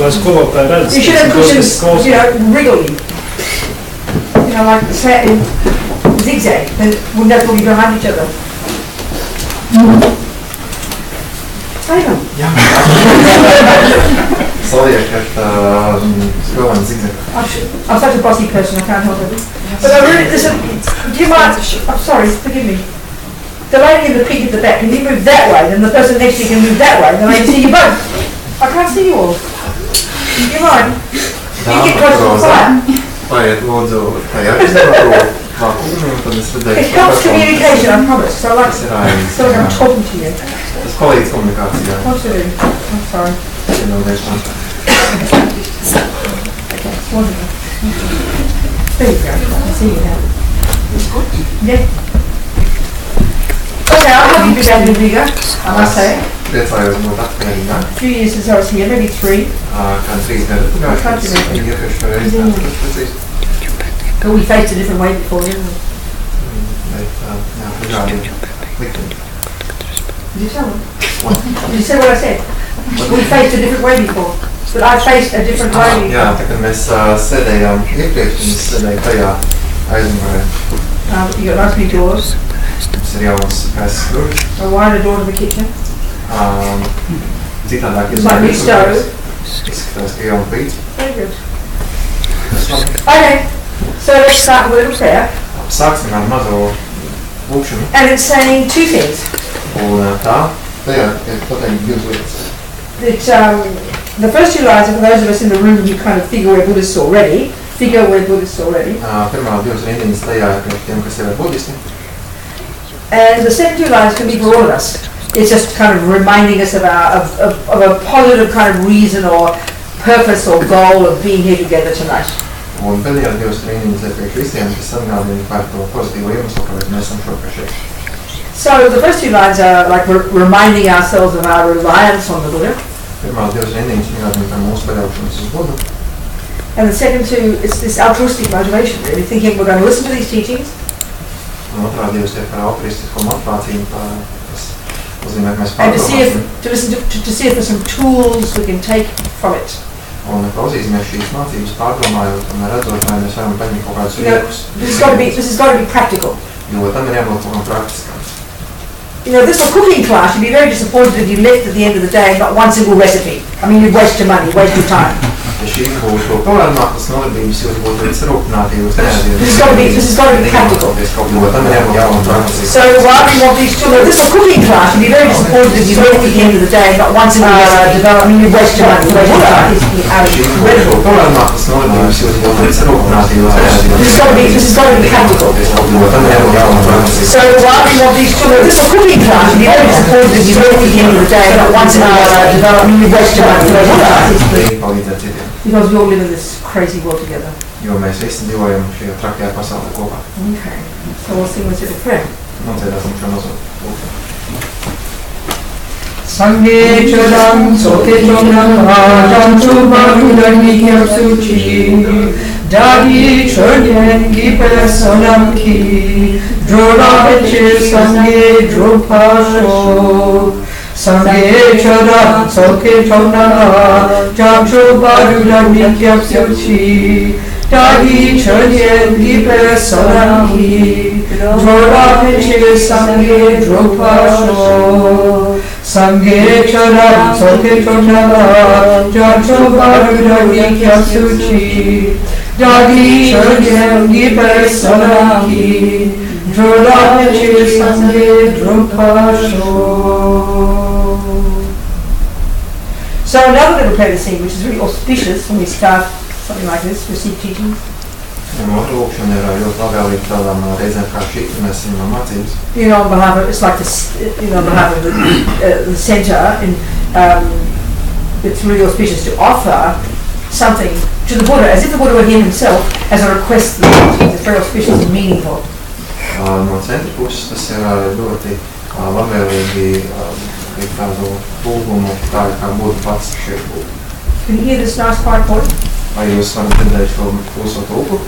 lai skolotāji redz. You should have cushions, wriggly. Like zigzag, then wouldn't have to be behind each other. I know. Yeah. Sorry, I kept scroll and zigzag. I'm such a bossy person, I can't help it. But I really, listen, do you mind, I'm sorry, forgive me. The lady in the pig at the back, can you move that way? Then the person next to you can move that way, and then I can see you both. I can't see you all. Do you mind? Can you get close to the fire? It helps communication, I promise. So I feel like I'm talking to you. Tas palīdz komunikācijā. Absolutely. I'm sorry. Okay, it's wonderful. There you go. I see you now. It's good. Yeah. Okay, I'm happy to be back in Riga, I must say. Priecājos būt atpakaļ Rīgā. A few years since I was here, maybe 3. Kā 3 gadu pagājuši, kad iepriekšējā reizē. But we faced a different way before, didn't we? Did you tell them? Did you say what I said? We faced a different way before. But I faced a different way before. Jā, tā kad mēs sēdējām iepriekš, un sēdēja tajā aizmugurē. You got nice big doors. Mums ir jauns kaises durvis. A wider door to the kitchen. Citādāk It's like new stove. Izskatās, ka jauna plīts. Very good. Okay, so let's start with a little prayer. Sāksim ar mazo lūkšanu. And it's saying 2 things. Un tajā ir pateikt 2 lietas. That the first 2 lines are for those of us in the room who kind of figure we're Buddhists already. Pirmā 2 rindiņas tajā ir tiem, kas ir budisti. And the second 2 lines can be for all of us. It's just kind of reminding us of a positive kind of reason or purpose or goal of being here together tonight. Un pēdējā 2 rindiņas ir priekš visiem, kas atgādina par to pozitīvo iemeslu, kāpēc mēs esam šokā šeit. So the first 2 lines are like reminding ourselves of our reliance on the Buddha. Pirmā 2 rindiņas atgādina par mūsu paļaušanos uz Budu. And the second 2, it's this altruistic motivation, really, thinking we're going to listen to these teachings. Un otrā 2 ir par altruistisko motivāciju, kas nozīmē, ka mēs and to see if there's some tools we can take from it. Un klausīsimies šīs mācības pārdomājot un redzot, vai mēs varam paņemt kaut kādus rīkus. This has got to be practical. Jo tam ir jābūt kaut kam praktiskam. This was cooking class, you'd be very disappointed if you left at the end of the day and not one single recipe. I mean, you'd waste your money, waste your time. Ja šīs būtu pavērmākas nodarbības, jūs būtu sarūpināti, jūs This has got to be practical. Jo tam ir jābūt jābūt praktiski. So why we want these children, this was cooking class, you'd be very disappointed if you left at the end of the day and not one single recipe. I mean, you'd waste your money, waste your time. Šīs būtu pavērmākas nodarbības, jūs būtu sarūpināti, This has got to be practical. Jo tam ir jābūt jābūt praktiski. So why we want these children, this was cooking class, you'd be very disappointed if you left at the end of the day and not one single recipe. I mean, you'd waste your money, waste your time. Because we all live in this crazy world together. Jo mēs visi dzīvojam šajā trakajā pasaulē kopā. Okay, so we'll sing this little prayer. Dziedāsim šo mazo lūkšanu. Sangye chodam soke chonam ajam chubarudan nikyam suchi dadi chodyen gipe sonam ki drola veche sangye dropasho Sangye chodam soke chonam ajam chubarudan nikyam suchi dadi chodyen gipe sonam ki drola veche sangye dropasho Sangye chodam soke chonam jacho barudani kyasuchi dadi chodam gipe sonaki drodache sangye drupasho. So another little prayer to sing, which is really auspicious when we start something like this, receive teachings. Un otra lūkšana ir ļoti labvēlīga tādām reizēm kā šī, kad mēs saņemam mācības. On behalf of, it's like this, on behalf of the centre, and it's really auspicious to offer something to the Buddha, as if the Buddha were here himself, as a request to the teachings. It's very auspicious and meaningful. No centra puses tas ir ļoti labvēlīgi tādu lūgumu, tā kā Buddha pats šeit būtu. Can you hear this nice quiet voice? Vai jūs varat dzirdēt šo kluso tulku?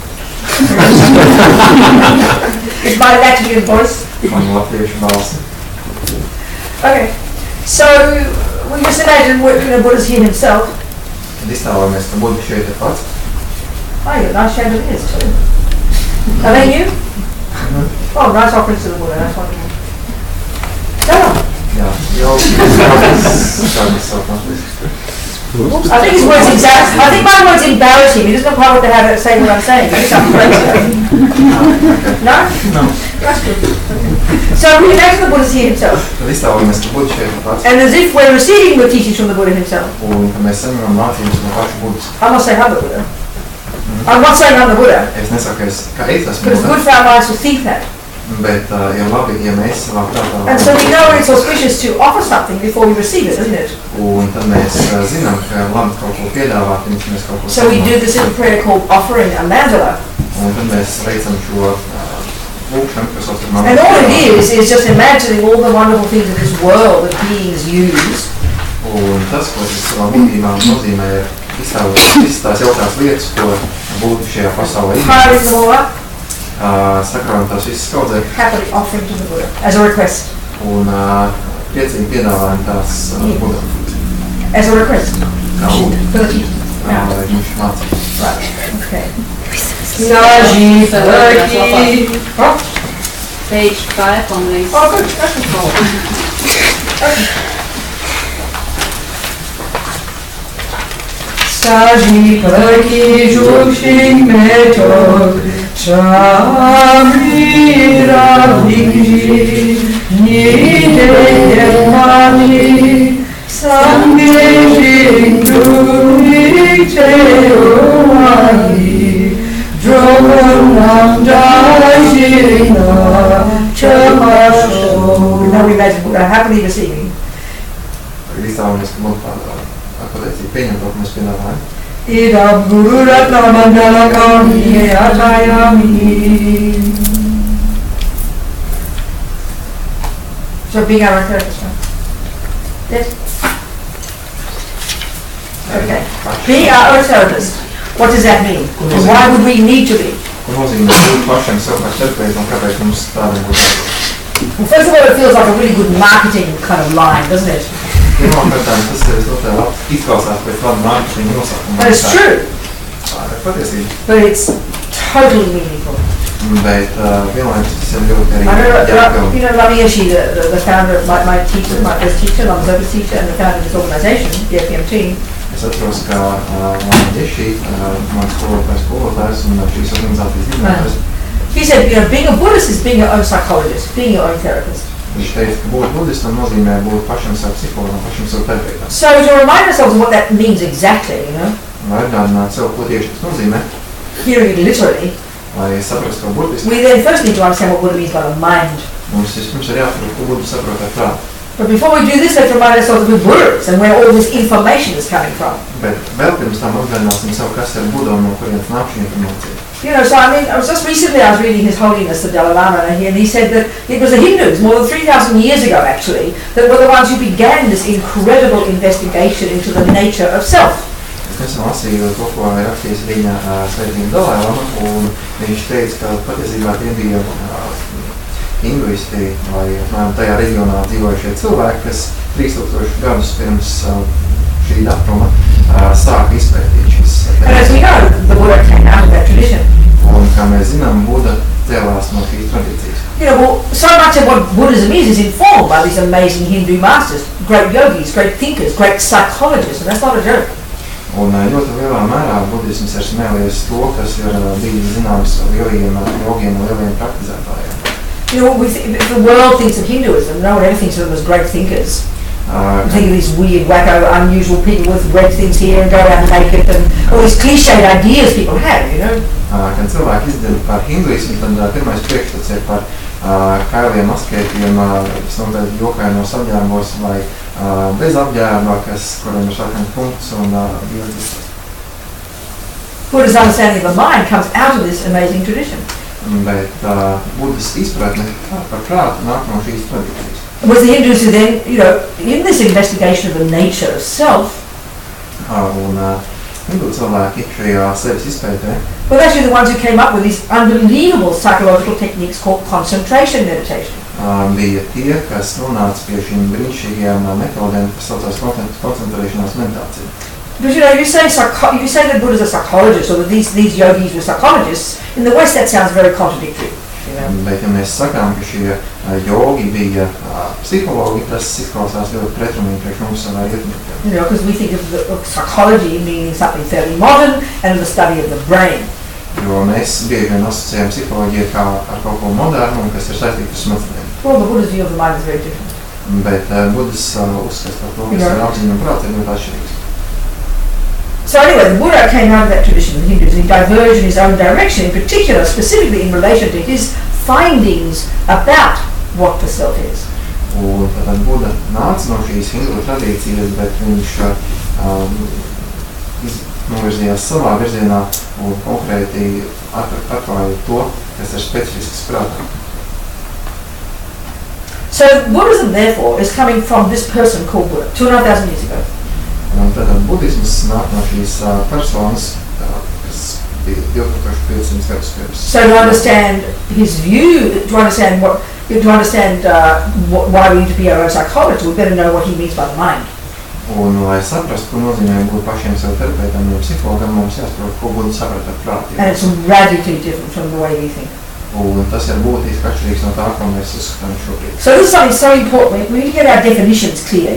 It's my Latvian voice. Man latviešu balsi. Okay, so we just imagine Buddha's here himself. Tad iztēlojamies, ka Buddha šeit ir pats. Oh, you've got a nice shape of ears too. Are they you? Oh, nice offering to the Buddha, that's wonderful. Go on. Jā, jau kādas sapnis. I think his words embarrass. I think my words embarrass him. He doesn't know quite what to have to say what I'm saying. He's No? No. That's good. So we imagine the Buddha's here himself. Tad iztēlojamies, ka Buddha šeit ir pats. And as if we're receiving the teachings from the Buddha himself. Un ka mēs saņemam mācības no paša Buddhas. I'm not saying I'm the Buddha. I'm not saying I'm the Buddha. Es nesaku, ka es esmu But it's good Buddha, for our minds to think that. bet ir labi, ja mēs savā prātā And so we know it's auspicious to offer something before we receive it, isn't it? un tad mēs zinām, ka ir labi kaut ko piedāvāt, pirms mēs kaut ko So we do this little prayer called offering a mandala. Un tad mēs veicam šo lūkšanu, kas sauc par And all it is just imagining all the wonderful things of this world that beings use. Un tas, ko tas savā būtībā nozīmē, ir iztēlot visas tās jaukās lietas, ko būtu šajā pasaulē Piling them all up, sakrājam tās visas kaudzē happily offering to the Buddha as a request. un priecīgi piedāvājam tās Budam. As a request. Kā lūgt, For the teaching. Yeah. lai viņš mācītu. Right. Okay. Naji Ferki. Oh, Page 5 on these. oh good. That's cool. Saji Ferki Jukshin Metok Chamira Vikji Nide Yemani Sangye Jindu Nikche Omani Drogonam Jashina Chamasho. Now we imagine Buddha happily receiving. Iztēlojamies, ka mums pateicīgi pieņem to, ko mēs piedāvājam. Idam Guru Ratna Mandala Kami Atayami. So being our therapist, right? Yes? Okay. Being our own therapist. What does that mean? And why would we need to be? Ko nozīmē būt pašiem sev kā terapeitam un kāpēc mums tādiem būtu jābūt? Well, first of all, it feels like a really good marketing kind of line, doesn't it? Pirmkārt, tas ir ļoti labi izklausās pēc tāda mārketinga nosaukuma. But it's true. Tā ir patiesība. But it's totally meaningful. Bet vienlaikus tas ir ļoti arī I know, jāpiln. you know, Ravi the founder of my teacher, my first teacher, my service teacher, and the founder of this organisation, the FPMT. Es atceros, ka Lama Ješi, mans skolotājs un šīs organizācijas dibinātājs, He said, you know, being a Buddhist is being your own psychologist, being your own therapist. viņš teica, ka būt budistam nozīmē būt pašam savu psihologam, pašam savu terapeitam. So to remind ourselves of what that means exactly, you know, Lai atgādinātu sev, ko tieši tas nozīmē, hearing it literally, lai saprastu to burtiski, we then first need to understand what Buddha means by the mind. mums vispirms ir jāsaprot, ko Buddha saprot ar prātu. But before we do this, let's remind ourselves of who Buddha is and where all this information is coming from. Bet vēl pirms tam atgādināsim sev, kas ir Buddha un no kurienes nāk šī informācija. You know, so I mean, I was reading His Holiness the Dalai Lama here, and he said that it was the Hindus, more than 3,000 years ago actually, that were the ones who began this incredible investigation into the nature of self. Es nesen lasīju to, ko ir rakstījis viņa svētība Dalai Lama, un viņš teica, ka patiesībā tie bija hinduisti vai tajā reģionā dzīvojušie cilvēki, kas 3000 gadus pirms šī datuma sāka izpētīt šis. And as we know, the Buddha came out of that tradition. Un kā mēs zinām, Buddha cēlās no šīs tradīcijas. You know, well, so much of what Buddhism is informed by these amazing Hindu masters, great yogis, great thinkers, great psychologists, and that's not a joke. Un ļoti lielā mērā budisms ir smēlies to, kas ir bijis zināms lieliem jogiem un lieliem praktizētājiem. You know, if the world thinks of Hinduism, no one ever thinks of them as great thinkers. You think of these weird, wacko, unusual people with red things here and go around naked and all these cliched ideas people have, you know. Kad cilvēki izdzird par hinduismu, tad pirmais priekšstats ir par kailiem askētiem, visnotaļ jokainos apģērbos vai bez apģērba, kuriem ir sarkani punkts un bildes. Buddha's understanding of the mind comes out of this amazing tradition. Bet Buddhas izpratne par prātu nāk no šīs tradīcijas. It was the Hindus who then, you know, in this investigation of the nature of self, Un hindu cilvēki šajā sevis izpētē were actually the ones who came up with these unbelievable psychological techniques called concentration meditation. Bija tie, kas nonāca pie šīm brīnišķīgajām metodēm, kas saucās koncentrēšanās meditācija. But if you say that Buddha's a psychologist, or that these yogis were psychologists, in the West that sounds very contradictory. Bet, ja mēs sakām, ka šie jogi bija psihologi, tas izklausās ļoti pretrunīgi priekš mums savā ietmītē. Because we think of psychology meaning something fairly modern and the study of the brain. Jo mēs bieži vien asociējam psiholoģiju kā ar kaut ko modernu, kas ir saistīts ar smadzenēm. Well, the Buddha's view of the mind is very different. Bet Buddhas uzskats par to, kas ir apziņa un prāts, ir ļoti atšķirīgs. So anyway, the Buddha came out of that tradition of Hindus. He diverged in his own direction, in particular, specifically in relation to his findings about what the self is. Un tad Buddha nāca no šīs hindu tradīcijas, bet viņš novirzījās savā virzienā un konkrēti atklāja to, kas ir specifisks prātā. So Buddhism, therefore, is coming from this person called Buddha, 2,500 years ago. Un tad budisms nāk no šīs personas, kas bija 2500 gadus pirms. So to understand his view, to understand why we need to be our own psychologist, we better know what he means by the mind. Un, lai saprastu, ko nozīmē būt pašiem sev terapeitam un psihologam, mums jāsaprot, ko Buddha saprata ar prātību. And it's radically different from the way we think. Un tas ir būtiski atšķirīgs no tā, ko mēs uzskatām šobrīd. So this is something so important. We need to get our definitions clear,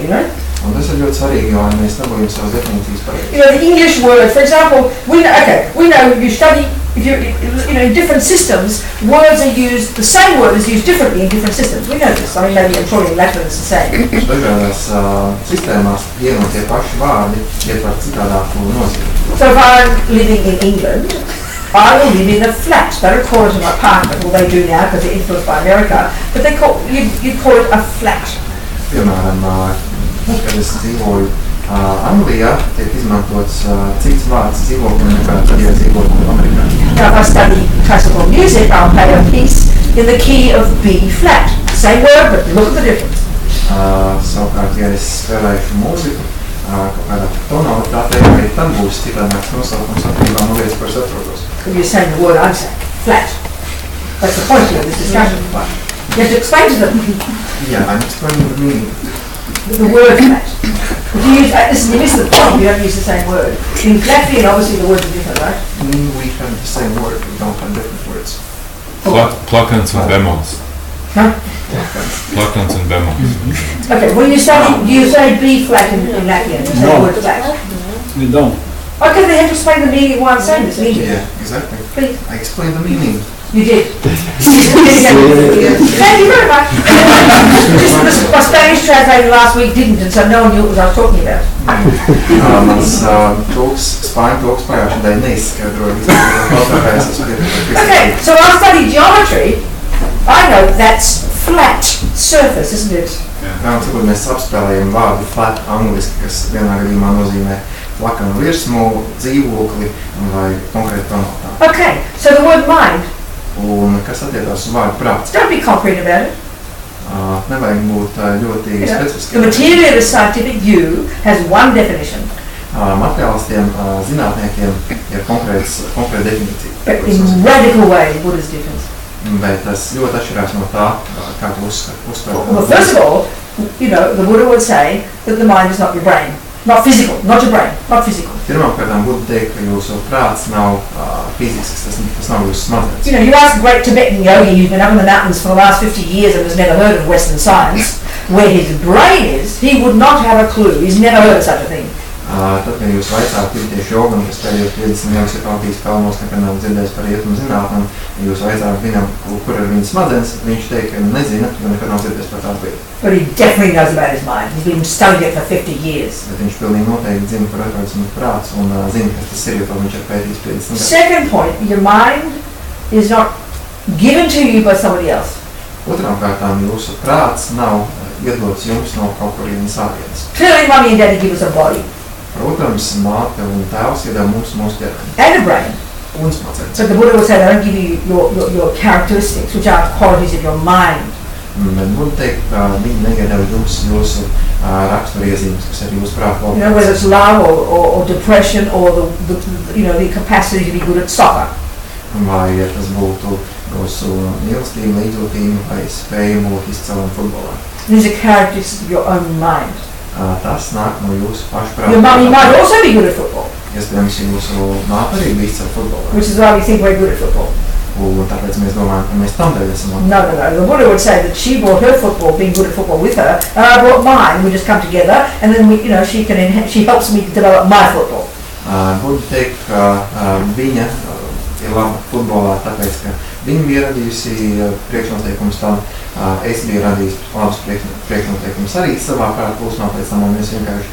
Un tas ir ļoti svarīgi, jo mēs dabūjam savas definīcijas pareizi. The English word, for example, we know you study, in different systems, words are used, the same word is used differently in different systems. We know this. I mean, maybe I'm probably in Latin it's the same. Dažādās sistēmās vien un tie paši vārdi ietver citādāku nozīmi. So if I'm living in England, I will live in a flat. They don't call it an apartment, well they do now because they're influenced by America, but you'd call it a flat. Piemēram, kad es dzīvoju Anglijā, tiek izmantots cits vārds dzīvoklim nekā tad, ja dzīvoju Amerikā. Now if I study classical music, I'll play a piece in the key of B flat. Same word, but look at the difference. Savukārt, ja es spēlēšu mūziku, kaut kādā tonalitātē, arī tam būs citādāks nosaukums atkarībā no vietas, kuras atrodos. You're saying the word I'm saying, flat. That's the point of this discussion. You have to explain to them Yeah, I'm explaining the meaning. the word flat. If you use, listen, you miss the point, you don't use the same word. In Latvian, obviously the words are different, right? We have the same word, we don't have different words. Plakans un bemols. Huh? Plakans un bemols. Okay, when you study, do you say B flat in Latvian? You say the word flat? We don't. Okay, they have to explain the meaning of why I'm saying this, meaning. Yeah, exactly. Please. I explained the meaning. You did. Thank you very much. Just my Spanish translator last week didn't, and so no one knew what I was talking about. Mans spāņu tulks pagājušajā nedēļā neizskaidroja visu. Okay, so I study geometry. I know that's flat surface, isn't it? Jā, un tagad mēs apspēlējam vārdu flat angliski, kas vienā gadījumā nozīmē plakanu virsmu, dzīvokli vai konkrēti tonalitāti. Okay, so the word mind. Un kas attiecās uz vārdu prāts? Don't be concrete about it. Nevajag būt ļoti The specifiskiem. materialist scientific view has one definition, Materiālistiem, zinātniekiem ir konkrēta definīcija. but in radical ways, Buddha's difference. Bet tas ļoti atšķirās no tā, kā tu uztver. Well, first of all, the Buddha would say that the mind is not your brain. Not physical, not your brain, not physical. Pirmkārt, Buddha teikt, ka jūsu prāts nav fizisks, tas nav jūsu smadzenes. You ask a great Tibetan yogi who's been up in the mountains for the last 50 years and has never heard of Western science, where his brain is, he would not have a clue. He's never heard of such a thing. Tad, kad jūs vaicāt tibetiešu jogam, kas pēdējos 50 gadus ir pavadījis kalnos, nekad nav dzirdējis par rietumu zinātnēm, ja jūs vaicāt viņam, kur ir viņas smadzenes, viņš teikt, ka nezina, jo nekad nav dzirdējis par tādu lietu. But he definitely knows about his mind. He's been studying it for 50 years. Bet viņš pilnīgi noteikti zina, kur atrodas viņa prāts un zina, kas tas ir, jo to viņš ir pētījis 50 gadus. Second point, your mind is not given to you by somebody else. Otrām kārtām, jūsu prāts nav iedots jums no kaut kurienes ārienes. Clearly, Mummy and Daddy give us a body Protams, māte un tēvs iedeva mums mūsu ķermeni and a brain. un smadzenes. So the Buddha would say, they don't give you your characteristics, which are qualities of your mind. Bet Buddha teikt, ka viņi neiedeva jums jūsu raksturiezīmes, kas ir jūsu prāta kvalitātes. Whether it's love or depression or the capacity to be good at soccer. Vai tas būtu jūsu mīlestība, līdzjūtība vai spēja būt izcēlam futbolā. These are characteristics of your own mind. Tas nāk no jūsu pašu Your mummy might prāta. also be good at football, Iespējams, jūsu māte arī bija izcila futbolā. which is why we think we're good at football. Un tāpēc mēs domājam, ka mēs tam dēļ esam labi. No. The Buddha would say that she brought her football, being good at football, with her, and I brought mine. We just come together, and then she helps me develop my football. Būtu teikt, ka viņa ir laba futbolā, tāpēc, ka viņa bija radījusi priekšnoteikumus tam, es biju radījis labus priekšnoteikumus arī savā prāta plūsmā, pēc tam mēs vienkārši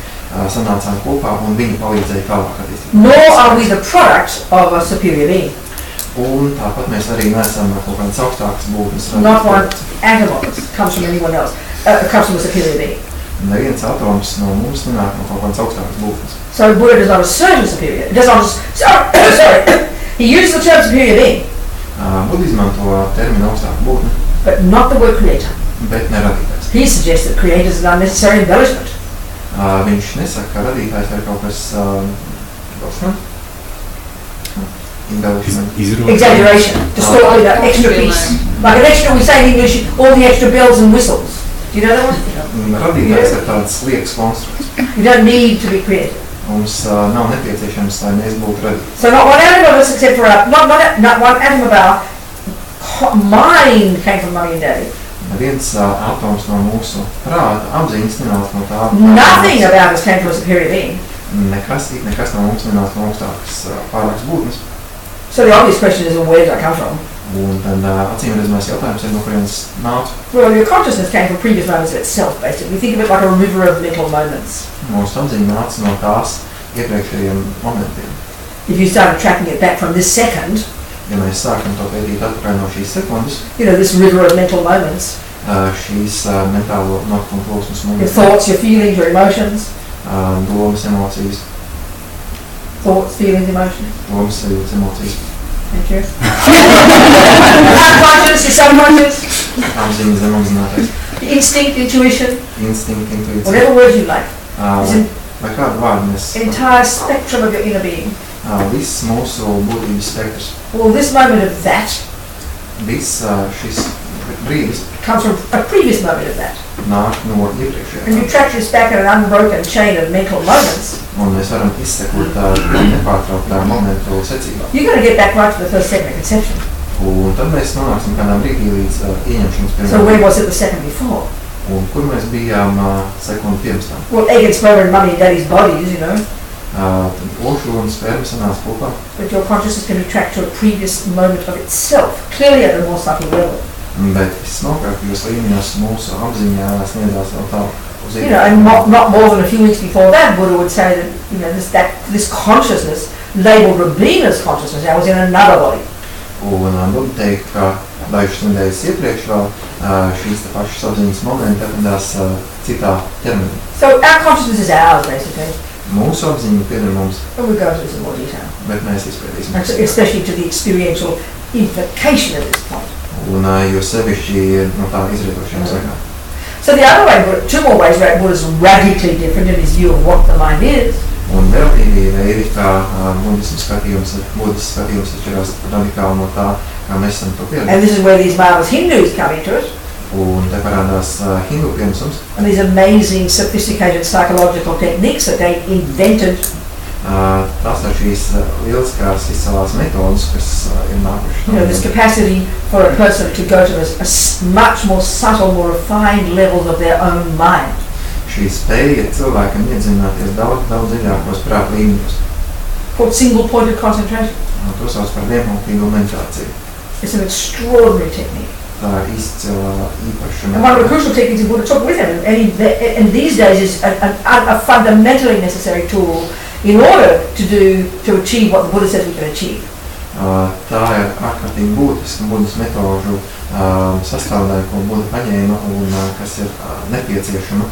sanācām kopā un viņa palīdzēja tālāk attīstīt. Nor are we the product of a superior being. Un tāpat mēs arī neesam kaut kādas augstākas būtnes. Not one atom of us comes from anyone else, comes from a superior being. Neviens atoms no mums nenāk no kaut kādas augstākas būtnes. So Buddha does not assert a superior. It does not. Sorry. He uses the term superior being, Buddha izmanto terminu augstāka būtne, but not the word creator. bet ne radītājs. He suggests that creator is an unnecessary embellishment. Viņš nesaka, ka radītājs ir kaut kas embellishment. Exaggeration, distort, extra piece. Like an extra, we say in English, all the extra bells and whistles. Do you know that one? Radītājs ir tāds liekas konstrukts. You don't need to be creative. Mums nav nepieciešams, lai mēs būtu radīti. So not one atom of us except for not one atom of our mind came from mummy and daddy. Viens atoms no mūsu prāta apziņas nenāk no tā. Nothing about us came from a superior being. Nekas no mums nenāk no augstākas pārākas būtnes. So the obvious question is, well, where did I come from? Un tad acīm redzamais jautājums ir, no kurienes nāca. Well, your consciousness came from previous moments of itself, basically. Think of it like a river of mental moments. Mūsu apziņa nāca no tās iepriekšējiem momentiem. If you started tracking it back from this second, Ja mēs sākam to pētīt atpakaļ no šīs sekundes, this river of mental moments, šīs mentālo notikumu plūsmas your moments, thoughts, your feelings, your emotions, domas, emocijas, thoughts, feelings, emotions. domas, sajūtas, emocijas, Thank you. Unconscious, your subconscious, apziņa, zemapzinātais, instinct, intuition, instinkti, intuīcija. whatever words you like. It's an Vai kādu vārdu mēs entire spectrum of your inner being. viss mūsu būtības spektrs, Well, this moment of that viss šis brīdis comes from a previous moment of that. nāk no And iepriekšējā. you track this back in an unbroken chain of mental moments, Un mēs varam izsekot nepārtrauktā momentu secībā. you're going to get back right to the first second of conception. Un tad mēs nonāksim kādā brīdī līdz ieņemšanas So where pirmajam. was it the second before? Un kur mēs bijām sekundi pirms tam. Well, egg and sperm in mummy and daddy's bodies, Tad ošu un sperma sanāca kopā. but your consciousness can be tracked to a previous moment of itself, clearly at a more subtle level. Bet vismokākajos līmeņos mūsu apziņā sniedzās vēl tālāk uz And not more than a few weeks before that, Buddha would say that, this consciousness, labelled Robina's consciousness, now was in another body. Un Buddha teikt, ka dažas nedēļas iepriekš vēl šīs te pašas apziņas momenti atradās citā ķermenī. So our consciousness is ours, basically. Mūsu apziņa pieder mums, And we'll go into this in more detail, bet mēs izpētīsim. especially to the experiential implication at this point. Un jo sevišķi no tā izrietošiem sekām. So the other way, two more ways where Buddha's radically different in his view of what the mind is. Un vēl divi veidi, kā budismu skatījums atšķirās radikāli no tā, kā mēs esam to pieraduši. And this is where these marvelous Hindus come into it. Un te parādās hindu pienesums. And these amazing, sophisticated psychological techniques that they invented. Tās ir šīs lieliskās izcēlās metodas, kas ir nākušas. This capacity for a person to go to a much more subtle, more refined levels of their own mind. Šī spēja cilvēkam iedzināties daudz dziļākos prāta līmeņos. Called single-pointed concentration. To sauc par vienpunktīgo meditāciju. It's an extraordinary technique. Tā ir izcila īpaša And one of the metoda. crucial techniques in Buddha took with him, and these days is a fundamentally necessary tool in order to achieve what the Buddha says we can achieve. Tā ir ārkārtīgi būtiska budas metožu sastāvdaļa, ko Buda paņēma un kas ir nepieciešama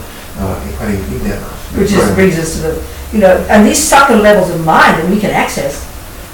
arī ikdienā. Which brings us to and these subtle levels of mind that we can access,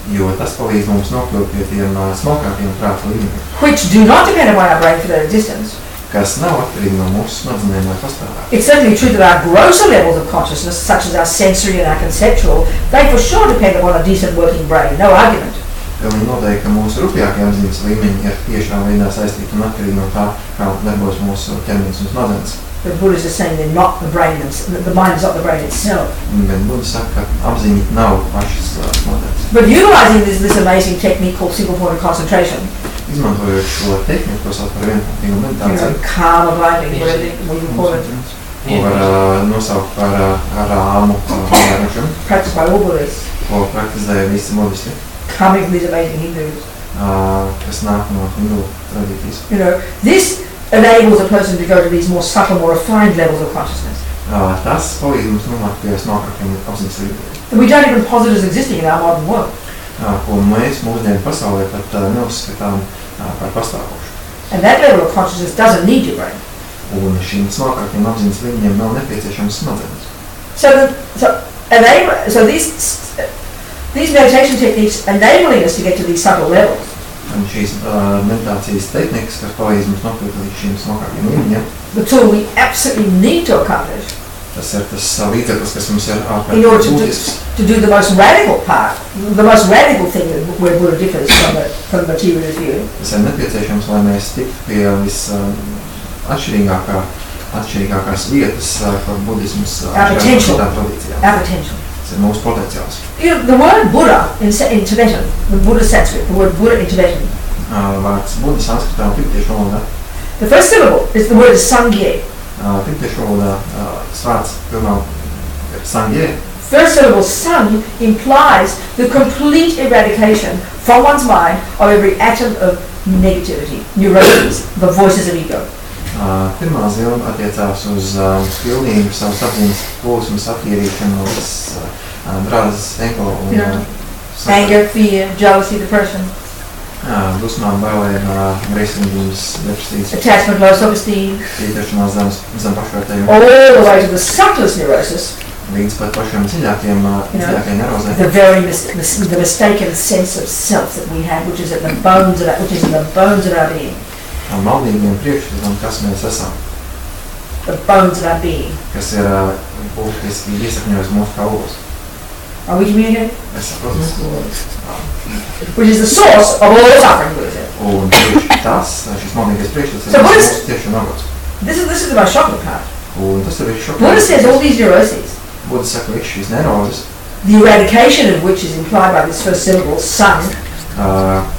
Jo tas palīdz mums nokļūt pie tiem smalkākiem prāta līmeņiem, which do not depend upon our brain for their existence. kas nav atkarīgi no mūsu smadzenēm, lai pastāvētu. It's certainly true that our grosser levels of consciousness, such as our sensory and our conceptual, they for sure depend upon a decent working brain, no argument. Pilnīgi noteikti, ka mūsu rupjākie apziņas līmeņi ir tiešā veidā saistīti un atkarīgi no tā, kā darbojas mūsu ķermenis un smadzenes. But Buddhists are saying they're not the brain, the mind is not the brain itself. Bet Buda saka, ka apziņa nav pašas smadzenes. But utilizing this amazing technique called single point of concentration, Izmantojot šo tehniku, ko sauc par vienpunktīgu meditāciju, calm abiding, whatever you call it, ko var nosaukt par rāmu vērošanu, practiced by all Buddhists, ko praktizē visi budisti, coming from these amazing Hindus. kas nāk no hindu tradīcijas. This enables a person to go to these more subtle, more refined levels of consciousness. Tas palīdz mums nonākt pie smalkākiem apziņas līmeņiem, And we don't even posit as existing in our modern world. Ko mēs mūsdienu pasaulē pat neuzskatām par pastāvošu. And that level of consciousness doesn't need your brain. Un šīm smalkākiem apziņas līmeņiem nav nepieciešams smadzenes. So these meditation techniques enabling us to get to these subtle levels. Un šīs meditācijas tehnikas, kas palīdz mums nokļūt līdz šīm smalkākiem līmeņiem, The tool we absolutely need to accomplish tas ir tas līdzeklis, kas mums ir in order ārkārtīgi būtisks. to do the most radical part, the most radical thing where Buddha differs from the materialist view. Tas ir nepieciešams, lai mēs tiktu pie atšķirīgākās vietas, kur budisms atšķirās no citām tradīcijām. Our potential. Tas ir mūsu potenciāls. The word Buddha in Tibetan, the Buddha Sanskrit, the word Buddha in Tibetan, Vārds Buddha sanskritā un tiktiešu valodā. the first syllable is the word Sangye. Tiktiešu valodā svārds pilnā ir sangye. First syllable sang implies the complete eradication from one's mind of every atom of negativity, neuroses, the voices of ego. Pirmā zīme attiecās uz pilnīgu savas apziņas plūsmas attīrīšanu no visas drāzes, ego un Anger, fear, jealousy, depression, dusmām, bailēm, greizsirdības, depresijas, attachment, low self-esteem, ieķeršanās zem pašvērtējumu, all the way to the subtlest neurosis, līdz pat pašiem dziļākiem neirozēm. the mistaken sense of self that we have, which is in the bones of our being. Maldīgiem priekšstatam, kas mēs esam, The bones of our being. kas ir būtiski iesakņojas mūsu kaulos. Are we communicating? Es saprotu. Which is the source of all suffering, Buddha said. Un tieši tas, šis maldīgais priekšstats So ir what is- mūsu tieši nogods. This is the most shocking part. Un tas ir šokants. Buddha says all these neuroses, Buddha saka, ka šīs neirozes, the eradication of which is implied by this first syllable, sang,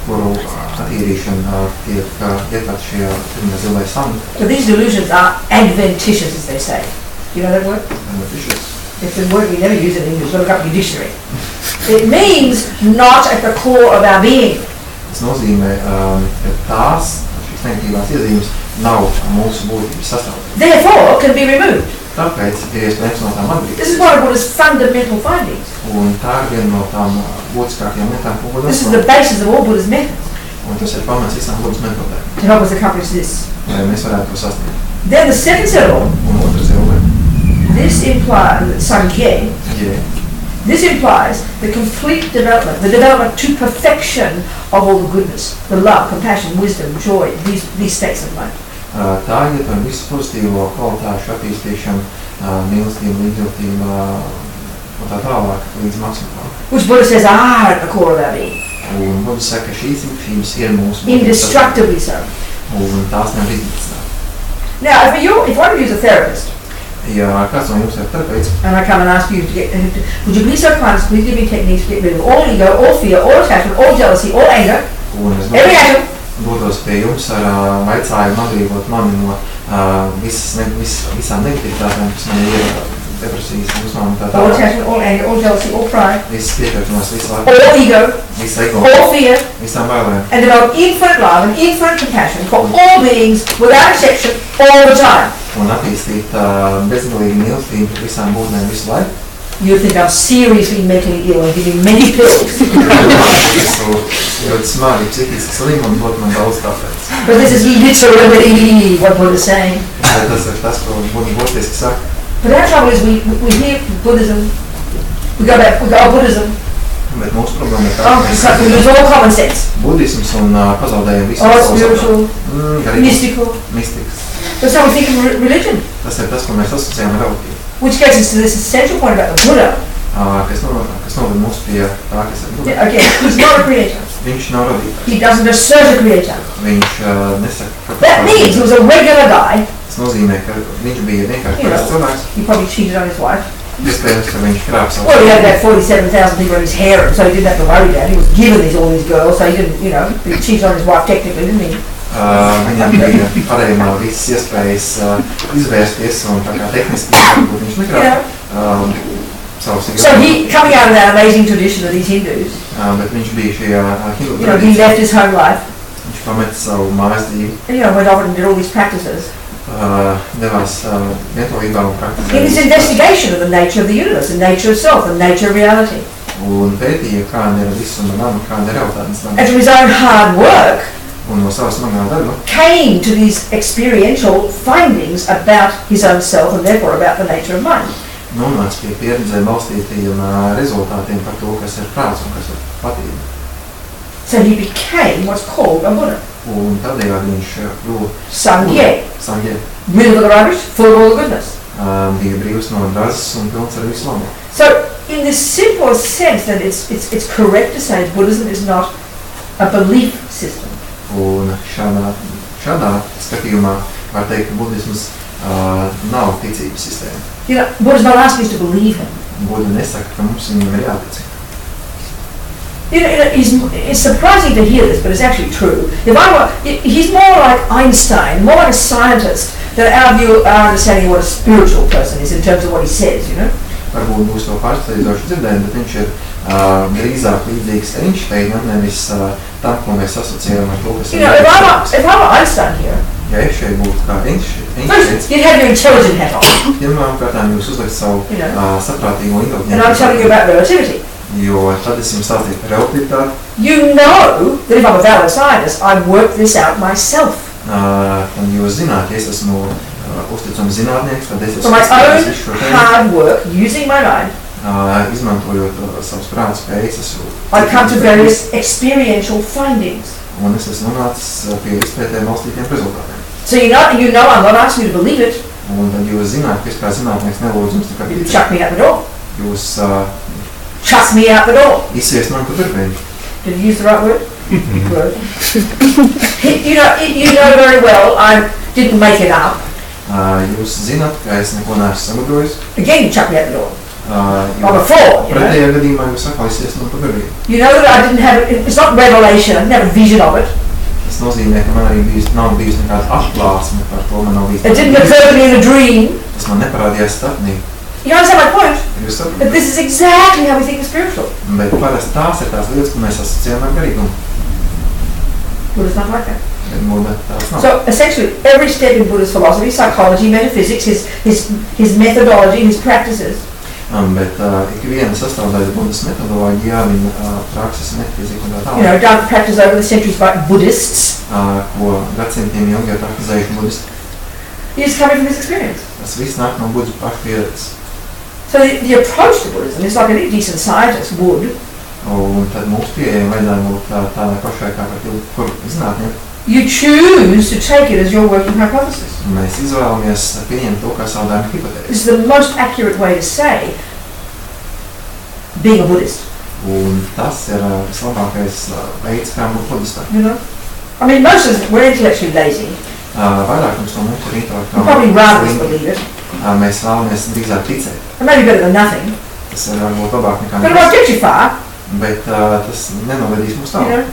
kuru attīrīšana tiek ietverta šajā pirmā zilē sanga, but these delusions are adventitious, as they say. You know that word? It's a word we never use in English, look up in your dictionary. It means not at the core of our being. tas nozīmē, ka tās, šīs negatīvās iezīmes, nav mūsu būtības sastāvdaļa. Therefore, can be removed. Tāpēc ir iespējams no tām This is atbrīvoties. one of Buddha's fundamental findings. Un tā ir viena no tām būtiskākajām lietām, ko Buddha This is the atklāja. basis of all Buddha's methods Un tas ir pamats visām Buddhas metodēm, to help us accomplish this. lai mēs varētu to sasniegt. Then the second syllable, Un otra zilē, this implies, sangye, ja this implies the complete development, the development to perfection of all the goodness, the love, compassion, wisdom, joy, these states of mind. tā ietver visu pozitīvo kvalitāšu attīstīšanu, mīlestību, līdzjūtību un tā tālāk līdz maksimumam. Which Buddha says are at the core of our being, Un Buddha saka, ka šīs īpašības ir mūsu būtības indestructibly so. sastāvdaļa, un tās nevar iznīcināt. Now, if one of you is a therapist, Ja kāds no jums ir terapeits, and I come and ask you to get, would you be so kind as please give me techniques to get rid of all ego, all fear, all attachment, all jealousy, all anger, un es every atom, dodos pie jums ar vaicājumu atbrīvot mani no visām negativitātēm, kas man ir depresijas, dusmām un tā all tālāk. attachment, all anger, all jealousy, all pride, Visas piekāpšanās, visu laiku, all ego, visu ego, all fear, visām bailēm. and develop infinite love and infinite compassion for all beings without exception all the time. Un attīstīt bezgalīgi mīlestību pret visām būtnēm visu laiku. You think I'm seriously mentally ill and giving many pills. Esmu ļoti smagi psihiski slim un dot man daudz tāpēc. But this is literally what Buddha is saying. Tas ir tas, ko Buddha būtiski saka. But our trouble is we hear Buddhism, we go Buddhism, Bet mūsu problēma ir tā, oh, ka it's like we lose all common sense. budisms un pazaudējam visu Oh, savu spiritual, saprātu. Garīgums, mystical. mistikas. That's how we think of religion. Tas ir tas, ko mēs asociējam ar reliģiju. Which gets us to this essential point about the Buddha. Kas noved mūs pie tā, kas ir Buddha. Again, he's not a creator. Viņš nav radītājs. He doesn't assert a creator. Viņš nesaka, ka That means he was a regular guy. Tas nozīmē, ka viņš bija vienkārši parasts cilvēks. He probably cheated on his wife. Iespējams, ka viņš krāp savu. Well, he had about 47,000 people in his harem, so he didn't have to worry about it. He was given all these girls, so he didn't, he cheated on his wife technically, didn't he? Viņam bija parējumā visas iespējas izvērsties, un tā kā tehniski viņš nekrāp savu sigaru. So he, coming out of that amazing tradition of these Hindus, Bet viņš bija šajā hindu he tradīcijā. left his home life, Viņš pameta savu mājas dzīvi, and went off and did all these practices. devās vientulībā un In his praktizēja. investigation of the nature of the universe, the nature of self, the nature of reality. Un pētīja, kāda ir visuma nama, kāda ir realitātes And nama. from his own hard work, Un no savas smagā darba came to these experiential findings about his own self and therefore about the nature of mind. nonāca pie pieredzēm balstītajiem rezultātiem par to, kas ir prāts un kas ir patība. So he became what's called a Buddha. Un tādējādi viņš kļuva Sangye, Sangye. rid of the rubbish, full of all the goodness. Bija brīvs no drazas un pilns ar visu labu. So in this simple sense that it's correct to say Buddhism is not a belief system. Un šādā skatījumā var teikt, ka budisms nav ticības sistēma. Buddha's not asking us to believe him. Buda nesaka, ka mums viņam ir jātic. It's surprising to hear this, but it's actually true. He's more like Einstein, more like a scientist than our understanding of what a spiritual person is in terms of what he says, Varbūt būs to pārsteidzoši dzirdēt, bet viņš ir drīzāk līdzīgs Einsteinam, nevis tam, ko mēs asociējam ar to, kas ir. If I were Einstein here, Ja es šeit būtu kā Einsteins, first you'd have your intelligent hat on, pirmām kārtām jūs uzlikt savu saprātīgo and I'm telling you inteliģentu, about relativity. jo tad es jums stāstīju par relativitāti. You know that if I'm a valid scientist, I worked this out myself. Tad jūs zināt, ja es esmu uzticams zinātnieks, tad es For my esmu own visu šo tēmu, hard work, using my mind, izmantojot savus prātu spējas, I come to various experiential findings. un es esmu nonācis pie izpētēm balstītiem rezultātiem. So you know I'm not asking you to believe it. Un tad jūs zināt, ka es kā zinātnieks nelūdzu jums tikai You ticēt. chuck me out the door. Jūs Chuck me out the door. izsiest man pa durvīm. Did you use the right word? Word. You know very well I didn't make it up. Jūs zināt, ka es neko neesmu sagatavojis. Again, you chuck me out the door. On the Jo floor, pretējā gadījumā jūs atkal izsiest man pa durvīm. You know that I didn't have it. It's not revelation. I didn't have a vision of it. Tas nozīmē, ka man arī nav bijis nekāda atklāsme par to, man nav bijis. It didn't occur to me in a dream. Tas man neparādījās sapnī. You understand my point? Jūs That saprotat? this is exactly how we think of spiritual. Bet parasti tās ir tās lietas, ko mēs asociējam ar garīgumu. Buddha's not like that. Bet Buda tās nav. So essentially, every step in Buddhist philosophy, psychology, metaphysics, his methodology, his practices, Bet ik viena sastāvdaļa Budas metodoloģijā, viņa prakses metafizika un tā tālāk, done practice over the centuries by Buddhists, ko gadsimtiem ilgi ir praktizējuši budisti. is coming from this experience. Tas viss nāk no Budas paša pieredzes. So the approach to Buddhism is like any decent scientist would. Un tad mūsu pieejai vajadzētu būt tādai pašai kā par kur zinātnieku. You choose to take it as your working hypothesis. Mēs izvēlamies pieņemt to kā savu darbu hipotēzi. This is the most accurate way to say being a Buddhist. Un tas ir vislabākais veids, kā būt budistam. I mean, most of us, we're intellectually lazy. Vairākums no mums ir We probably rather intelektuāli. believe it. Mēs vēlamies drīzāk ticēt. It may be better than nothing. Tas ir varbūt labāk nekā But it won't get you far. Bet tas nenovedīs mums You tālāk. know,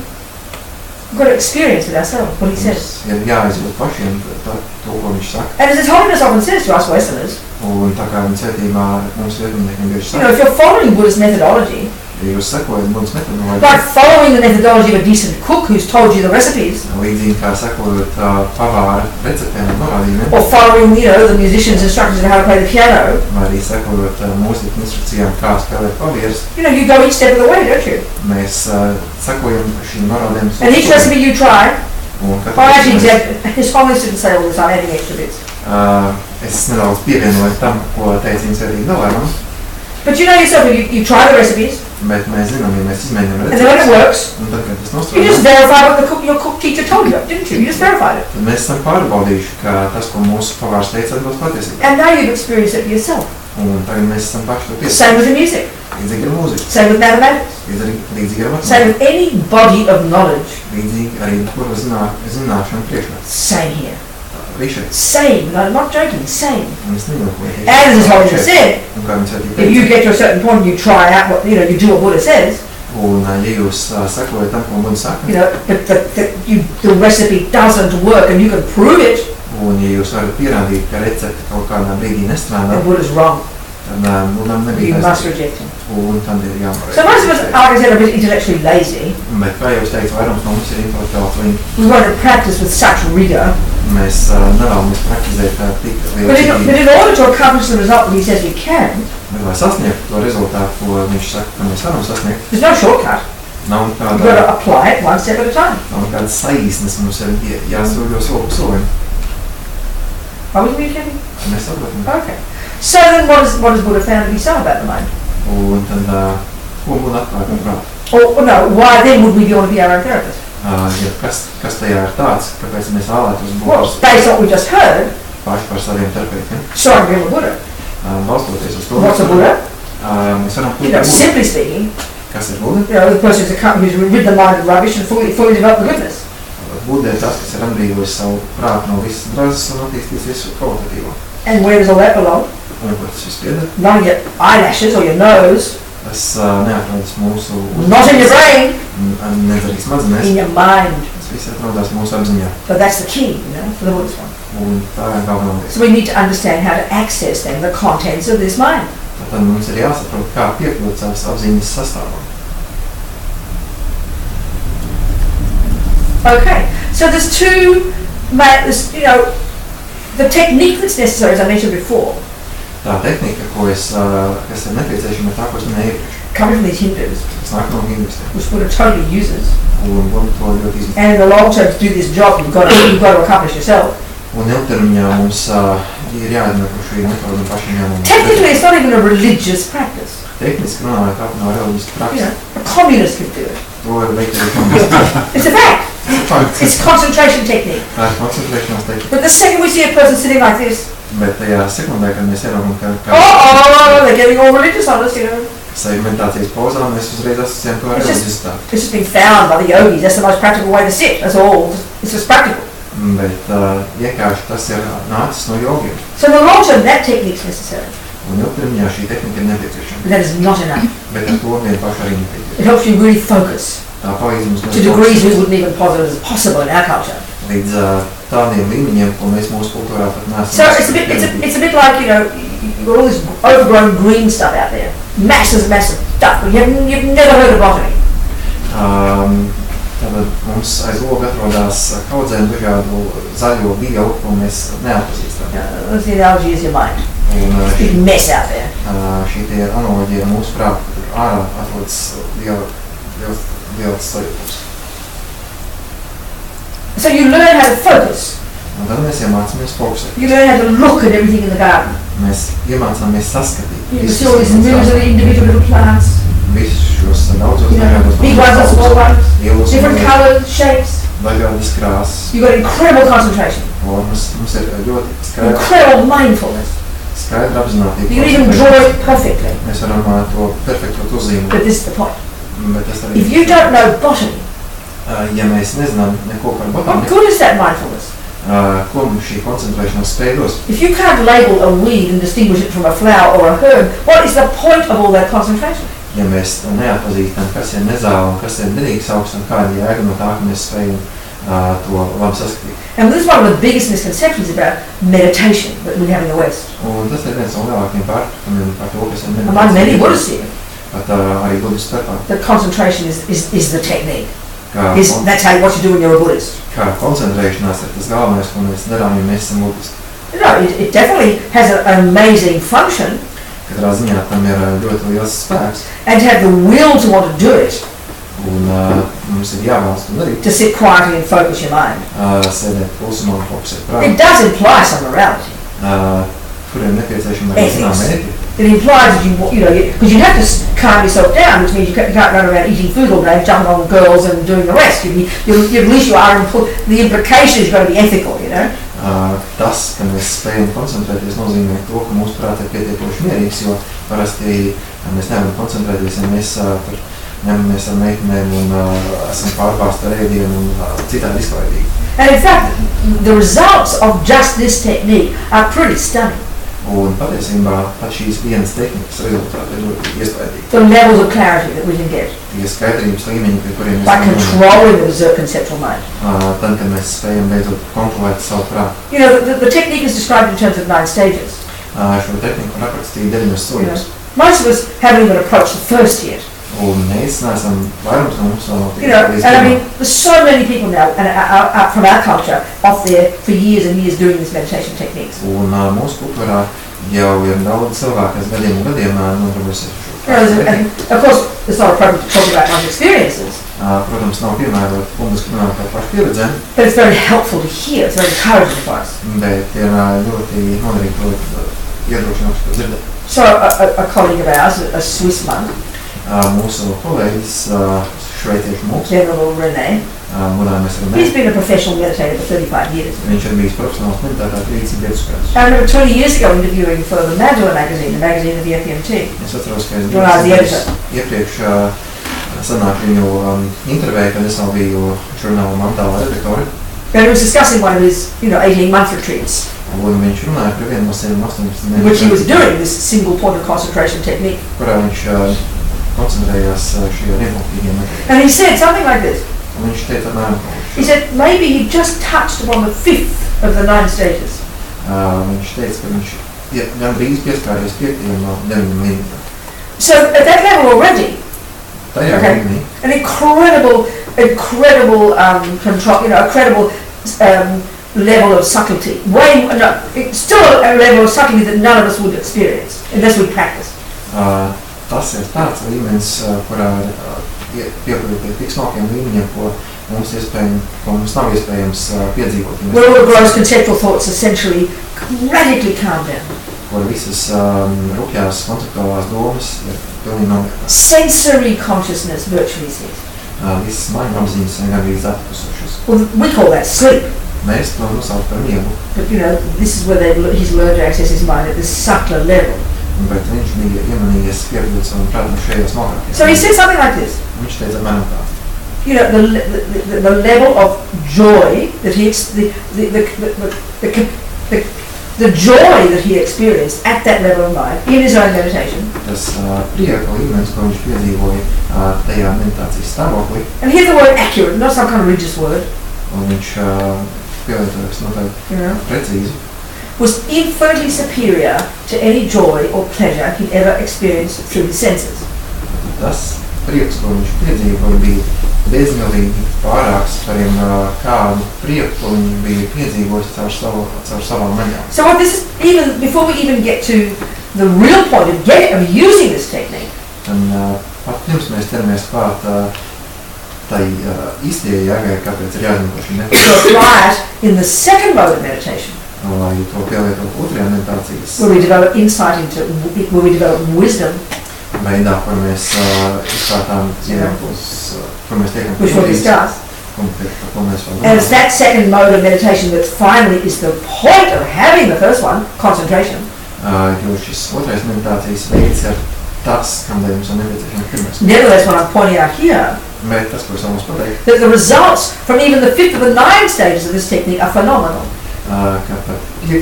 we've got to experience it ourselves, what he says. Mums ir jāizjūt pašiem to, ko viņš saka. And as His Holiness often says to us Westerners, Un tā kā viņa svētībā mums rietumniekiem bieži you know, saka, if you're following Buddhist methodology, ja jūs sekojat Budas metodoloģijai, like following the methodology of a decent cook who's told you the recipes, līdzīgi kā sekojot pavāra receptēm un norādījumiem, or following, the musician's instructions on how to play the piano, vai arī sekojot mūzikas instrukcijām, kā spēlēt pavieres, you go each step of the way, don't you? mēs sekojam šīm norādēm. And each recipe you try, Un actually, His Holiness didn't say all this, I'm adding extra bits. es nedaudz pievienoju tam, ko teica viņa svētīgi Dalēnam, But you know yourself, you try the recipes, bet mēs zinām, ja mēs izmēģinām and then when it receptes, works, un tad, kad tas you just nostrādā, verified what your cook teacher told you, didn't you? You just verified it. tad mēs esam pārbaudījuši, ka tas, ko mūsu pavārs teica, atbilst patiesībai. And now you've experienced it yourself. Un tagad mēs esam paši to piesākuši. Same with the music. Līdzīgi ar mūziku. Same with mathematics. Līdzīgi ar Same matemātiku. with any body of knowledge. Līdzīgi arī kura zināšana priekšmets. Same here. Arī šeit. Same. No, I'm not joking. Same. Un es nejokoju. And as Robina said, Un kā viņš arī if you teica, get to a certain point and you try out what, you do what Buddha says, un ja jūs sekojat tam, ko Buddha saka, the recipe doesn't work and you can prove it, un ja jūs varat pierādīt, ka recepte kaut kādā brīdī nestrādā, then Buddha's wrong. tad Buddham You nebija must taisnība. reject him. Un tad ir jāmarē. So most of us, like I said, are a bit intellectually lazy. Bet kā jau es teicu, vairums no mums ir intelektuāls viņi. We want to practice with such rigor. Mēs nevēlamies praktizēt tik lielu But cītību. in order to accomplish the result that he says we can, Bet lai sasniegtu to rezultātu, ko viņš saka, ka mēs varam sasniegt, there's no shortcut. nav You've got nekāda, to apply it one step at a time. nav nekādas saīsnes, mums ir jāsoļo soli pa solim. Are we communicating? Mēs saprotam. Okay. So then what has Buddha found to be so about the mind? Un tad, ko Buddha atklāja par prātu? Or no, why then would we want to be our own therapist? Ja kas tajā ir tāds, kāpēc mēs vēlētos Well, būt based on what we just heard, paši par saviem terapeitiem, starting with Buddha. balstoties uz to. What's a Buddha? Mēs varam You know, Buddha. simply speaking, Kas ir Buddha? the person who's rid the mind of rubbish and fully developed the goodness. Buddha ir tas, kas ir atbrīvojis savu prātu no visas drazas un attīstījis visu kvalitatīvo. And where does all that belong? Un kur tas viss pieder? Not in your eyelashes or your nose, Tas neatrodas mūsu not in your brain, nedz arī smadzenēs. in your mind. Tas viss atrodas mūsu apziņā. But that's the key, for the Buddhist one. Un tā ir galvenā lieta. So we need to understand how to access then the contents of this mind. Tad mums ir jāsaprot, kā piekļūt savas apziņas sastāvam. Okay, so there's the technique that's necessary, as I mentioned before, Tā tehnika, kas ir nepieciešama, ir tā, ko es minēju iepriekš. coming from these Hindus, Tas nāk no hindustiem. which Buddha totally uses. Un Buddha to ļoti izmanto. And in the long term, to do this job, you've got to accomplish yourself. Un ilgtermiņā mums ir jāizmanto šī metoda un pašiem jāmūs. Technically, it's not even a religious practice. Tehniski runājot, tā nav reliģiska praksa. A communist can do it. To var veikt arī komunisti. It's a fact. Fakts. It's concentration technique. Tā ir koncentrēšanās tehnika. But the second we see a person sitting like this, Bet tajā sekundē, kad mēs ieraugam, ka they're getting all religious on us, sevi meditācijas pozā, mēs uzreiz asociējam to ar It's just- reliģizitāti. It's just been found by the yogis. That's the most practical way to sit. That's all. It's just practical. Bet vienkārši tas ir nācis no jogiem. So in the long term, that technique is necessary. Un ilgtermiņā šī tehnika ir nepieciešama. But that is not enough. Bet ar to vien paši arī nepietiek. It helps you really focus Tā palīdz mums to degrees we wouldn't even posit as possible in our culture. līdz tādiem līmeņiem, ko mēs mūsu kultūrā pat neesam. So it's a bit like, you've got all this overgrown green stuff out there. Massive stuff. But you've never heard of botany. Tātad mums aiz loga atrodas kaudzēm dažādu zaļo vielu, ko mēs neatpazīstam. That's the analogy is your mind. Un It's a big mess out there. šī tie analoģija ar mūsu prātu, kur ārā atrodas liels sajūtums. So you learn how to focus. Un tad mēs iemācāmies fokusēt. You learn how to look at everything in the garden. Mēs iemācāmies saskatīt You can see all these millions of individual little plants. visus šos daudzos dažādos Big ones and small ones. lielos Different un colours, shapes. dažādas krāsas, You've got incredible concentration. formas. Mums ir ļoti Incredible mindfulness. skaidra apzinātība. You can even draw it perfectly. Mēs varam to perfektot uzzīmēt. But this is the point. Bet tas arī If you don't know botany, ja mēs nezinām neko par what botāniku, good is that mindfulness? ko mums šī koncentrēšanās spēj dos? If you can't label a weed and distinguish it from a flower or a herb, what is the point of all that concentration? Ja mēs neatpazīstam, kas ir nezāle un kas ir derīgs augsts un kāda jēga no tā, ka mēs spējam to labi saskatīt. And this is one of the biggest misconceptions about meditation that we have in the West. Un tas ir viens no lielākiem pārpratumiem par to, kas ir Among many meditācija. Buddhists here, Pat arī budistu starpā. that concentration is the technique. Kā, That's how what you do when you're a Buddhist. kā koncentrēšanās ir tas galvenais, ko mēs darām, ja mēs esam budisti. No, it definitely has an amazing function, Katrā ziņā tam ir ļoti liels spēks. and to have the will to want to do it, Un mums ir jāvēlas to darīt. to sit quietly and focus your mind. Sēdēt klusumā un fokusēt It prātu. does imply some morality. Kur ir nepieciešama arī Ethics. zināma ētika. It implies that because you have to calm yourself down, which means you can't run around eating food all day, jumping on girls and doing the rest. At least you are, the implication is you've got to be ethical, Tas, ka mēs spējam koncentrēties, nozīmē to, ka mūsu prāts ir pietiekoši mierīgs, jo parasti mēs nevaram koncentrēties, ja mēs tur ņemamies ar meitenēm un esam pārbāsti ar ēdienu un citādi izklaidīgi. And in fact, the results of just this technique are pretty stunning. Un patiesībā pat šīs vienas tehnikas rezultāti ir ļoti iespaidīgi. The levels of clarity that we can get Tie skaidrības līmeņi, pie kuriem by mēs controlling the dessert conceptual mind. tad, kad mēs spējam beidzot kontrolēt savu prātu. You know, the technique is described in terms of 9 stages. Šo tehniku rakstīja 9 soļus. Most of us haven't even approached the first yet. Un mēs neesam vairums no mums vēl You know, and I mean, there's so many people now and from our culture off there for years and years doing these meditation techniques. Un mūsu kultūrā jau ir daudz cilvēku, kas gadiem un gadiem nodarbojas ar šo. And of course, it's not appropriate to talk about one's experiences. Protams, nav piemērot publiski runāt par pašu pieredzēm, But it's very helpful to hear. It's very encouraging for us. bet ir ļoti noderīgi to iedrošinoši to dzirdēt. So a colleague of ours, a Swiss monk, Mūsu kolēģis, šveiciešu mūks, Venerable René, Godāmies he's Renē, been a professional meditator for 35 years. viņš ir bijis profesionāls meditētājs 35 gadus. I remember 20 years ago interviewing for the Madua magazine, the magazine of the FMT. Es atceros, ka es When I was the editor. iepriekš sanāk viņu intervēju, kad es vēl biju žurnāla Mantāla redaktori, And he was discussing one of his, 18-month retreats, un viņš runāja par vienu no saviem 18 which he was doing this single point of concentration technique. kurā viņš koncentrējās šajā nepunktīgajā metodē. And he said something like this. Un viņš teica apmēram He said maybe he just touched upon the 5th of the 9 stages. viņš teica, ka viņš gandrīz pieskāries 5 no 9 minūtēm. So at that level already, Tajā Okay. līmenī an incredible control, a credible level of subtlety. Still a level of subtlety that none of us would experience unless we practice. tas ir tāds līmenis, kurā piepildīt pie tik smalkiem līmeņiem, ko mums nav iespējams piedzīvot. Where all the gross conceptual thoughts essentially radically calm down. Kur visas rupjās konceptuālās domas ir pilnīgi nomierinātas. Sensory consciousness virtually ceased. Visas maņu apziņas ir gandrīz atpasušas. Well, we call that sleep. Mēs to nosaukt par miegu, But this is where he's learned to access his mind at this subtler level. bet viņš bija iemanījies piepildīt savam prātam šajā smalkākajā. So he said something like this. Viņš teica apmēram tā. The level of joy that the joy that he experienced at that level of mind in his own meditation. Tas prieka līmenis, ko viņš piedzīvoja tajā meditācijas stāvoklī, And here's the word accurate, not some kind of religious word, un viņš pielietojas noteikti precīzi, was infinitely superior to any joy or pleasure he ever experienced through his senses. tas prieks, ko viņš piedzīvoja, bija bezgalīgi pārāks par kādu prieku, ko viņš bija piedzīvojis caur savām maņām. So what this is, even before we even get to the real point of using this technique, Un pat pirms mēs ķeramies klāt tai īstajai jēgai, kāpēc ir jāizmanto šī to metode, apply it in the second mode of meditation, lai to pielietot otrajā meditācijas where we develop insight into, where we develop wisdom, veidā, kur mēs izpētām ierotos, kur mēs tiekam which we'll discuss. par ko mēs vēl And it's runājam. that second mode of meditation that finally is the point of having the first one, concentration. Jo šis otrais meditācijas veids ir tas, kamdēļ mums ir nepieciešams pirmais. Nevertheless, what I'm pointing out here, Bet tas, ko es vēlos pateikt, that the results from even the 5th of the 9 stages of this technique are phenomenal, ka pat 5.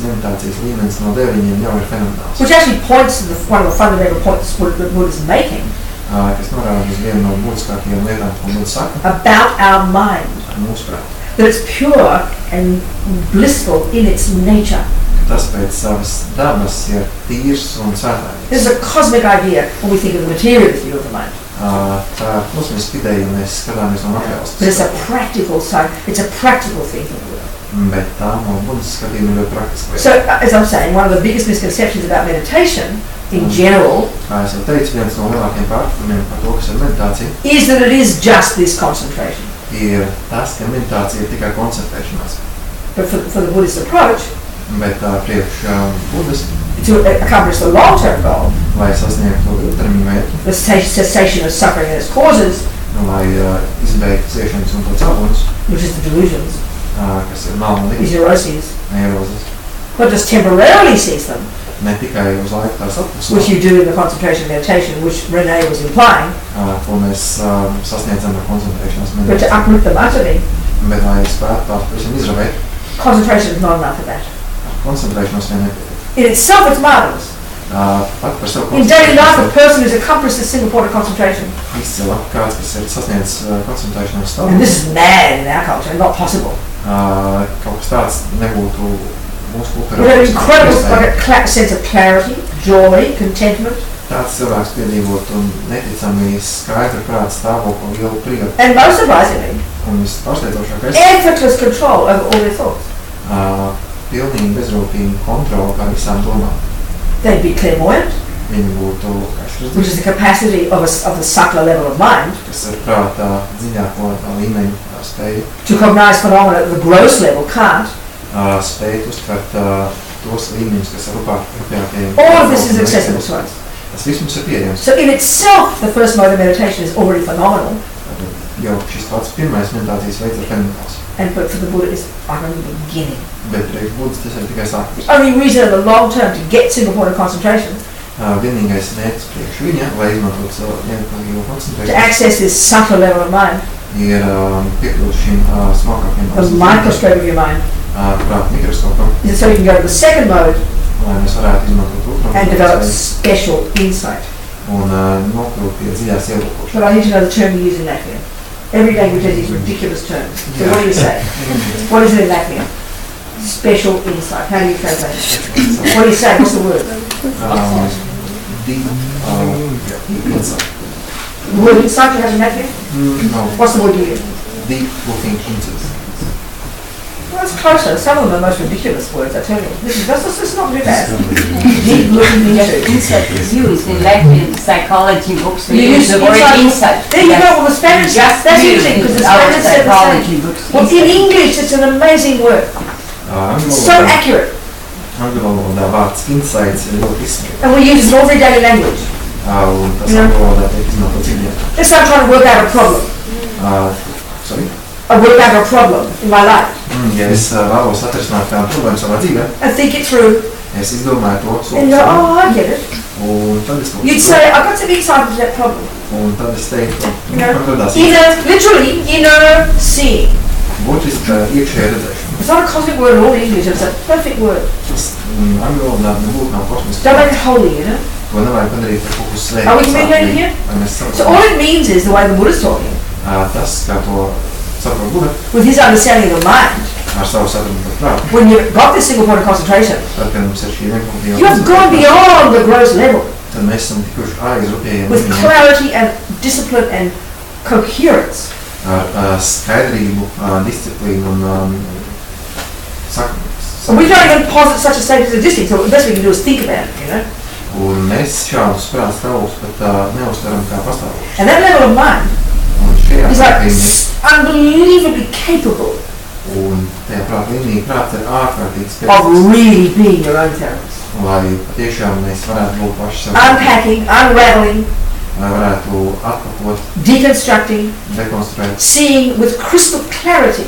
meditācijas līmenis no 9 jau ir fenomenāls, which actually points to one of the fundamental points that Buddha is making kas norāda uz vienu no būtiskākajām lietām, ko Buddha saka, about our mind, mūsu prāt. that it's pure and blissful in its nature. Tas pēc savas dabas ir tīrs un svētāks. This is a cosmic idea when we think of the materialist view of the mind. Tā ir kosmiska ideja, ja mēs skatāmies no materiālas. But it's a practical side, it's a practical thing for Buddha. Bet tā no Buddhas skatījuma ir ļoti praktiska. So, as I'm saying, one of the biggest misconceptions about meditation in general Kā es jau teicu, viens no lielākajiem pārpratumiem par to, kas ir meditācija, is that it is just this concentration. ir tas, ka meditācija ir tikai koncentrēšanās. But for the Buddhist approach, Bet priekš Buddhas, to accomplish the long-term goal, lai sasniegtu ilgtermiņa mērķi, the cessation of suffering and its causes, lai izbeigtu ciešanas un to cēloņus, which is the delusions, kas ir melna is neuroses, neirozes. not just temporarily cease them, Ne tikai uz laiku tās atpūst, which you do in the concentration meditation, which Renee was implying, ko mēs sasniedzam ar koncentrēšanās but to meditāciju. uproot them utterly. Bet, lai spētu tās pavisam izravēt, Concentration is not enough for that. koncentrēšanos vien nepietiek. In itself, it's marvelous. Pat par savu In daily life, a koncentrēšanos person who's accomplished this single point of concentration, izcila kāds, kas ir sasniedzis koncentrēšanos and stāvokli. this is mad in our culture, not possible. Kaut kas tāds nebūtu mūsu kultūrā. We have an incredible sense of clarity, joy, contentment, Tāds cilvēks piedzīvot un neticami skaidru prātu stāvokli, lielu prieku and most surprisingly, un vispārsteidzošākais effortless control over all their thoughts. pilnīgi bezrūpīga kontrola pār visām domām. They'd be clairvoyant, Viņi būtu which is the capacity of the subtler level of mind kas ir prātā dziļāko līmeņu spēju, to cognize phenomena that the gross level can't. spēju uztvert tos līmeņus, kas ir rupjākajiem. All of this is accessible to us. Tas viss mums ir pieejams. So in itself, the first mode of meditation is already phenomenal, Jau šis pats pirmais meditācijas veids ir fenomenāls. and but for the Buddha, it's only the beginning. Bet priekš Budas tas ir tikai sākums. The only reason in the long term to get single point of concentration, Vienīgais mērķis priekš viņa, lai izmantotu savu vienkāršīgo to koncentrēšanu, access this subtler level of mind, ir piekļūt šim smalkākiem the microscope of your mind, prāta mikroskopam, is so you can go to the second mode lai mēs varētu izmantot otro and develop veidu special insight. un nokļūt pie dziļās ielūkošanas. But I need to know the term you use in Latvia. Every language has these ridiculous terms. So what do you say? What is it in Latvia? Special insight. How do you translate it? What do you say? What's the word? Deep insight. The word insight you have in Latvia? No, What's the word you use? deep looking into. Well, it's closer. Some of them are the most ridiculous words, I tell you. This is not too bad. Deep looking into. Insight is used in Latvian psychology books. We You use the word insight. There you go. Well, the Spanish, Just that's used interesting because the in our Spanish said the psychology same. books. Well, in English, it's an amazing word. So accurate. Angļu valodā vārds insights ir ļoti izsmeļots. And we use it in everyday language. Un tas Jā. angļu valodā tiek izmantots ikdienā. Let's say I'm trying to work out a problem. Sorry? I work out a problem in my life Ja es vēlos atrisināt kādu problēmu savā dzīvē, and think it through. es izdomāju to And you go, oh, I get it. un tad es You'd say, I've got some insight into that problem. un tad es teiktu, You know, man radās literally, inner seeing. būtiski iekšējā redzēšana. It's not a cosmic word at all in English, it's a perfect word. Tas angļu valodā nebūtu nav kosmiski. Don't make it holy, you know. To nevajag padarīt par kaut ko slēptu. Are we communicating here? Vai mēs So saprotam? all it means is the way the Buddha's talking, Tas, kā to saprot Buda, with his understanding of the mind, ar savu sapratu par prātu, when you've got this single point of concentration, tad, kad mums ir šī vienkāršība, you have gone beyond the gross level tad mēs esam tikuši aiz rupjējiem with līmeņiem clarity and discipline and coherence. ar skaidrību, disciplīnu un And we don't even posit such a state as existing, so the best we can do is think about it, you know. Un mēs šādus prātu stāvus pat neuztveram kā pastāvošus. And that level of mind Un šajā is like līmenī, unbelievably capable un tajā prāta līmenī prāts ir ārkārtīgi of spēcīgs, really being your own therapist. lai patiešām mēs varētu būt paši sev, Unpacking, unraveling, lai varētu atpakot, deconstructing, dekonstruēt, seeing with crystal clarity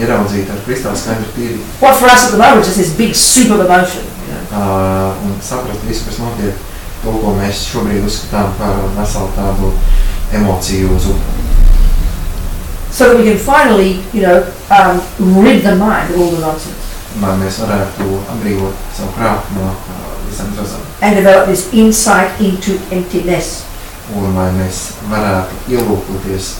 ieraudzīt ar kristāli skaidru tīrību. what for us at the moment is just this big soup of emotion. You know? Un saprast visu, kas notiek, to, ko mēs šobrīd uzskatām par veselu tādu emociju zupu. So that we can finally, you know, rid the mind of all the nonsense Lai mēs varētu atbrīvot savu prātu no visam trasām. and develop this insight into emptiness. Un lai mēs varētu ielūkoties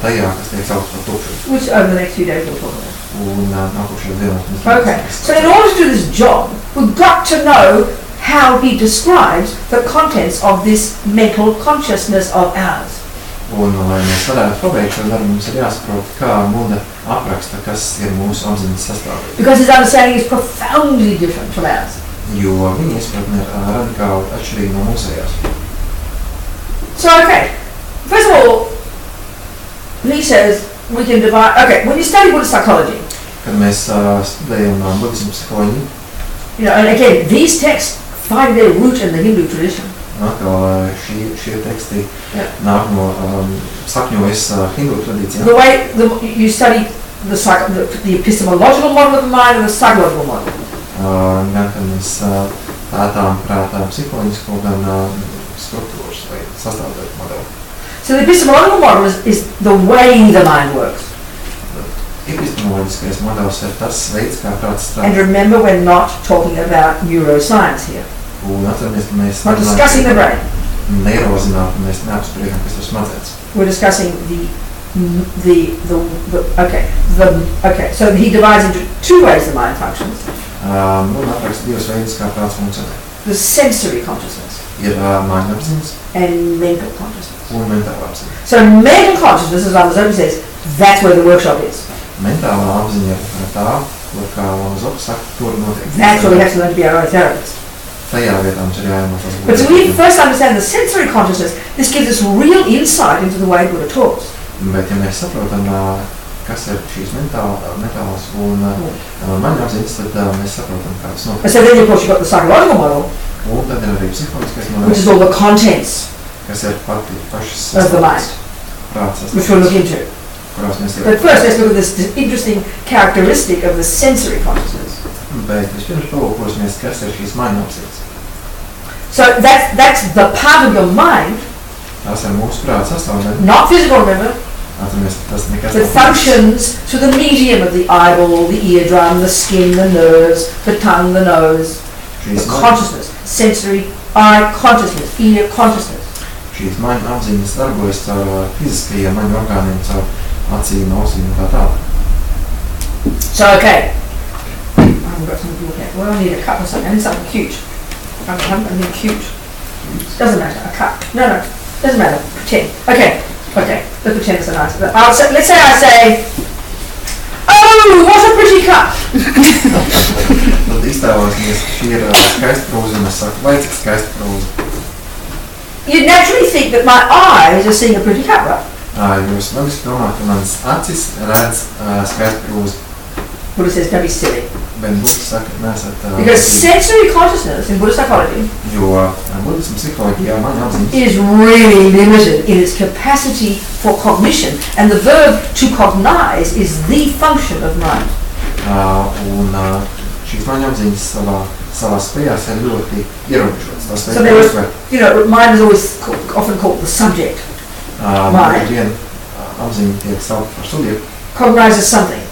tajā, kas tiek saukts par tukšumu. Which over the next few days we'll talk about. Un nākošajā dienā mēs Okay, so in order to do this job, we've got to know how he describes the contents of this mental consciousness of ours. Un, lai mēs varētu pabeigt šo darbu, mums ir jāsaprot, kā Buda apraksta, kas ir mūsu apziņas sastāvdaļa. Because his understanding is profoundly different from ours. Jo viņa izpratne ir radikāli atšķirīga no mūsējās. So, okay, first of all, he says we can divide, okay, when you study Buddhist psychology, Kad mēs studējam budismu psiholoģiju, you know, and again, these texts find their root in the Hindu tradition. atkal šie teksti Jā. nāk no sakņojas hindu tradīcijām. The way you study the epistemological model of the mind and the psychological model. Gan kad mēs pētām prātā psiholoģisko, gan struktūras vai sastāvdaļu modeli. So the epistemological model is the way the mind works. Epistemoloģiskais modelis ir tas veids, kā prāts strādā. And remember, we're not talking about neuroscience here. Un atceramies, ka mēs Not discussing the brain. neirozinātni, mēs neapspriedam, kas ir smadzenes. We're discussing okay. So he divides into two ways the mind functions. Un apraksta divas veidus, kā prāts funkcionē. The sensory consciousness Ir māņu apziņas and mental consciousness. un mentāla apziņa. So mental consciousness, as Lamazova says, that's where the workshop is. Mentālā apziņa ir tā, kur kā Lamazova saka, tur notiek. That's where we have to learn to be our own therapists. Tajā vietā mums ir jāiemācās būt. But so we first understand the sensory consciousness. This gives us real insight into the way Buddha talks. Bet ja mēs saprotam, kas ir šīs mentālās un māņu apziņas, tad mēs saprotam, kā tas And notiek. so then, of course, you've got the psychological model, Un tad ir arī psiholoģiskais which is modelis, all the contents kas ir pašas of the mind, prāts, which we'll look into. kurās mēs But first, let's look at this interesting characteristic of the sensory consciousness. Bet vispirms palūkosimies, kas ir šīs māņu apziņas. So that's the part of your mind, Tās ir mūsu prāta sastāvdaļa. not physical, remember, Atceramies, tas nekas that functions through the medium of the eyeball, the eardrum, the skin, the nerves, the tongue, the nose, the Šīs consciousness, sensory, eye consciousness, ear consciousness. māņu apziņas darbojas caur fiziskajiem maņu orgāniem, caur acīm, ausīm un tā tālāk. So, okay. I haven't got something to look at. Well, I need a cup or something. I need something cute. I haven't got anything cute. Doesn't matter. A cup. No. Doesn't matter. Pretend. Okay. Let's pretend it's a nice. Let's say I say, oh, what a pretty cup. Tad iztēlosimies, šī ir skaista krūze, un es saku, vai cik skaista krūze. You'd naturally think that my eyes are seeing a pretty cup, right? Jūs logiski domājat, ka mans acis redz skaistu krūzi, Buddha says, don't be silly. bet Buddhas saka, nesat Because sensory consciousness in Buddhist psychology jo budismu psiholoģijā maņu apziņas is really limited in its capacity for cognition, and the verb to cognize is the function of mind. un šīs maņu apziņas savā spējās ir ļoti ierobežotas. Tas So there was, mind is always often called the subject. Mind. Viena apziņa tiek saukt par subjektu, Cognizes something.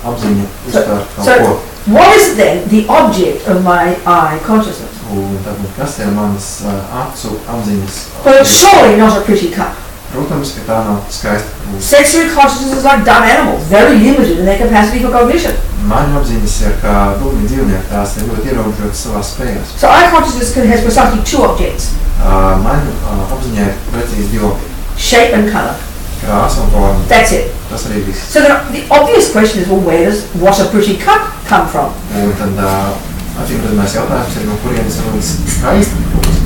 apziņa uztver kaut So ko. what is then the object of my eye consciousness? Un tad, kas ir manas acu apziņas? Well, it's surely not a pretty cup. Protams, ka tā nav skaista krūze. Sensory consciousness is like dumb animals, very limited in their capacity for cognition. Maņu apziņas ir kā dūmi dzīvnieki, tās ir ļoti ierobežotas savās spējās. So eye consciousness has precisely two objects, Maņu apziņai ir precīzi divi objekti. shape and colour. Krāsa un forma. That's it. Tas arī viss. So the obvious question is, well, where does what a pretty cup come from? Un tad atzīmredzamais jautājums ir, no kurienes rodas skaista krūze.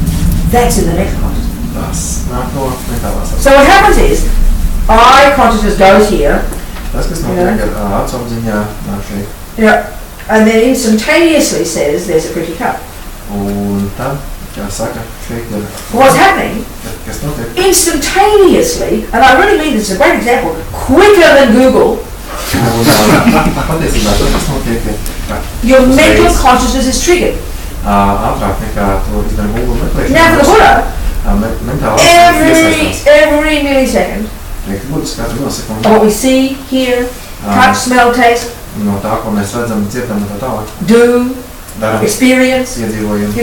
That's in the next consciousness. Tas nāk no mentālās apziņas. So what happens is, eye consciousness goes here, Tas, kas notiek ar acu apziņā, nāk šeit. and then instantaneously says there's a pretty cup. Un tad, kā saka, šeit ir, What's happening? kas notiek. Instantaneously, and I really mean this is a great example, quicker than Google, Un patiesībā tas, kas notiek, ir, ka your mental uzreiz, consciousness is triggered. ātrāk nekā to izdara Google meklēšana. Now for the Buddha, Mentāla apziņa iesaistās. every millisecond Tiek būtis katru of nosekundi what we see, hear, touch, smell, taste, no tā, ko mēs redzam, dzirdam un tā tālāk. do, Daram, experience, iedzīvojam.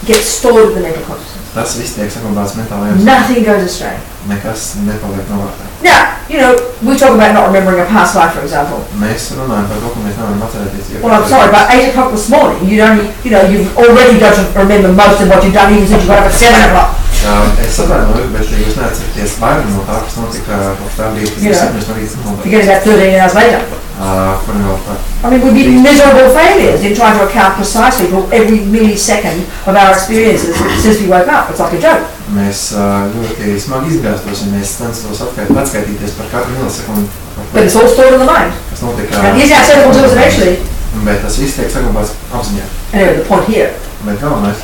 gets stored in the mental consciousness. Tas viss tiek saglabāts mentālajā apziņā. Nothing goes astray. Nekas nepaliek novārtā. Now, we talk about not remembering a past life, for example. Mēs runājam par to, ko mēs nevaram atcerēties. Well, I'm sorry, by 8 o'clock this morning, you've already got to remember most of what you've done, even since you got up at 7 o'clock. Es atvainojos, bet jūs neatceraties vairāk no tā, kas notika kopš tā brīdī, kad Jā. 7 no rīta notiek. Forget about 13 hours later. Kur vēl par I mean, we'd be miserable failures in trying to account precisely for every millisecond of our experiences since we woke up. It's like a joke. mēs ļoti smagi izgāstos, un mēs censtos atskaitīties par katru milisekundi, But it's all stored in the mind. kas notika. And here's how simple it is eventually. Bet tas viss tiek saglabāts apziņā. Anyway, the point here. Bet galvenais,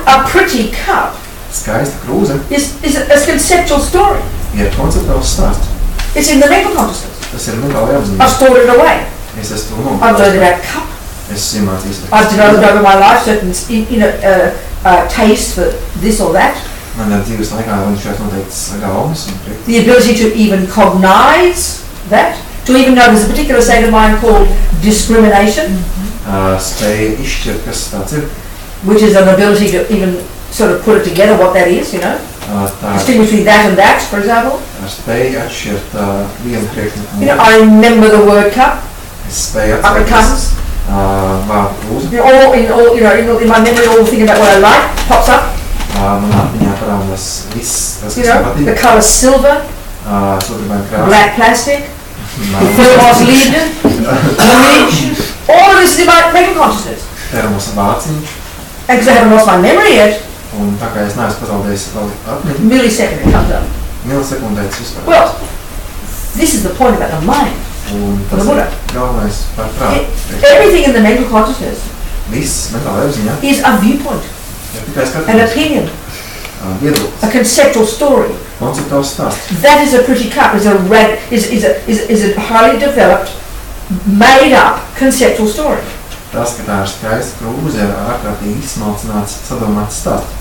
A pretty cup skaista krūze is a conceptual story. ir konceptuāls stāsts. It's in the mental consciousness. Tas ir mentāli I've apziņā. stored it away. Es esmu to I've learned nopirkt. about cup. Es iemācījos. I've developed over my life certain taste for this or that. Man dzīves laikā viņš šeit noteikts gaumas un prieks. The ability to even cognize that. To even know there's a particular state of mind called discrimination. Spēja izšķirt, kas tāds ir. Which is an ability to even sort of put it together what that is, you know. Tā Distinguish between that and that, for example. spēja atšķirt vienu priekšnieku. You know, I remember the word cup. Es spēju Up it comes. vārdu krūzi. You know, in my memory, all the thing about what I like pops up. Man atmiņā parādās viss, tas, You kas man know, the patīk. colour silver, Sūdribēm krāsa. black plastic, thermos lid, image. All of this is in my mental consciousness. Termos vāciņš. And because I haven't lost my memory yet, Un tā kā es neesmu pazaudējis vēl atmiņu, millisecond it comes up. milisekundē tas vispār. Well, this is the point about the mind. Un For tas the ir Buddha. galvenais par prātu. Everything in the mental consciousness Viss mentāla apziņā is a viewpoint, ir tikai an skatījums, opinion, viedoklis, a conceptual story. konceptuāls stāsts. That is a pretty cup, is a highly developed, made up conceptual story. Tas, ka tā ir skaista krūze, ir ārkārtīgi izsmalcināts, sadomāts stāsts.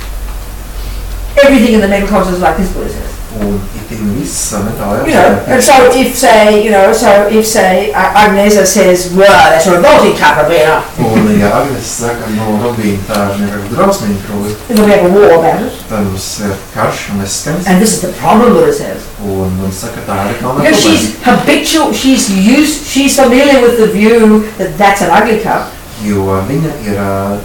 Everything in the mental consciousness is like this, Buddha says. Un itin viss mentāla You know, and so if say Agnesa says, well, that's a revolting cup, Robina, Un, ja Agnes saka, no Robīna tā ir nekas drausmīga krūze, then we have a war about it. tad mums ir karš un es skans. And this is the problem, Buddha says. Un man saka, tā ir galvenā Because she's habitual, she's familiar with the view that that's an ugly cup. Jo viņa ir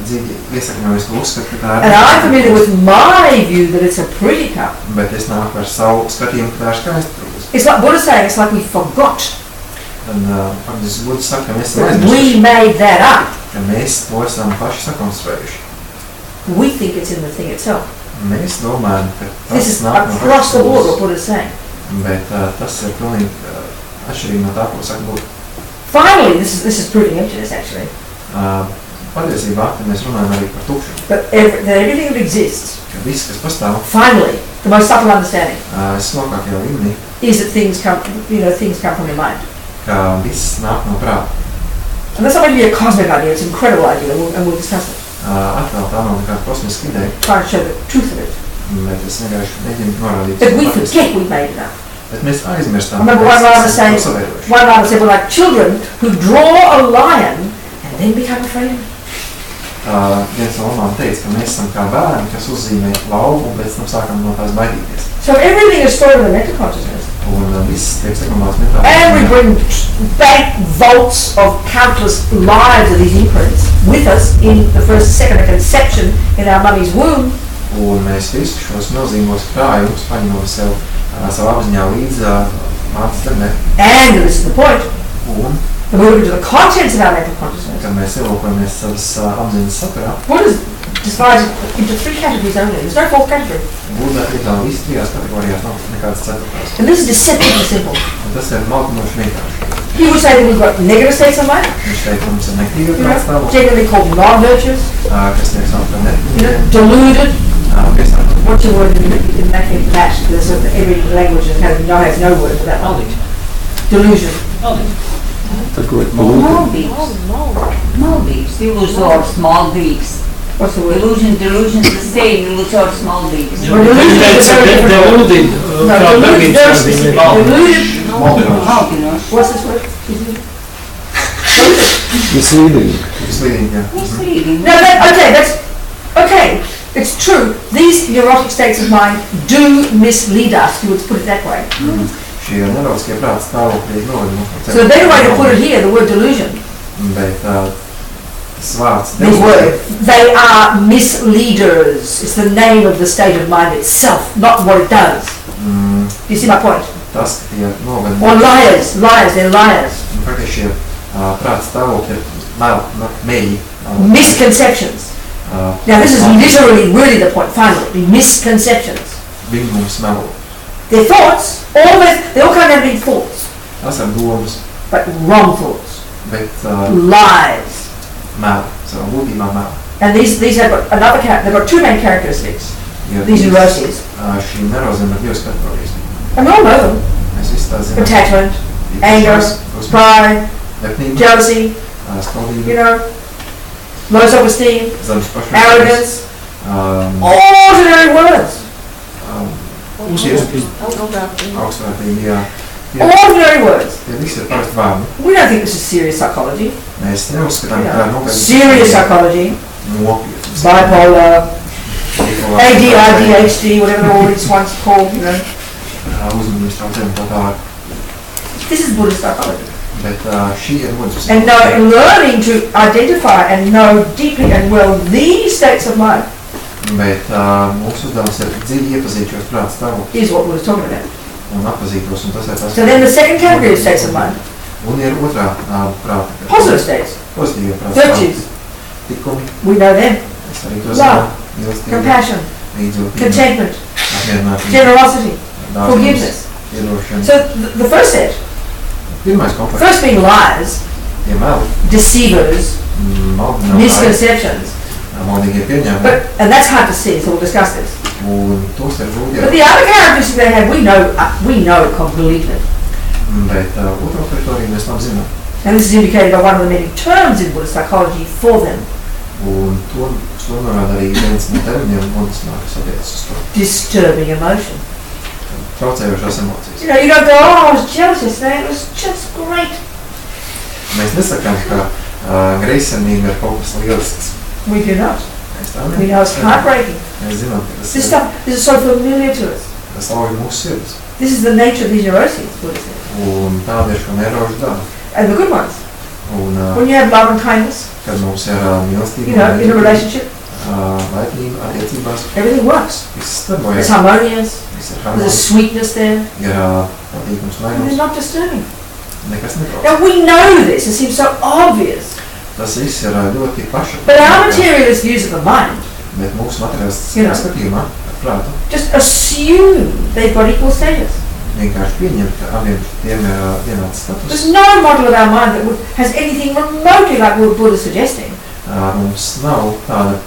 dziļi iesakņojusi to uzskatu, ka tā ir. And I'm familiar with my view that it's a pretty cup. Bet es nāku ar savu skatījumu, ka tā ir skaista krūze. It's like Buddha saying, it's like we forgot Un faktiski Buddha saka, ka mēs esam that aizmirsuši, we made that up. ka mēs to esam paši sakonstruējuši. We think it's in the thing itself. Mēs domājam, ka This tas is nāk no across the board what krūzes, Buddha's saying. bet tas ir pilnīgi atšķirīgi no tā, ko saka Buddha. Finally, this is proving emptiness actually. Patiesībā, kad mēs runājam arī par tukšumu, But that everything that exists, ka viss, kas pastāv, finally, the most subtle understanding smokākajā līmenī, is that things come from your mind. ka viss nāk no prāta. And that's not going to be a cosmic idea, it's an incredible idea, and we'll discuss it. Atkal tā nav nekāda kosmiska ideja, Try to show the truth of it. bet es vienkārši mēģinu norādīt. But we faktiski. forget we made it up. Bet mēs aizmirstam, I remember ka one mēs Rama esam saying, to savērojuši. one Rama said, we're like children who draw a lion and then become afraid of it. Viens no lamām teica, ka mēs esam kā bērni, kas uzzīmē lauku un pēc tam sākam no tās baidīties. So everything is stored in the mental consciousness. Un viss tiek saglabāts mentāli. And we bring bank vaults of countless lives of these imprints with us in the first second of conception in our mummy's womb. Un mēs visus šos milzīgos krājumus paņemam sev savu apziņā līdz mātes zemē. And this is the point. Un, When we look into the contents of our mental consciousness, kad mēs ielūkojamies savas apziņas sakarā, Buddha's divided into three categories only. There's no fourth category. Buddha iedala visi trijās kategorijās, nav nekādas ceturtās. And this is deceptively simple. Un tas ir maltinoši vienkārši. He would say that we've got negative states of mind, Viņš teica, mums ir nektīva you prāts know, stāvoklis, generally called non-virtuous, kas tiek saukt par you know, nektīvu, deluded. piesākt. What's your word in that? There's every language has no word for that knowledge. Delusion. Small beaks, illusory small beaks. What's the word? Delusion is the same, illusory small beaks. Well, delusion is a very different word. No, delusion is very specific. Deluded. What's this word? Misleading. Vislīdīgi, jā. Misleading. No, okay. It's true. These neurotic states of mind do mislead us. You would put it that way. Šie neurotiskie prāta stāvokļi novada mums. So the better way to put it here, the word delusion. Bet tas vārds The word. They are misleaders. It's the name of the state of mind itself, not what it does. Do you see my point? Tas, ka tie novada Or liars. They're liars. faktiski šie prāta stāvokļi ir mēļi. Misconceptions. Now this is literally really the point, finally. Misconceptions. Viņi mums melo. They're thoughts, they all come out of being thoughts, Tas ir domas, but wrong thoughts. bet Lies. melo. Savā būtībā melo. And these have got they've got two main characteristics, Jo these neuroses. šīm neirozēm ir divas kategorijas. And we all know them. Mēs visi Budisti tā zina. attachment, anger, pride, lepnība, jealousy, skaudība, you know, low self-esteem, zemes pašvērtības, arrogance, ordinary words. augstvērtība, jā. Ordinary words. Tie visi ir parasti vārdi. We don't think this is serious psychology. Mēs neuzskatām, ka tā ir nopietna. Serious psychology, Nopietna. bipolar, AD, ADHD, whatever all these ones called, you know. Uzmanības traucējumi tā tālāk. This is Buddhist psychology. Bet šī ir mūsu And learning to identify and know deeply and well these states of mind Bet mūsu uzdevums ir dziļi iepazīt šos prāta stāvokļus is what Buddha is talking about. un atpazīt tos, un tas ir tas. So then the second category of states of mind, Un ir otrā prāta. positive states, Pozitīvie prāta virtues, tikumi. we know them, Es arī to Love, zinu. Mīlestība, compassion, līdzjūtība, contentment, apmierinātība, generosity, dāsnums, forgiveness. piedošana. So the first set, Pirmais komplekss. first being lies, Tie meli, deceivers, maldinātāji, misconceptions, maldīgie pieņēmumi. and that's hard to see, so we'll discuss this. Un tos ir grūti But the other characteristics they have, we know completely. Bet otro teritoriju mēs labi zinām. And this is indicated by one of the many terms in Buddhist psychology for them, Un to norāda arī viens no terminiem budismā, kas attiecas uz to. disturbing emotion. Traucējošās emocijas. You know, you don't go, oh, I was jealous yesterday, it was just great. Mēs nesakām, ka greizsirdība ir kaut kas lielisks. We do not. Mēs tā We know it's heartbreaking. Mēs zinām, ka This stuff, this is so familiar to us. tas lauj mūsu sirdis. This is the nature of these neuroses, Buddha says. Un tāda ir šo nerožu daba. And the good ones. Un When you have love and kindness, kad mums ir mīlestība, you know, in a relationship, laipnība attiecībās, everything works. viss It's darbojas, harmonious, viss ir there's a harmoniski, sweetness there, ir patīkums and it's vainums, not disturbing. nekas netrauc. Now we know this, it seems so obvious, Tas viss ir ļoti paša. but our materialist views of the mind Bet mūsu materiālistiskā You know. skatījumā ar prātu just assume they've got equal status. vienkārši pieņem, ka abiem tiem ir vienāds status. There's no model of our mind that has anything remotely like what Buddha is suggesting. Mums nav tāda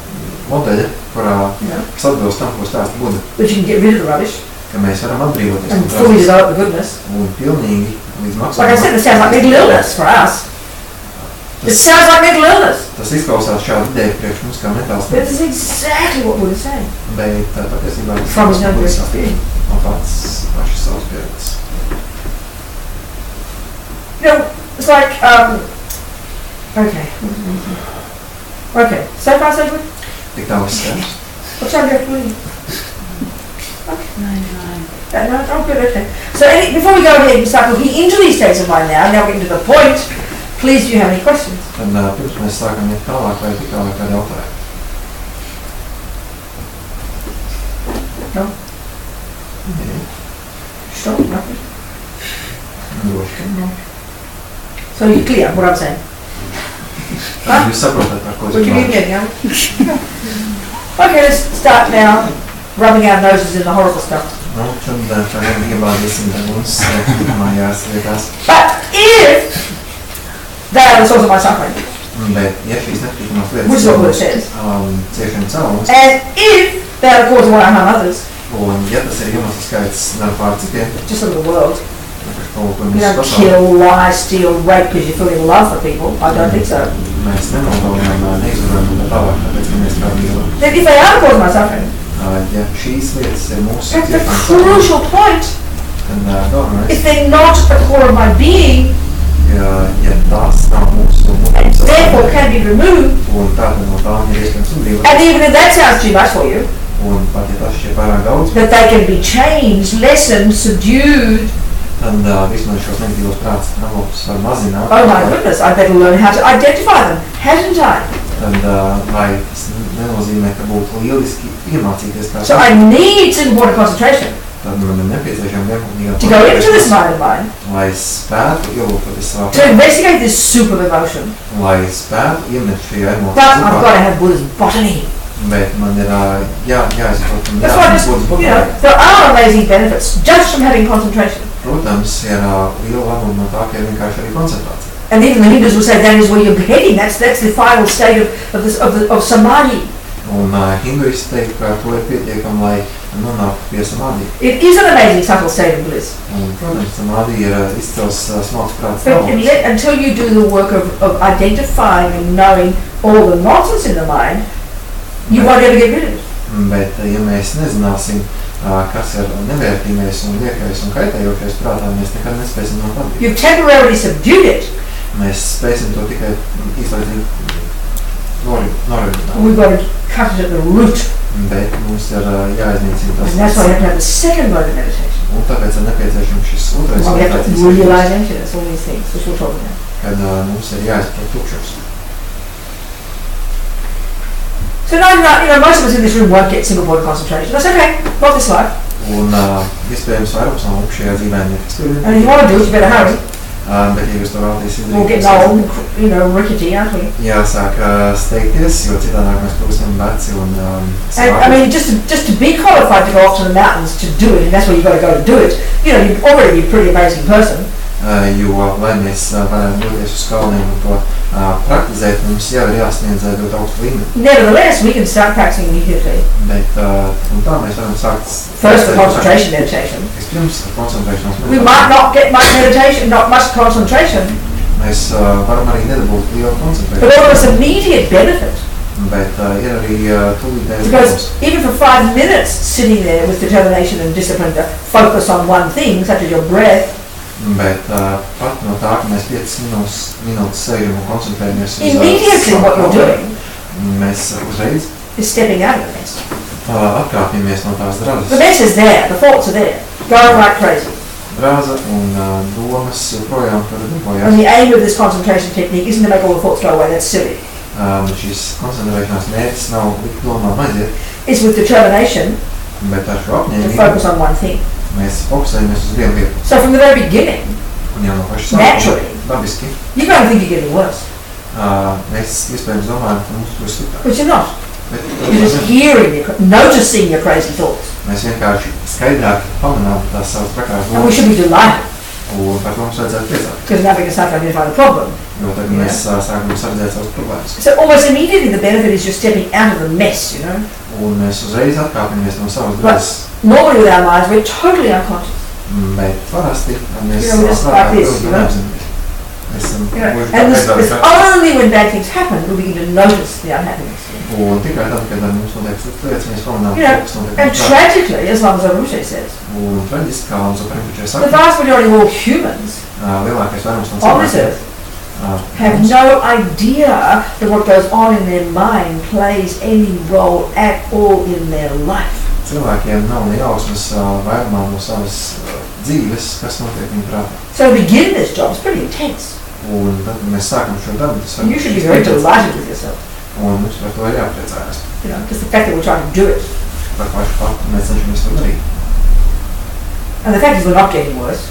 modeļa, kurā Yeah. kas atbilst tam, ko stāsta Buda, Which you can get rid of the rubbish ka mēs varam atbrīvoties and no fully tās develop the goodness. un pilnīgi līdz Like I said, it sounds like mental illness for us. It sounds like mental illness. Tas izklausās šādi ideja priekš mums kā mentāls But this is exactly what Buddha is saying. bet patiesībā tas From his own Buda direct saka experience. no pats pašas savas pieredzes. You know, it's like, okay. Okay, so far so good? Tik tā viss skaidrs. What time do you have to leave? Okay. 9. No, oh good, okay. So before we go ahead and start looking into these states of mind now we're getting to the point, please do you have any questions? Tad pirms mēs sākam iet tālāk vai tik tālāk kādi jautājumi. No? Nē, Sure, nothing. droši, ka nav. So you're clear what I'm saying? Huh? Jūs saprotat, par ko es Would you be runāju. again, yeah? Okay, let's start now rubbing our noses in the horrible stuff. Nu, tad tagad iebādīsim mums mājās lietās. But if they are the source of my suffering, Bet, ja šīs nepatīkamās which is what Buddha lietas says, ciešana cēlums, and if they are the cause of why I harm others, un ja tas ir iemesls skaits dara pār citiem, just look at the world. palūkojam You visu don't pasauli, kill, lie, steal, rape because you're feeling love for people. I don't think so. mēs nenogalinām, neizvaram un tā tālāk, tāpēc, ka mēs kā mīlam. Then if they are the cause of my suffering, Ja šīs lietas ir mūsu that's the ciešanas cēlums, crucial point. tad galvenais, If they're not at the core of my being, ja tās nav mūsu and therefore būtības, can be removed, un tātad no tām ir iespējams atbrīvoties, and even if that sounds too much for you, un pat ja tas šķiet pārāk daudz, that they can be changed, lessened, subdued, tad vismaz šos negatīvos prāts stāvokļus var mazināt. oh my goodness, I better learn how to identify them, hadn't I? Tad vai tas nenozīmē, ka būtu lieliski iemācīties kā So I need some water concentration tad man ir nepieciešama vienkāršīga to go into this mind of mine, lai spētu ielūkoties savā to investigate this soup of emotion. lai spētu iemet šajā But I've got emociju to have Buddha's botany. bet man ir jāizprot un That's why I just, you know, there are amazing benefits just from having concentration. Protams, ir liela labuma no tā, ka ir vienkārši arī koncentrācija. And even the Hindus will say that is where you're heading. That's the final state of samadhi. Un hinduisti teikt, ka to ir pietiekami, lai nonāk pie samādī. It is an amazing subtle state of bliss. Un, protams, samādī ir izcils smalks prāts But stāvoklis. until you do the work of identifying and knowing all the nonsense in the mind, you won't ever get rid of it. Bet, ja mēs nezināsim, kas ir nevērtīgais un liekais un kaitējošais prātā, mēs nekad nespēsim no padīt. You've temporarily subdued it. Mēs spēsim to tikai īslaicīgi noridināt. We've got to cut it at the root. Bet mums ir jāiznīcina And that's why you have tas. to have the second mode of meditation. Un tāpēc ir nepieciešams šis otrais Well, we have to meditācijas realize emptiness, all these things, which we'll talk about. kad mums ir jāizprot tukšums. So now, most of us in this room won't get single point concentration. That's okay, not this life. Un iespējams vairums no mums šajā dzīvē netiks And if you want to do it, you better hurry. Bet, ja jūs to vēlaties We'll get izdarīt, old, rickety, aren't we? jāsāk steigties, jo citādāk mēs kļūstam veci un And I mean, just to be qualified to go off to the mountains to do it, and that's where you've got to go to do it, you'd already be a pretty amazing person. Jo, lai mēs varētu doties uz kalniem un to praktizēt, mums jau ir jāsniedz ļoti augstu līmeni. Nevertheless, we can start practicing immediately. Bet, un tā mēs varam sākt First, the concentration meditation. Vispirms koncentrēšanās We might not get much meditation, not much concentration, Mēs varam arī nedabūt lielu but koncentrēšanu. all of us immediate benefit. Bet ir arī tūlītējs Because even for 5 minutes sitting there with determination and discipline to focus on one thing, such as your breath, Bet pat no tā, ka mēs 5 minūtes sēžam un koncentrējamies uz immediately what you're doing mēs uzreiz is stepping out of the mess. atkāpjamies no tās The drāzes. mess is there, the thoughts are there, going like crazy. Drāza un domas joprojām tur And darbojas. the aim of this concentration technique isn't to make all the thoughts go away, that's silly. Šis koncentrēšanās mērķis nav likt domām aiziet, It's with determination bet ar šo to apņēmību focus on one thing. mēs fokusējamies uz vienu lietu. So from the very beginning, Un jau no paša Naturally. sākuma, dabiski, you're going to think you're getting worse, mēs iespējams domājam, ka mums kļūst sliktāk. but you're not. Bet You're just hearing, noticing your crazy thoughts. mēs vienkārši skaidrāk pamanām tās savas trakās And we domas, should be delighted, un par to mums vajadzētu priecāt. because now we can start to identify the problem. Jo tagad Jā. mēs sākam sardzēt savas problēmas. So almost immediately the benefit is you're stepping out of the mess, Un mēs uzreiz atkāpjamies no savas But drāzes. normally with our minds, we're totally unconscious. Bet parasti mēs You know, just savā like prātā this, pilnīgi you know? neapzināmies. Mēs esam gluži And tā it's kā only when bad things happen we begin to notice the unhappiness. Un tikai tad, kad mums notiek sliktas lietas, mēs pamanām, You know, kas notiek and mums prātā. tragically, as long as Rinpoche says, Un traģiski, kā mums Rinpoche the saka, vast majority of all humans lielākais vairums no on this earth have mums no idea that what goes on in their mind plays any role at all in their life. cilvēkiem nav ne jausmas vairumā no savas dzīves, kas notiek viņu prātā. So to begin this job is pretty intense. Un tad, kad mēs sākam šo darbu, tas And you should be very delighted with yourself. Un mums par to ir jāpriecājas. Just the fact that we're trying to do it. Par pašu faktu mēs cenšamies to darīt. And the fact is we're not getting worse.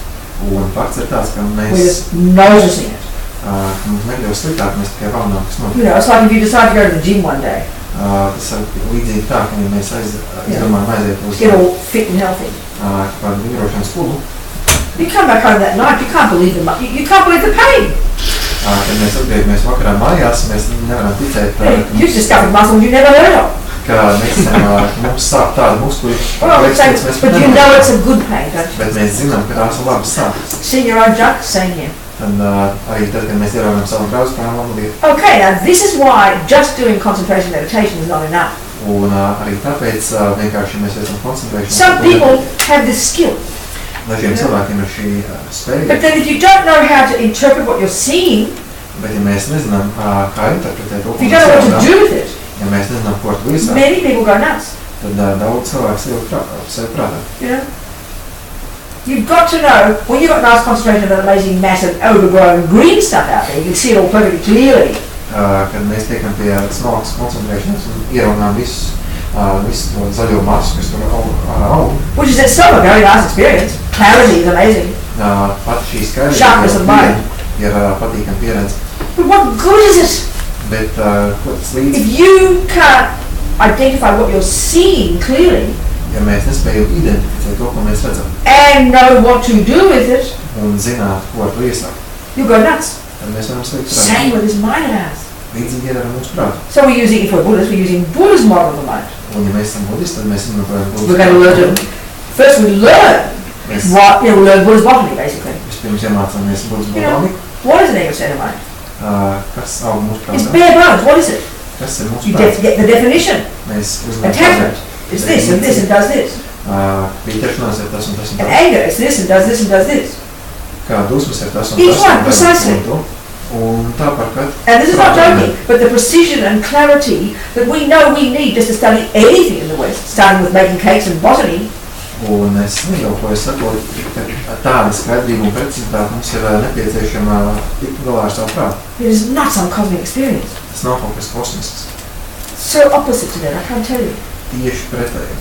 Un fakts ir tāds, ka We're mēs, just noticing it. ka mums nekļūst sliktāk, mēs tikai pamanām, kas notiek. It's like if you decide to go to the gym one day, Tas ir līdzīgi tā, ka ja mēs izdomājam aiziet uz get all fit and healthy. kādu vingrošanas klubu, You come back home that night, you can't believe you can't believe the pain. kad mēs atgriežamies vakarā mājās, mēs nevaram ticēt, You've discovered muscles you never heard of. ka ka mums sāp tāda muskuļi, But you know it's a good pain, don't you? bet mēs zinām, ka tās ir labas sāpes. Seeing your own junk, same here. Un arī tad, kad mēs ievēram savu draugu, kā laba lieta. Okay, now this is why just doing concentration meditation is not enough. Un arī tāpēc vienkārši mēs esam koncentrēšanās. Some people have this skill, Dažiem cilvēkiem ir šī spēja, but then if you don't know how to interpret what you're seeing, bet ja mēs nezinām, kā interpretēt to, if you don't know what to do with it, ja mēs nezinām, ko ar to izsākt, many people go nuts. tad daudz cilvēku sev prātā. You've got to know, when you've got nice concentration of that amazing, massive, overgrown green stuff out there, you can see it all perfectly clearly. Kad mēs tiekam pie smalkas koncentrēšanas un ieraunām visu to zaļo masu, kas tur aug. Which is itself a very nice experience. Clarity is amazing. Pat šī skaidrība Sharpness of mind. ir patīkama pieredze. But what good is it Bet ko tas līdz, if you can't identify what you're seeing clearly ja mēs nespējam identificēt to, ko mēs redzam, and know what to do with it, un zināt, ko ar to iesākt, you go nuts. tad mēs varam slikt Same with this mind of ours. līdzīgi ir ar mūsu prātu. So we're using, if we're Buddhists, we're using Buddha's model of the mind. Un ja mēs esam budisti, tad mēs izmantojam We're going to learn to, first we learn Mēs what, we learn Buddha's botany, basically. vispirms iemācāmies budismu You know, botaniku. what is an ego state of mind? Kas aug mūsu It's prātā? bare bones, what is it? Kas ir mūsu You prāts? get the definition. Mēs uzmanām Attachment, it's this and this and does this. Pieķeršanās ir tas un tas un And tas. anger, it's this and does this and does this. Kā dusmas ir tas un Each tas. one, un precisely. to. Un tāpat, kad And this is not joking, but the precision and clarity that we know we need just to study anything in the West, starting with making cakes and botany. Un es nejaukoju sakot, ka tāda skaidrība un precizitāte mums ir nepieciešama tikt galā ar savu prātu. It is not some cosmic experience. Tas nav kaut kas kosmisks. So opposite to that, I can't tell you. Tieši pretēji.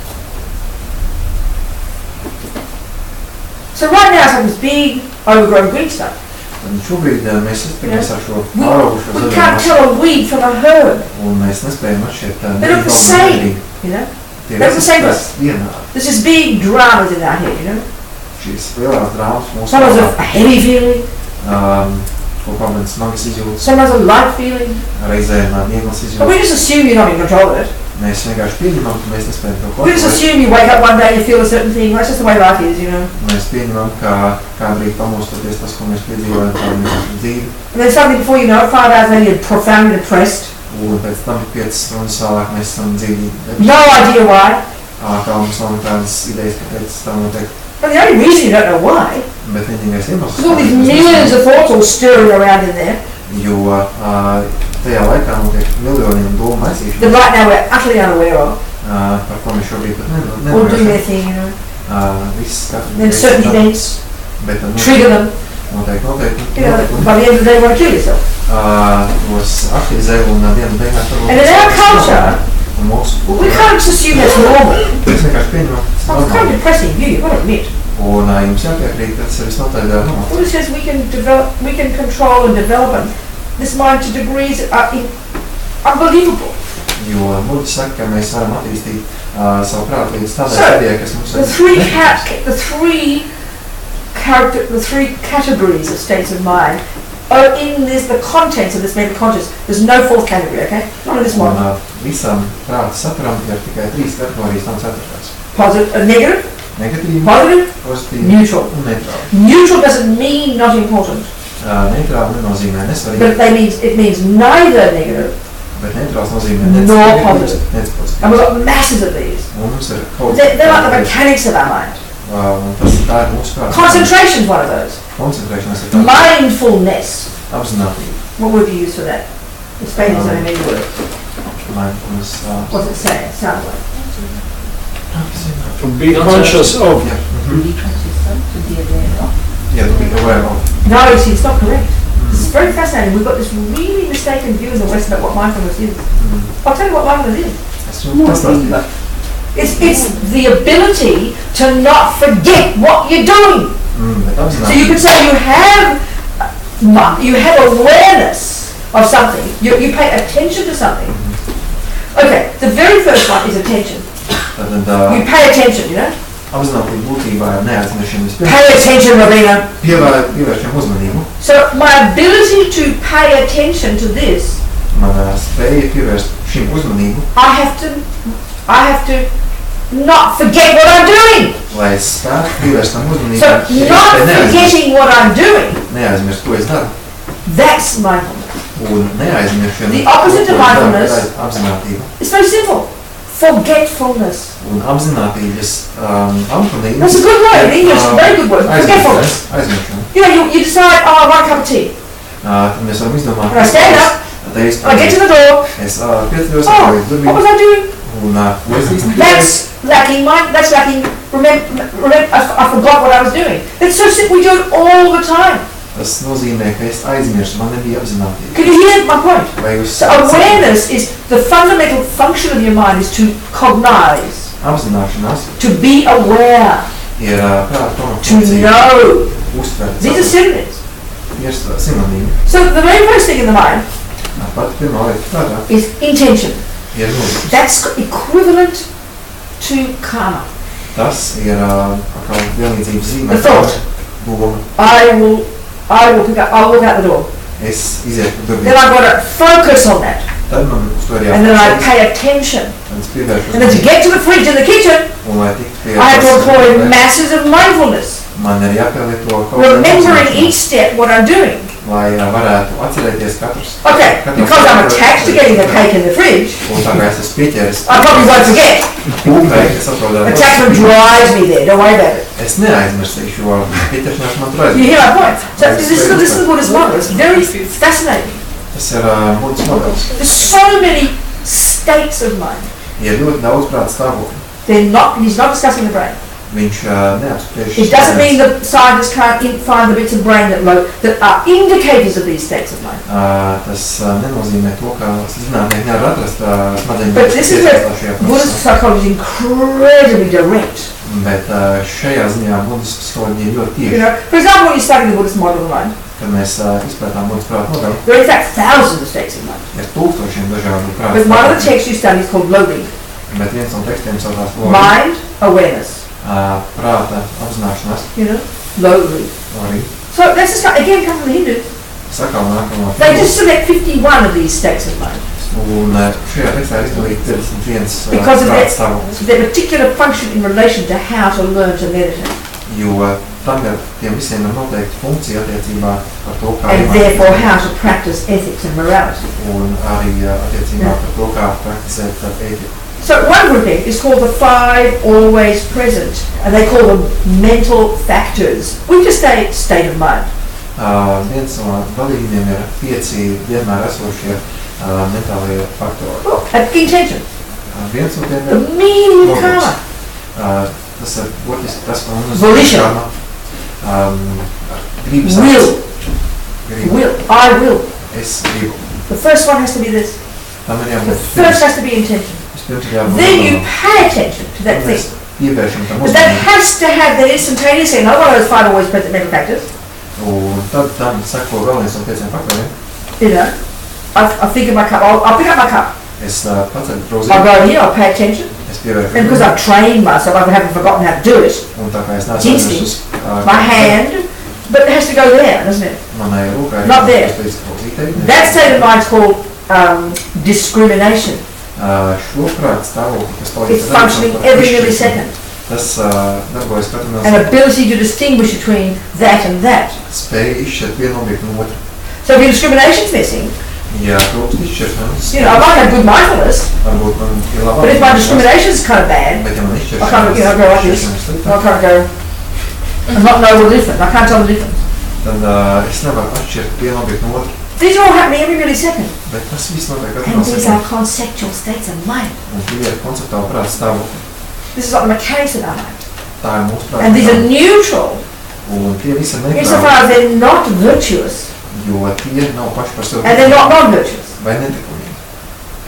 So right now it's like this big, overgrown green stuff. Un šobrīd mēs saskaramies ar šo We pāraugušo can't zaļo tell a weed from a herb. un mēs nespējam atšķirt They look the same, you know. Tie They're the same visi as- vienādi. There's this big dramas in our head, you know. Šīs lielās drāmas mūsu Sometimes a heavy feeling, ko pamēr smagas izjūtas, sometimes a light feeling. reizēm vieglas But we izjūtas. just assume you're not in control of it. Mēs vienkārši pieņemam, ka mēs nespējam to We just kontrolēt. assume you wake up one day and you feel a certain thing. That's just the way life is, you know. Mēs pieņemam, ka kādu rīt pamostoties tas, ko mēs piedzīvojam, tādu mēs dzīvi. And then suddenly before you know it, 5 hours later you're profoundly depressed. Un pēc tam 5 stundas vēlāk mēs esam dzīvi. No idea why. Kā mums nav nekādas idejas, kāpēc tā notiek. But the only reason you don't know why Bet vienīgais iemesls, is all these millions of thoughts all stirring around in there. jo tajā laikā notiek miljoniem domu That aizīšanas, right now we're utterly unaware of. par ko mēs šobrīd pat All doing their nevaram. thing, you know. Viss katru Then certain events bet tad trigger them. noteikti. You know, by the end of the day you want to kill yourself. Tos aktivizē un dienu beigās tur And in our culture, un mūsu we can't just assume that's normal. Mēs vienkārši pieņemam, tas It's ir kind of normāli. depressing view, you've got to admit. Un jums jāpiekrīt, ka tas ir visnotaļ normāli. Buddha says we can control and develop this mind to degrees that are unbelievable. Jo Buddha saka, ka mēs varam attīstīt savu prātu līdz tādai So, stadijai, kas mums The three categories of states of mind are in this, the contents of this mental consciousness. There's no fourth category, okay? Not in this Un model. visam prāta saturam ir tikai 3 kategorijas, nav 4. Positive, negative, Negatīvi, positive, pozitīvi neutral. un neitrāli. Neutral doesn't mean not important, Neitrāli nenozīmē nesvarīgi, but it means neither negative. bet neitrāls nozīmē No negatīvs, positive. nec And we've pozitīvs. got masses of these. Un mums ir kaut They're like the mechanics of our mind. Un tas tā ir mūsu prāta. Concentration's one of those. Koncentrēšanās ir tāda Mindfulness. apzinātība. What word do you use for that? In Spanish is only many words. Mindfulness. What's it say? It sounds like. To be conscious of. Yeah. Be conscious of, to be aware of. Yeah, to be aware of. No, see, it's not correct. This is very fascinating. We've got this really mistaken view in the West about what mindfulness is. I'll tell you what mindfulness is. Es jums pastāstīju. It's the ability to not forget what you're doing. Bet So you could say you have awareness of something. You pay attention to something. Okay, the very first one is attention. Tātad You pay attention, you know? apzinātība būtībā ir neaizmiršana vispirms. Pay attention, Robina. Pievēršam uzmanību. So my ability to pay attention to this, Manā spēja pievērst šim uzmanību, I have to not forget what I'm doing. lai es spētu pievērst tam uzmanību. So es not spēju forgetting what I'm doing, neaizmirst, ko es daru. that's mindfulness. Un neaizmiršana. The opposite of ko es daru, mindfulness. tā ir apzinātība. It's very simple. Forgetfulness. Un apzinātības amplitūda. That's a good word in English, very good word. Forgetfulness. Aizmiršana. You know, you decide, oh, I want a cup of tea. Tad mēs varam izdomāt. And I stand up, Tad es I get to the door. Es pieceļos, Oh, durvīm, what was I doing? un ko es īsti That's lacking mind. That's lacking. Remember, I forgot what I was doing. It's so simple. We do it all the time. Tas nozīmē, ka es aizmirsu, man nebija apzinātība. Can you hear my point? Vai jūs So awareness is the fundamental function of your mind is to cognize, apzināšanās to be aware, ir prāta to funkcija know. uztvert. These are synonyms. Ir sinonīmi. So the very first thing in the mind Pat pirmā lieta prātā is intention. ir nozīmes. That's equivalent to karma. Tas ir atkal vienlīdzības zīme. The thought. Doma. I'll walk out the door. es izietu then durvīm. I've got to focus on that. Tad man uz to ir And then I jāfokusējas, pay attention. un es pievēršu And then to uzmanību. get to the fridge in the kitchen, Un lai tiktu pie I have to tas, employ masses of mindfulness, man ir jāpielieto kaut kāda remembering apzināšanās, each step what I'm doing. lai varētu atcerēties katrus. Okay, because I'm attached to getting the cake in the fridge, Un tā kā es esmu pieķēris, I probably won't forget. kūpēji, es atrodu Attachment drives me there, don't worry about it. Es neaizmirsīšu, jo pieķeršanās man tur You aizmirst. hear my point? So this is the Buddhist model. It's very fascinating. Tas ir būtisks modelis. There's so many states of mind. Ir ļoti daudz prāta stāvokļu. He's not discussing the brain. Viņš neapspriež. It doesn't mean that scientists can't find the bits of brain that are indicators of these states of mind. Tas nenozīmē to, ka zinātnieki nevar atrast smadzeņu. But this is where Buddhist psychology is incredibly direct. Bet šajā ziņā Buddhist psiholoģija ir ļoti You tieši. know, for example, when you study the Buddhist model of mind, Kad mēs izpētām Buddhist prāta modeli, there are in fact thousands of states of mind. ir tūkstošiem dažādu prāta But one of the stāvokļu. texts you study is called Lobing. Bet viens no tekstiem saucās Mind awareness. prāta apzināšanās, You know, Lobing. arī So that's just again come from the Hindus. sakām nākamo. They just select 51 of these states of mind Un šajā tekstā ir izdalīti 21 because of prāta stāvokļus. their particular function in relation to how to learn to meditate, Jo tagad tiem visiem ir noteikti funkcija attiecībā par to, kā and therefore how to practice ethics and morality. un arī attiecībā par to, kā praktizēt ētiku. So one grouping is called the five always present, and they call them mental factors. We just say state of mind. Viens no dalībniekiem ir 5 vienmēr esošie mentālie faktori. Oh, and intention, Viens no tiem the ir meaning of logos. karma, Tas ir būtiski tas, ko mums Volition. gribas will, gribu. will, I will. Es gribu. The first one has to be this. Tam ir The jābūt first has to be intention. Vispirms ir jābūt Then you logam. pay attention to that Tad thing. mēs pievēršam tam But that uzmanību. has to have that instantaneously, not one of those five always present mental factors. Un tad tam sako vēl viens no 5 faktoriem. You know, I think of my cup, I'll pick up my cup. Es paceļu I'll grozījumu, go here, I'll pay attention. es pievēršu And because I've trained myself, I haven't forgotten how to do it. un tā kā es It's neesmu instinct. My hand, but it has to go there, doesn't it? manai rūkai Not there. līdz grozītei. That state of mind's called discrimination. Šo prāta stāvokli, kas palīdz It's functioning every millisecond. Tas darbojas katru An millisekundi. ability to distinguish between that and that. Spēja izšķirt vienu objektu no otru. So if your discrimination's missing, Ja trūkst izšķiršanas, you know, I might have good mindfulness, varbūt man ir labāk. but if my discrimination's kind of bad, Bet ja man I can't, you know, izšķiršanas, go like this. izšķiršanas I sliktāk, can't go and not know the difference. I can't tell the difference. tad es nevaru atšķirt vienu objektu no otru. These are all happening every millisecond. Bet tas viss notiek katru And these are millisekundi. conceptual states of mind. Un tie ir konceptuāli prāta stāvokļi. This is what the mechanics of our mind. Tā ir mūsu prāta And these are stāvokļi. neutral Un tie visi ir insofar neitrāli, as they're not virtuous jo tie nav paši par sevi and they're not non-virtuous. vai netikumīgi.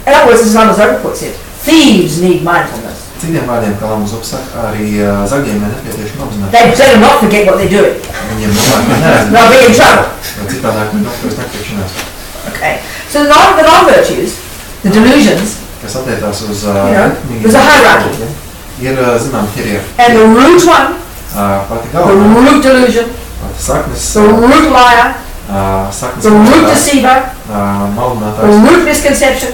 In other words, as Lama Zopa puts it, thieves need mindfulness. Citiem vārdiem, kā Lama Zopa saka, arī zagļiem ir nepieciešama apzināšanās. They better not forget what they're doing. Viņiem neaizmirst, They'll be in trouble. jo citādāk viņi nokļūst nepieciešamās. Okay. So the non-virtues, the delusions, Kas attiecās uz there's a hierarchy. ir zinām hierarhija. and the root one, Pati the galvenā, root delusion, pati saknes, the root liar, saknes the root maldinātājs, deceiver, the maldinātājs, root misconception,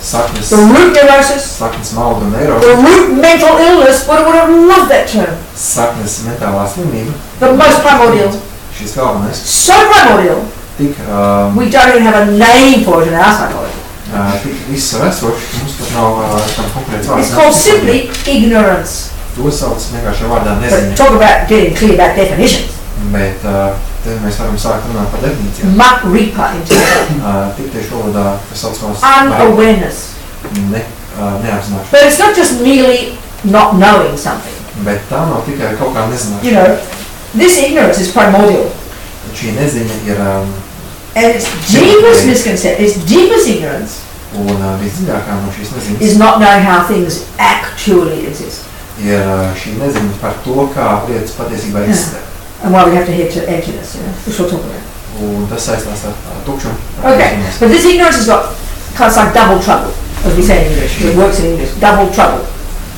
saknes, the root neurosis, saknes maldu un eiro, the root mental illness. Would have loved that term. saknes mentālā slimība, The most primordial. šis galvenais, So primordial, tik we don't even have a name for it in our psychology. viss ir esošs, mums pat nav tam konkrēts vārds. It's called simply ignorance. To sauc vienkārši ar vārdā But neziņa, talk about getting clear about definitions. bet te mēs varam sākt runāt par definīcijām. Makripa intelligence. Tik tieši valodā, kas saucamās Unawareness. neapzināšana. But it's not just merely not knowing something. Bet tā nav tikai kaut kā You nezināšana. know, this ignorance is primordial. Šī neziņa ir And its deepest misconception, its deepest ignorance un visdziļākā no šīs neziņas is not knowing how things actually exist. ir šī neziņa par to, kā lietas patiesībā eksistē. And why we have to head to emptiness, which we'll talk about. Un tas saistās ar tukšumu. Okay, but this ignorance has got kind of like double trouble, as we say in English. It works in English, double trouble.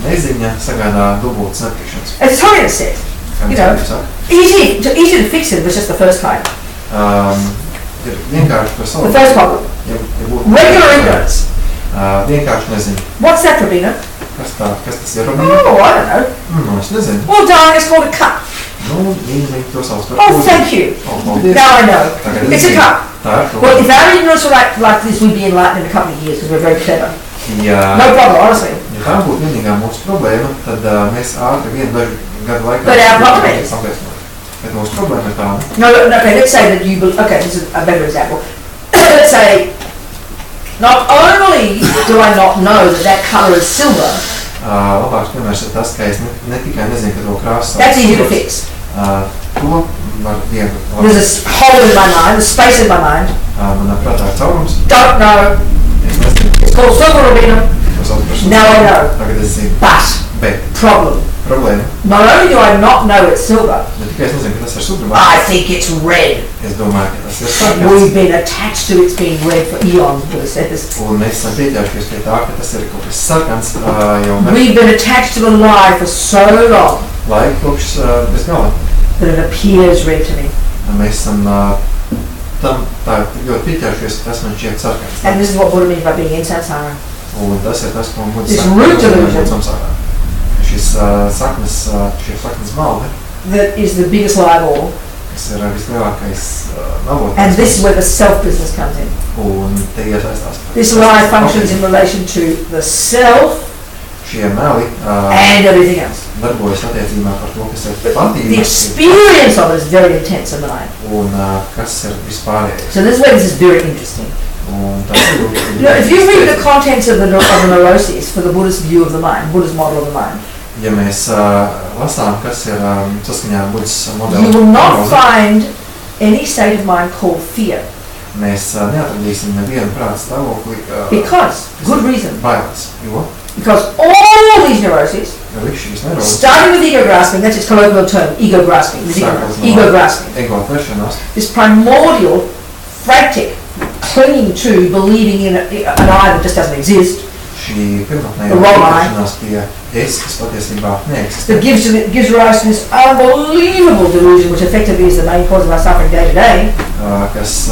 Neziņa sagādā dubultas netikšanas. As Holiness said, Kā You mēs know. varam sakt? easy to fix it was just the first kind. ir vienkārši to savu. The first problem. Ja būtu Regular ignorance. Vienkārši nezinu. What's that, Robina? Kas tas ir, Robina? Oh, I don't know. Es nezinu. Well, darling, it's called a cup. Viņi to sauc par Oh, kūdi. thank you. Paldies. Now I know. Tagad It's a zinu. cup. Tā ir kūdi. Well, if our ignorance were like this, we'd be enlightened in a couple of years because we're very clever. Ja, No problem, honestly. ja tā būtu vienīgā mūsu problēma, tad mēs ātri vienu dažu gadu laikā... But our problem is- Bet mūsu problēma ir tāda. No, okay, let's say that you... Okay, this is a better example. Let's say, not only do I not know that that colour is silver, Labāks piemērs ir tas, ka es ne tikai nezinu, ka to krāsu... that's easy to fix. To var viegli. There's a hole in my mind, a space in my mind. Manā prātā ir caurums. Don't know. Es nezinu, It's called silver, Robina. to sauc par šo. Now I know. Tagad es zinu. But, problem. Problēma. Not only do I not know it's silver, Ne tikai es nezinu, ka tas ir sudrabs. I think it's red. Es domāju, ka tas ir We've sarkans. been attached to it's being red for eons, Buddha says. Un mēs esam pieķērušies pie tā, ka tas ir kaut kas sarkans jau We've been attached to a lie for so long laiku kopš bez gala. that it appears red to me. Mēs esam tam tā ļoti pieķērušies, ka tas man šķiet sarkans. And this is what Buddha means by being in samsara. Un tas ir tas, ko mums This root delusion. samsārā. Šis saknes malde, That is the biggest lie of all. kas ir vislielākais navotājs. And this is where the self-business comes in. Un te iesaistās. This lie functions in relation to the self Šie meli and everything else. darbojas attiecībā par to, kas ir The patīkams experience of it is very intense in mind. un kas ir vispārējais. So this is where this is very interesting. Un tas ir You know, if you read the contents of the neuroses for the Buddhist view of the mind, Buddhist model of the mind, Ja mēs lasām, kas ir saskaņā ar Budas you modeli, will not find any state of mind called fear. mēs neatradīsim nevienu prāta stāvokli Because, good reason, bailes, jo because all these neuroses, viss šīs nerodas starting with ego grasping, that's its colloquial term, ego grasping, this ego grasping, ego atvēršanās, this primordial, frantic, clinging to, believing in an I that just doesn't exist, šī pirmotnējā The wrong eye. atvēršanās pie es, kas patiesībā neeksistē, that gives rise to this unbelievable delusion, which effectively is the main cause of our suffering day to day, kas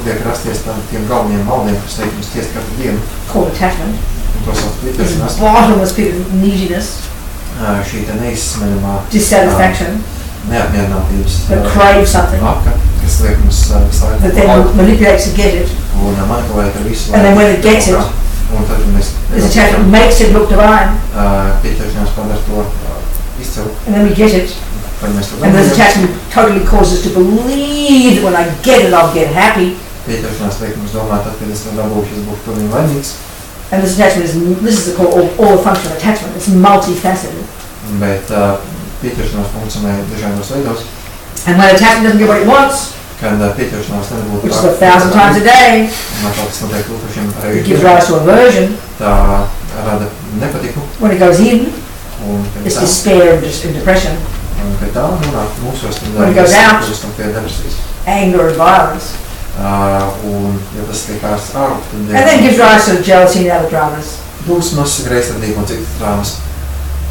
liek rasties tiem galvenajiem maldiem, kas liek mums ciest katru dienu, called attachment, un to sauc this pieķeršanās, bottomless pit of neediness, šī te neizsmeļamā dissatisfaction, neapmierinātības that crave something, apka, kas liek mums visu laiku that then manipulates to get it, un manipulēt ar visu and then when it gets it, un tad mēs this attachment makes it look divine, pieķeršanās padara to izcilu, and then we get it, tad mēs to and this dabūjam. attachment totally causes us to believe that when I get it, I'll get happy, Pieķeršanās liek mums domāt, tad, kad es to dabūšu, es būšu pilnīgi laimīgs, and this attachment is, this is called all the function of attachment, it's multifaceted, bet pieķeršanās funkcionē dažādos veidos, and when attachment doesn't get what it wants, kad pieķeršanās nebūtu which is 1,000 times a day, un kā tas notiek tūkstošiem it reižu, gives rise to aversion. tā rada nepatiku, When it goes in, un pēc it's tā, despair and depression, un pēc tā nonāk mūsos, tad When it goes out. kļūstam pie depresijas. anger and violence, Un, ja tas tiek ārsts ārā, and then gives rise to jealousy and other dramas. dusmas, greizsirdība un citas traumas.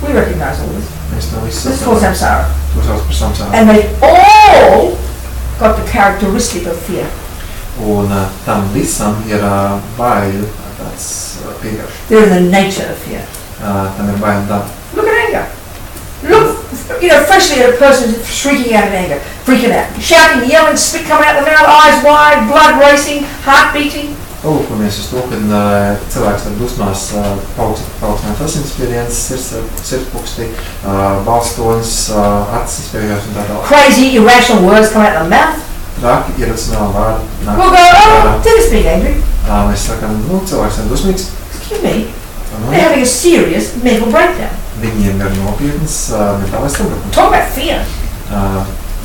We recognize all this. Mēs to visu This is called samsara. To sauc par samsāru. And they all got the characteristic of fear. Un tam visam ir baiļu tāds piegarš. They're in the nature of fear. Tam ir baiļu daba. Look at anger. Look, freshly at a person shrieking out in anger, freaking out, shouting, yelling, spit coming out the mouth, eyes wide, blood racing, heart beating. Palūkojamies uz to, kad cilvēks ar dusmās paaugstināt asinsspiediens, sirdspuksti, balstonis, acis izspiežās un tā tālāk. Crazy, irrational words come out of the mouth. Traki, iracionāli vārdi. We'll go, oh, Dennis being angry. Mēs sakām, cilvēks ir dusmīgs. Excuse me, they're having a serious mental breakdown. Viņiem ir nopietnas mentālais sabrukums. Talk about fear.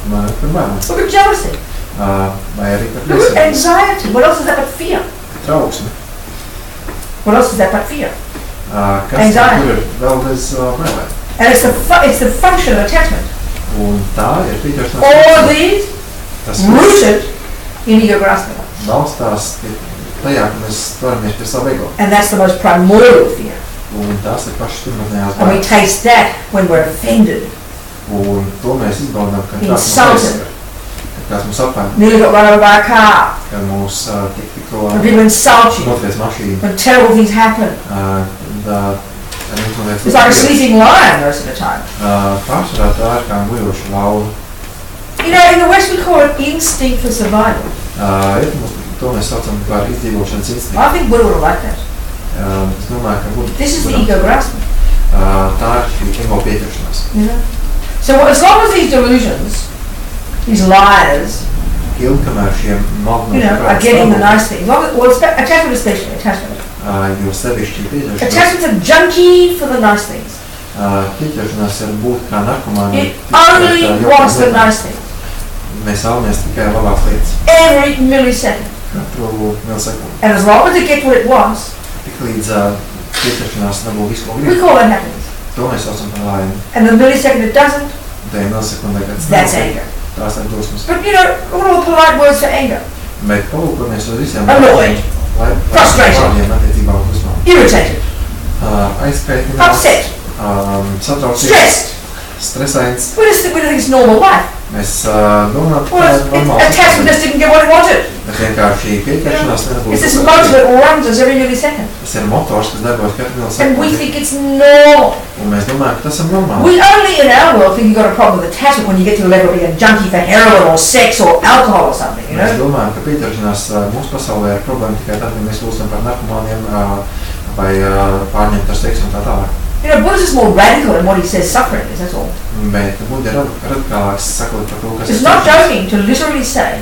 Man ir par bailēm. Look at jealousy. Vai arī par Look at priecību. anxiety. What else is that but fear? Trauksmi. What else is that but fear? Kas Anxiety. tur ir vēl bez bailēm. And it's the function of attachment. Un tā ir pieķeršanās. All of these Tas rooted in ego grasping. balstās tajā, ka mēs tvaramies pie savu ego. And that's the most primordial fear. Un tās ir pašas pirmotnējās And we bailes. taste that when we're offended, Un to mēs izbaudām, kad Insulted. kāds mums apēn, nearly got run over by a car, kad mūs tikko when people insult you, notriec mašīnu. when terrible things happen. It's like a sleeping lion most of the time. Pārsvarā tā ir kā guļoša lauva. You know, in the West we call it instinct for survival. To mēs saucam par izdzīvošanas instinktu. I think Buddha would have liked that. Es domāju, ka būtu. This is the ego grasping. Tā ir šī ego pieķeršanās. You know? So as long as these delusions, these liars, Ilgi, kamēr šie you know, are getting the nice things. Well, attachment especially, attachment. Jo sevišķi pieķeršanās. Attachment's a junkie for the nice things. Pieķeršanās ir būt kā narkomāni. It only wants the nice things. Mēs vēlamies tikai labās lietas. Every millisecond. Katru millisekundi. And as long as it gets what it wants, Tik līdz pieķeršanās nebūtu visu, ko we grib. call that happiness. To mēs saucam par laimi. And the millisecond it doesn't, Tajā millisekundē, kad that's anger. tās ir dosmas. But you know, what are all polite words for anger? Bet palūkojamies uz visiem. Annoyed. Frustrated. Vārdiem attiecībā uz uzmanību. Irritated, Aizskaitināts. upset, Satraucies. stressed. Stresains. We just think it's normal life. Mēs domājam, ka Well, tā ir normāls. attachment just didn't get what it wanted. Bet vienkārši pieķeršanās nebūtu. It's this motor that runs us every millisecond. Tas ir motors, kas darbojas katru And we millisekundi. think it's normal. Un mēs domājam, ka tas ir normāli. We only in our world think you've got a problem with attachment when you get to the level of being a junkie for heroin or sex or alcohol or something, you Mēs know? domājam, ka pieķeršanās mūsu pasaulē ir problēma tikai tad, kad mēs kļūstam par narkomāniem vai pārņemt ar seksu un tā tālāk. You know, Buddha's just more radical in what he says suffering is, that's all. Bet Buddha ir radikālāks sakot par to, kas It's not joking to literally say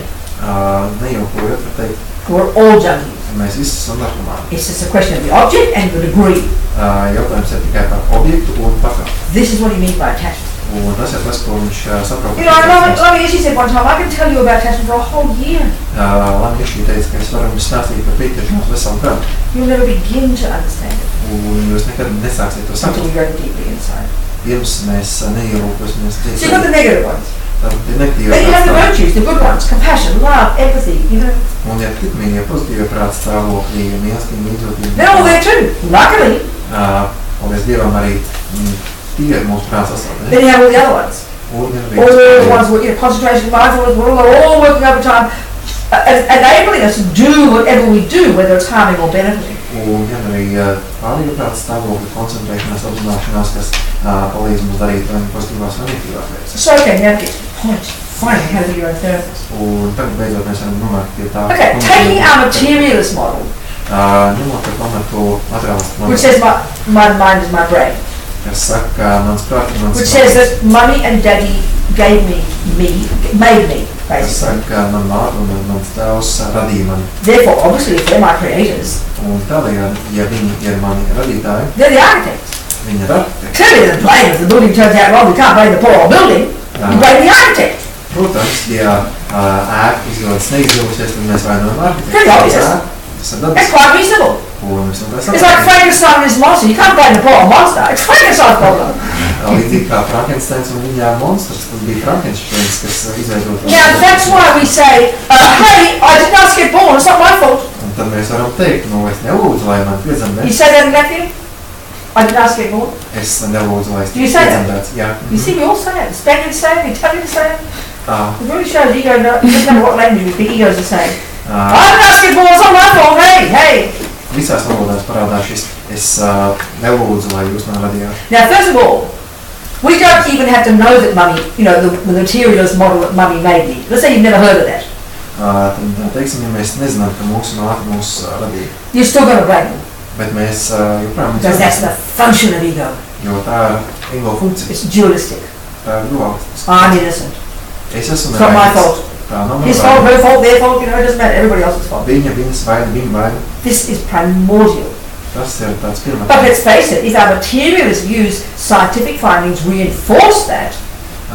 nejaukoju par teikt, we're all junkies. ka mēs visi esam narkomāni. It's just a question of the object and the degree. Jautājums ir tikai par objektu un pakāpi. This is what he means by attachment. Un tas ir tas, ko viņš saprot. You know, Lama Ishi said one time, I can tell you about attachment for a whole year. Lama Ishi teica, ka es varu jums stāstīt par pieķeršanos veselu gadu. You'll never begin to understand it Un jūs nekad nesāksiet to until saprast. you go deeply inside. Pirms mēs neielūkosimies So you've got the negative ones. Tad ir negatīvie Then you have the prāts. virtues, the good ones, compassion, love, empathy, you know. Un ja tikmīgie pozitīvie prāts stāvokļi, mīlestība, mīlestība. They're all there too. Luckily, Paldies Dievam arī tie ir mūsu prāts sastāvdaļa. then you have all the other ones. Un ir All the arī ones with, you know, concentration, mindfulness, they're all working overtime, enabling us to do whatever we do, whether it's harming or benefiting. Un ir arī pārējie prāts stāvokļi, koncentrēšanās, apzināšanās, kas palīdz mums darīt vai pozitīvās vai negatīvās lietas. So okay, now get to the point. Finally, how to be your own therapist. Un tagad beidzot mēs varam nonākt pie tā. Okay, taking our materialist model, Ņemot par pamatu materiālistu which modeli, says my mind is my brain, kas saka, ka mans prāts ir mans which says that mummy and daddy gave me, made me, kas basically. saka, ka man māte un mans tēvs radīja mani. Therefore, obviously, if they're my creators, Un tādējādi, ja viņi ir mani radītāji, they're the architects. viņi ir arhitekti. Clearly, the blame if the building turns out wrong. We can't blame the poor old building. You blame the architect. Protams, ja ēka izdodas neizdevusies, tad mēs vainojam Pretty obvious. arhitektu. Tas ir That's dabas. quite reasonable. Un mēs It's like Frankenstein and his monster. You can't blame the poor old monster. It's Frankenstein's problem. Līdzīgi kā Frankensteins un viņa monstrs, tad bija Frankensteins, kas izveidot. Now, that's why we say, hey, I didn't ask to get born. It's not my fault. Un tad mēs varam teikt, nu es nelūdzu, lai man You piedzemdē. say that in Latvia? I didn't ask to get born. Es nelūdzu, lai es Do you say that? piedzemdēts. Jā. You see, we all say it. The Spaniards say it. The Italians say it. Ah, It really shows ego. It doesn't matter what language we speak. Egos are saying, ah, I didn't ask to get born. It's not my fault. Hey, hey. Visās valodās parādās šis, es nelūdzu, lai jūs man radījāt. Now, first of all, we don't even have to know that mummy, you know, the materialist model that mummy made me. Let's say you've never heard of that. Tad, teiksim, ja mēs nezinām, ka mūsu māte mūs radīja, You're still going to blame them bet mēs joprojām because that's the function of ego. jo tā ir ego funkcija, It's dualistic. tā ir dualistiska. I'm innocent. Es esmu It's not my nevainīgs. fault. Tā nav mana His fault, vaina. her fault, their fault, you know, it doesn't matter. Everybody else's fault. Viņas vaina, viņa vaina. This is primordial. Tas ir tāds pirmais. But let's face it, if our materialist views, scientific findings reinforce that,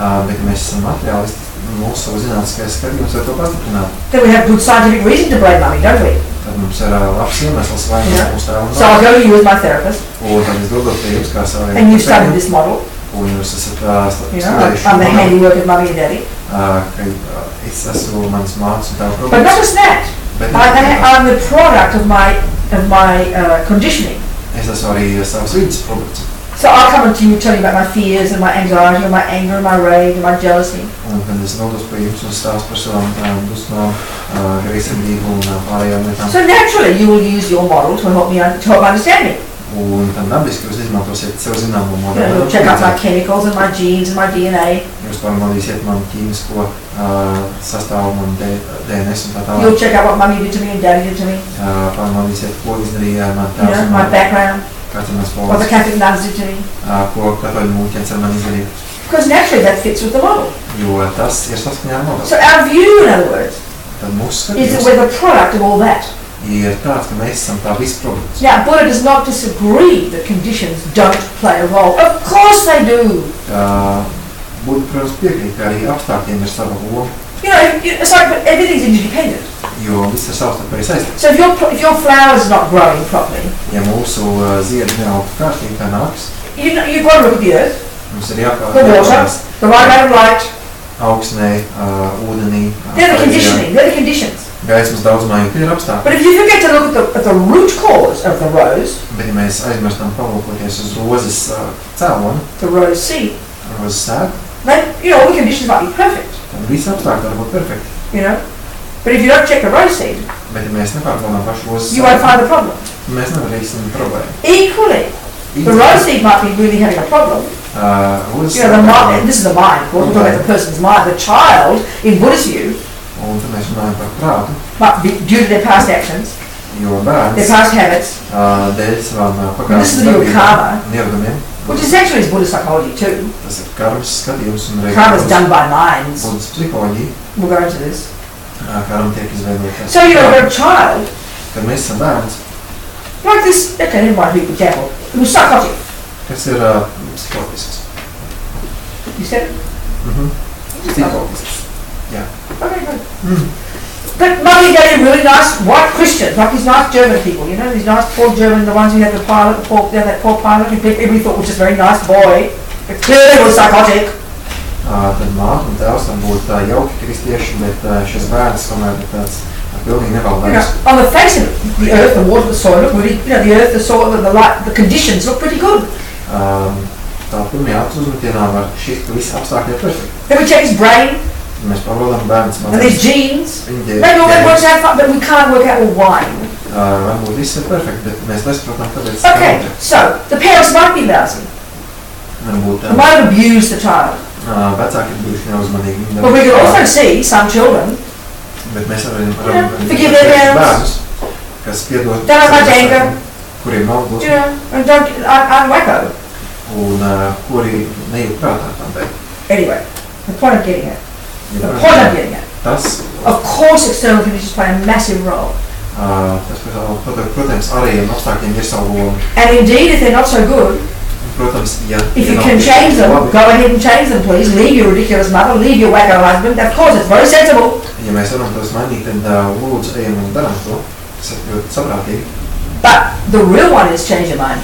Bet ja mēs esam materiālisti, mūsu zinātniskais skatījums var to pastiprināt. then we have good scientific reason to blame mummy, don't we? Tad mums ir labs iemesls Yeah. vainot mūsu tēvu un So I'll go to you as my therapist, Un tad es dodot pie jums kā saviem. and you've studied this model, Un jūs esat you know, studējuši I'm the manu, handiwork of mummy and daddy. ka es esmu mans mātes un tēva But not problēmas. just that, Bet I'm the product of my conditioning. es esmu arī savas vidas produkts. So I'll come to you and tell you about my fears and my anxiety and my anger and my rage and my jealousy. Un kad es dodos pie jums un stāstu par savām dusmām, greizsirdību un pārējām lietām. So naturally you will use your model to help understand me. Un tad dabiski jūs izmantosiet sev zināmo modeli. You'll check out my chemicals and my genes and my DNA. Jūs pārbaudīsiet manu ķīmisko sastāvu, man DNS un tā tālāk. You'll check out what mummy did to me and daddy did to me. Pārbaudīsiet, ko izdarīja man You know, my background, kāds ir mans what the polis, Catholic nuns did to me. ko katoļu mūķens ar mani izdarīja. Because naturally that fits with the model. Jo tas ir saskaņā ar modeli. So our view, in other words, Tad mūsu is that skatījums we're the product of all that. ir tāds, ka mēs esam tā visu produkts. Now, Buddha does not disagree that conditions don't play a role. Of course they do. Būtu, protams, piekrīt, ka arī apstākļiem ir sava loma, You know, it's like but everything's interdependent. jo viss ir savstarpēji saistīts. So if your flower's not growing properly, Ja mūsu ziedi neaug kārtīgi, kā nāks, you've got to look at the earth, mums ir the water, jāpārās the right amount of light. augsnē, ūdenī, They're the conditioning, they're the conditions. gaismas daudzumā, jo tie ir apstākļi. But if you forget to look at the root cause of the rose, Bet ja mēs aizmirstam palūkoties uz rozes cēloni, the rose seed, rozes sēku, then, you know, all the conditions might be perfect, tad visi apstākļi var būt perfekti. you know. But if you don't check the rose seed, Bet ja mēs nepārbaudām pašu rozes you won't sēku, find the problem. mēs nevarēsim problēmu. Equally, the rose seed might be really having a problem. Rozes You know, the mind, sēku, this is the mind, of course, we're talking about the person's mind. The child, in Buddha's view, un tad mēs runājam par prātu, might be due to their past actions, jo their bērns past habits, dēļ savām This is pagātnes your karma. neieradumiem, which is actually is Buddhist psychology too. tas ir karmas skatījums un Karma is done by minds. Buddhas psiholoģija, We'll go into this. karma tiek izveidota. So you're a child, Kad mēs esam bērns, like this, okay, never mind, for example, who's psychotic. kas ir psihotisks. You said it? Psihotisks. Okay, good. But mummy and daddy are really nice white Christians, like these nice German people, you know, these nice poor German, the ones who had the pilot, that poor pilot who everybody thought was just a very nice boy, but clearly was psychotic. Tad māte un tēvs var būt jauki kristieši, bet šis bērns tomēr ir tāds pilnīgi You know, nevaldājs. on the face of it, the earth, the water, the soil look really, you know, the earth, the soil, the light, the conditions look pretty good. Tā pirmajā acu uzmetienā var šķist, ka visi apstākļi ir perfekti. Then we check his brain Mēs pārbaudām bērns and his mācības. genes. Viņi Maybe all that works out fine, but we can't work out why. varbūt viss ir perfekti, bet mēs nesaprotam, kāpēc Okay, so the parents might be lousy. Varbūt They might have abused the child. vecāki ir bijuši neuzmanīgi. Viņi But we can also darbojas see some children, Bet mēs varam forgive their parents. bērnus, kas piedod Don't have much saviem anger. vecākiem, kuriem nav you dusmu know, and don't, I'm wacko. un kuri nejūt prātā tam dēļ. Anyway, the point I'm getting at, Jo, the point I'm getting at, Tas, of course external conditions play a massive role. protams, ārējiem apstākļiem ir savu lomu. And indeed, if they're not so good, Protams, ja if you nav can tieši change them, labi, go ahead and change them, please. Leave your ridiculous mother, leave your wacko husband. Of course, it's very sensible. ja mēs varam tos mainīt, tad lūdzu ejam un darām to. Tas ir ļoti saprātīgi. But the real one is change your mind.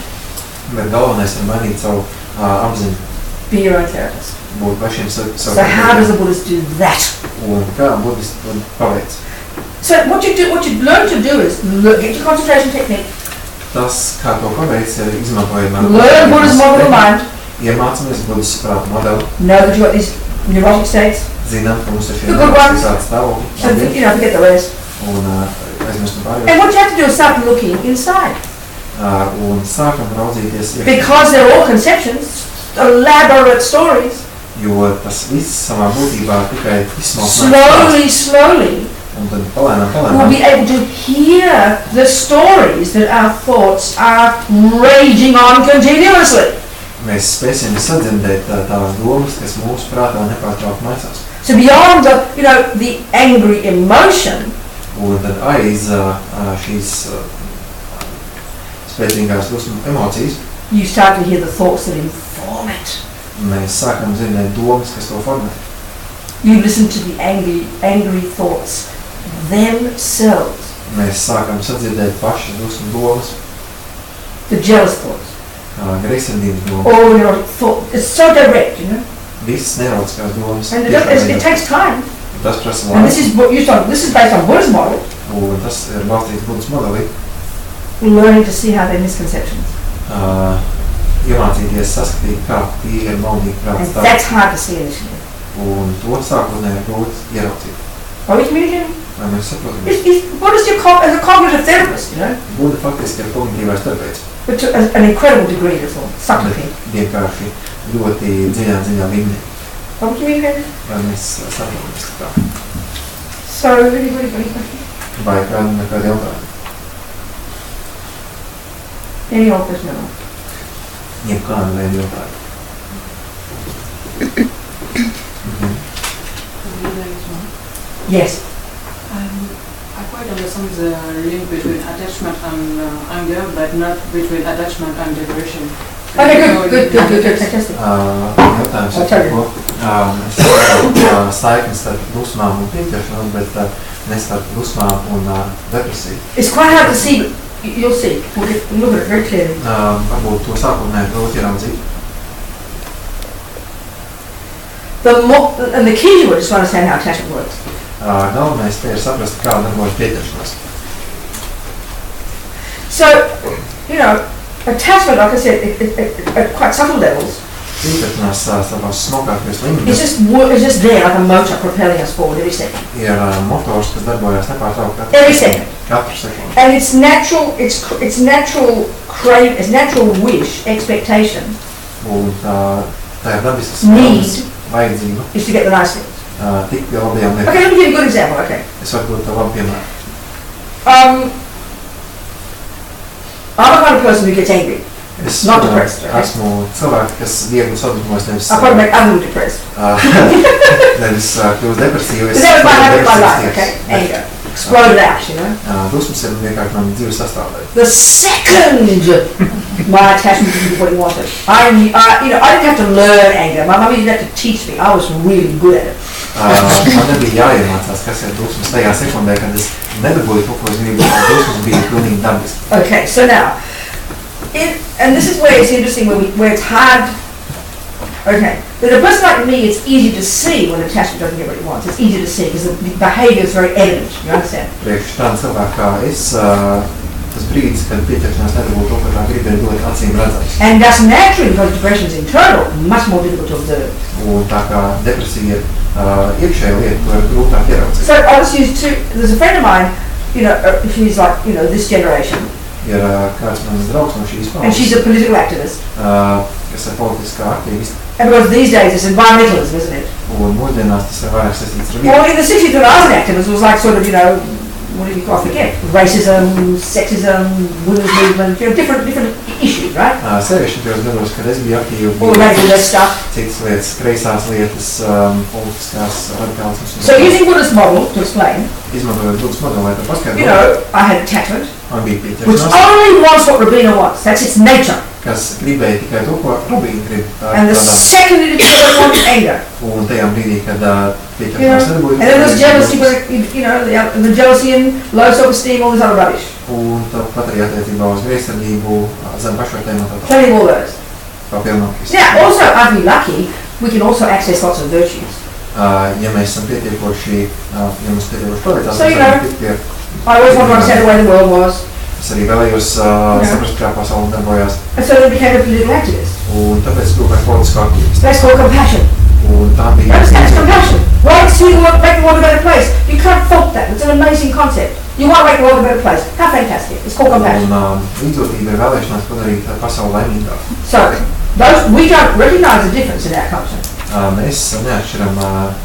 Bet galvenais ir mainīt savu apziņu, Be your own therapist. būt pašiem savu. So how does the Buddhist do that? Un kā budisti to paveic? So what you learn to do is get your concentration technique, Tas, kā to paveic, ir izmantojama. learn Buddha's model of mind, Iemācāmies Buddhas prāta modeli, know that you've got these neurotic states, zinām, ka mums ir šie The good ones. visādi stāvokļi, so you know, forget the rest. un aizmirstam pārējos. And what you have to do is start looking inside. Un sākam raudzīties, Because they're all conceptions, elaborate stories. jo tas viss savā būtībā tikai izsmalcināts. Slowly, Un tad palēnām, we'll be able to hear the stories that our thoughts are raging on continuously. Mēs spēsim sadzirdēt tās domas, kas mūsu prātā nepārtraukti maisās. So beyond the angry emotion, Un tad aiz šīs spēcīgās dusmu emocijas you start to hear the thoughts that inform it. mēs sākam dzirdēt domas, kas to formē. You listen to the angry thoughts themselves, Mēs sākam sadzirdēt pašas dusmu domas, the jealous thoughts, greizsirdības domas, all the neurotic thoughts. It's so direct, you know. visas neironiskās domas. And tiešā it veidā. takes time. Tas prasa And this laiku, is based on Buddha's model, un tas ir balstīts Buddhas modelī. learning to see how they're misconceptions. iemācīties saskatīt, kā tie ir maldīgi And prāts tā. that's hard to see initially. Un to sākotnēji ir grūti ieraucīt. Are we communicating? Vai mēs saprotam? What is your as a cognitive therapist, you know? Buda faktiski ir kognitīvais terapeits. But to an incredible degree, that's all. Subtlety. Vienkārši ļoti dziļā līmenī. Are we communicating? Vai mēs saprotam tā? So, anybody got any questions? Vai kādi jautājumi? Any old question at all? Jebkāda veida jautājumi. Yes. I quite understand the link between attachment and anger, but not between attachment and depression. Okay, good, fantastic. Jautājums ir par ko. Es saprotu saiknes starp dusmām un pieķeršanos, bet ne starp dusmām un depresiju. It's quite hard to see, but you'll see. We'll look at it very clearly. Varbūt to sākotnēji grūti ieraudzīt. And the key to it is to understand how attachment works. Galvenais te ir saprast, kā darbojas pieķeršanās. So, you know, attachment, like I said, at quite subtle levels, Pieķeršanās savās smagākajos it's līmeņos just there like a motor propelling us forward every second. ir motors, kas darbojas nepārtraukti Every second. katru sekundi. And it's natural wish, expectation, Un tā ir dabiskas Need. vajadzība is to get the nice things. tikt pie labajām lietām. Okay, let me give you a good example, okay. Es varu dot tev labu piemēru. I'm the kind of person who gets angry. Es Not depressed, okay. esmu cilvēki, kas viegli sadusmojas, nevis I'll probably make other people depressed. nevis kļūst depresīvi. Because that was my habit of my life, okay? Anger. Exploded out, you know. Dusmas ir vienkārši mana dzīves sastāvdaļa. The second my attachment to what he wanted, I didn't have to learn anger. My mum didn't have to teach me. I was really good at it. Man nebija jāiemācās, kas ir dusmas tajā sekundē, kad es nedabūju to, ko es gribu. Dusmas bija pilnīgi dabiski. Okay, so now, and this is where it's interesting, where it's hard. Okay, with a person like me, it's easy to see when attachment doesn't get what it wants. It's easy to see because the behaviour is very evident. You understand? Priekš tāda cilvēka kā es, tas brīdis, kad pieķeršanās nedabūtu to, ko tā grib, ir ļoti acīm redzams. And that's naturally because depression is internal, much more difficult to observe. Un tā kā depresija ir iekšēja lieta, ko ir grūtāk ieraudzīt. So I'll just use two. There's a friend of mine, you know, she's like, you know, this generation, Ir kāds mans draugs no šīs and she's a political activist. Kas ir politiskā aktīvista. And because these days it's environmentalism, isn't it? Un mūsdienās tas ir vairāk saistīts ar Well, vidi. in the 60s when I was an activist, it was like sort of, you know, what do you call it, I forget, racism, sexism, women's movement, you know, different issues, right? 60. gados, kad es biju aktīvi, All the radical stuff. citas lietas, kreisās lietas, politiskās radikālismas. So using Buddha's model to explain, Izmantojot Budas modeli, lai to you paskaidrotu, know, I had attachment, man bija which pieķeršanās, only wants what Robina wants. That's its nature. kas gribēja tikai to, ko Robina grib. And the second it wants anger. Un tajā brīdī, kad You know, pieķeršanās nedabūja. and then there's jealousy, you know, the jealousy and low self-esteem, all this other rubbish. Un tāpat arī attiecībā uz greizsirdību, zem pašvērtējumu un tā tālāk. Plenty of all those. Kā piemēram, Now, also, I'd be lucky, we can also access lots of virtues. ja mēs esam pietiekoši, ja mums pietiekoši paveidzās, So, you mēs know, varam tikt pie. I always wanted to understand the way the world was, Es arī vēlējos saprast, kā pasaule darbojās. and so I became a political activist. Un tāpēc kļuvu par politisku aktīvistu. That's called compassion. Un tā You bija understand? It's compassion. Right? See the world, make the world a better place. You can't fault that. It's an amazing concept. You want to make the world a better place. How fantastic. It's called compassion. Un līdzjūtība ir vēlēšanās padarīt pasauli laimīgāku. So, we don't recognize the difference in our culture. Mēs neatšķiram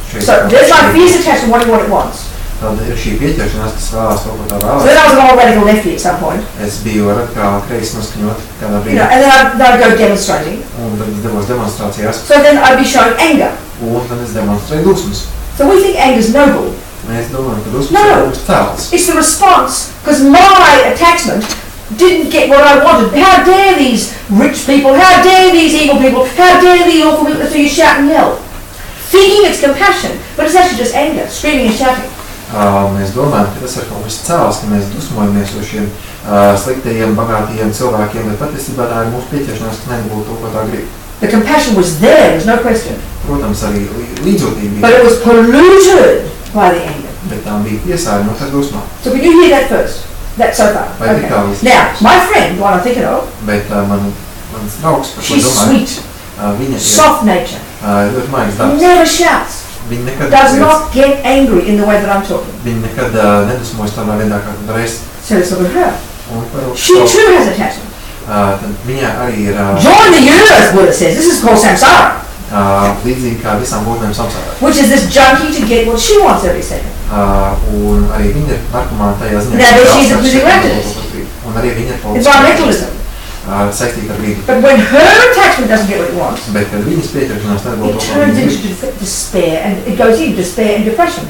šeit. So, there's my fierce attachment wanting what it wants. Tad ir šī pieķeršanās, kas vēlās to, ko tā So vēlās. then I was an old radical lefty at some point. Es biju radikāli kreisi noskaņot kādā You brīdī. know, and then I'd go demonstrating. Un tad es devos demonstrācijās. So then I'd be showing anger. Un tad es demonstrēju dusmas. So we think anger is noble. Mēs domājam, ka dusmas No. ir augsts tēls. It's the response, because my attachment didn't get what I wanted. How dare these rich people, how dare these evil people, how dare these awful people, so you shout and yell. Thinking it's compassion, but it's actually just anger, screaming and shouting. Mēs domājam, ka tas ir kaut kas cēls, ka mēs dusmojamies uz šiem sliktajiem, bagātīgiem cilvēkiem, bet patiesībā tā ir mūsu pieķeršanās, ka nebūtu to, ko tā grib. The compassion was there, there's no question. Protams, arī līdzjūtība But bija, it was polluted by the anger. bet tā bija piesārņota ar dusmām. So can you hear that first? That so far? Vai tik Okay. tālu? Now, my friend, the one I'm thinking of, Bet man Mans draugs, par ko She's domāju, sweet, viņa ir soft nature, ļoti maigs dabas. never shouts, Viņa nekad, does not get angry in the way that I'm talking. viņa nekad nedusmojas tādā veidā, kā tu reiz. So let's look at her. Un par She too has attachment. tad viņai arī ir Join the universe, Buddha says. This is called samsara, līdzīgi kā visām būtnēm samsārā. which is this junkie to get what she wants every second. Un arī viņa ir narkomāna tajā ziņā. Now, but ka she's a apsver physical šeit activist. Un arī viņa ir Environmentalism. saistīta ar vidi. But when her attachment doesn't get what it wants, Bet, kad viņas pieķeršanās nedabūtu it to, ko turns viņa grib, into despair, and it goes into despair and depression.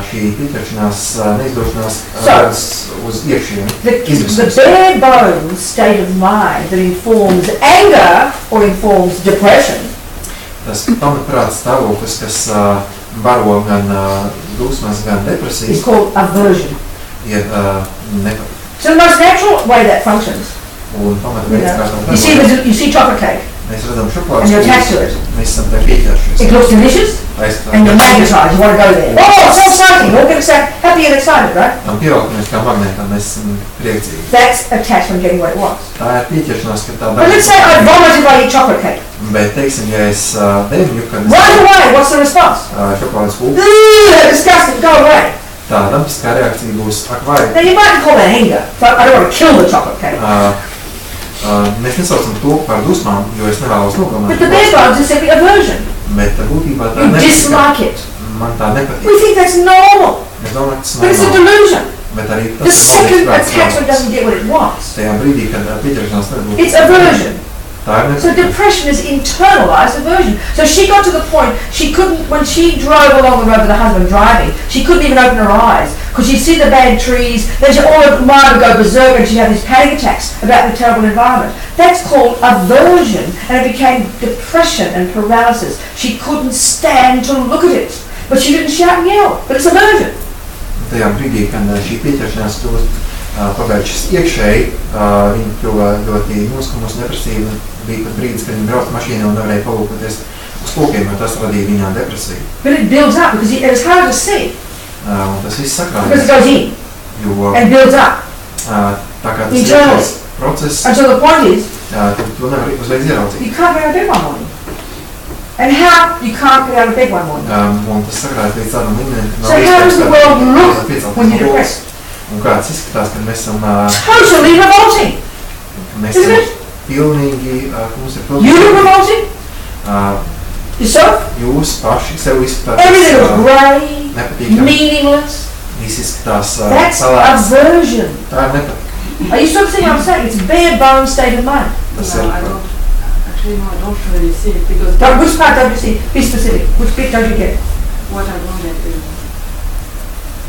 šī pieķeršanās neizdošanās So, rodas uz iekšienu. The bare bones state of mind that informs anger or informs depression Tas pamatprāts stāvoklis, kas baro gan dusmas, gan depresijas, is called aversion. ir nepatīk. So the most natural way that functions, Un pamata you veids, kā know, tā you see, you see chocolate cake, mēs redzam and šokolādes, you're attached to it. mēs esam tā pieķeršies. It looks delicious, and you're magnetized. You want to go there. Oh, so exciting! All get excited, happy and excited, right? Tam pieaugamies kā magnētā, mēs esam priecīgi. That's attachment getting what it wants. Tā ir pieķeršanās, ka tā But let's say I vomit if I eat chocolate cake. Bet, teiksim, ja es deviņu, kad Right away, what's the response? šokolādes kūku, Ugh, disgusting, go away. tā dabiskā reakcija būs, ak vai, Now you might call that anger, but I don't want to kill the chocolate cake. mēs nesaucam to par dusmām, jo es nevēlos nogalināt. But the bare bones is simply aversion. Bet būtībā tā You nepatīk. dislike it. Man tā nepatīk. We think that's normal, Es domāju, ka tas but it's a nav. delusion. Bet arī The tas second palīdz attachment doesn't get what it wants. tajā brīdī, kad pieķeršanās nebūtu. It's aversion. Tā ir So nepatīk. depression is internalized aversion. So she got to the point, she couldn't, when she drove along the road with her husband driving, she couldn't even open her eyes because she'd see the bad trees, then she all her mind would go berserk and she'd have these panic attacks about the terrible environment. That's called aversion, and it became depression and paralysis. She couldn't stand to look at it, but she didn't shout and yell, but it's aversion. Tajā brīdī, kad šī pieķeršanās kļūst pagājušas iekšēji, viņa kļuva ļoti noskumusi, depresīva. Bija pat brīdis, kad viņa brauca mašīnā un nevarēja palūkoties uz kokiem, jo tas radīja viņā depresiju. But it builds up because it's hard to see Un tas viss because it sakrājas, goes in jo and builds up tā kā tas Internally. iekšējais process, until the point is tu to nevar uzreiz ieraudzīt. you can't get out of bed one morning. And how you can't get out of bed one morning? Un tas sakrājas līdz tādam līmenim, ka So how does the world look when you're depressed? Un kāds izskatās, kad mēs esam, Totally revolting. mēs Isn't esam it? pilnīgi, ka mums ir You look pilnīgi, revolting? Yourself? jūs paši sev Everything is izskatās grey, nepatīkami, meaningless. viss izskatās That's salēts, aversion. tā ir nepatīk. Are you still seeing what I'm saying? It's bare bone state of mind. Tas No, ir, I don't. Actually, no, I don't really see it because Which part don't you see? Be specific. Which bit don't you get? what I don't get is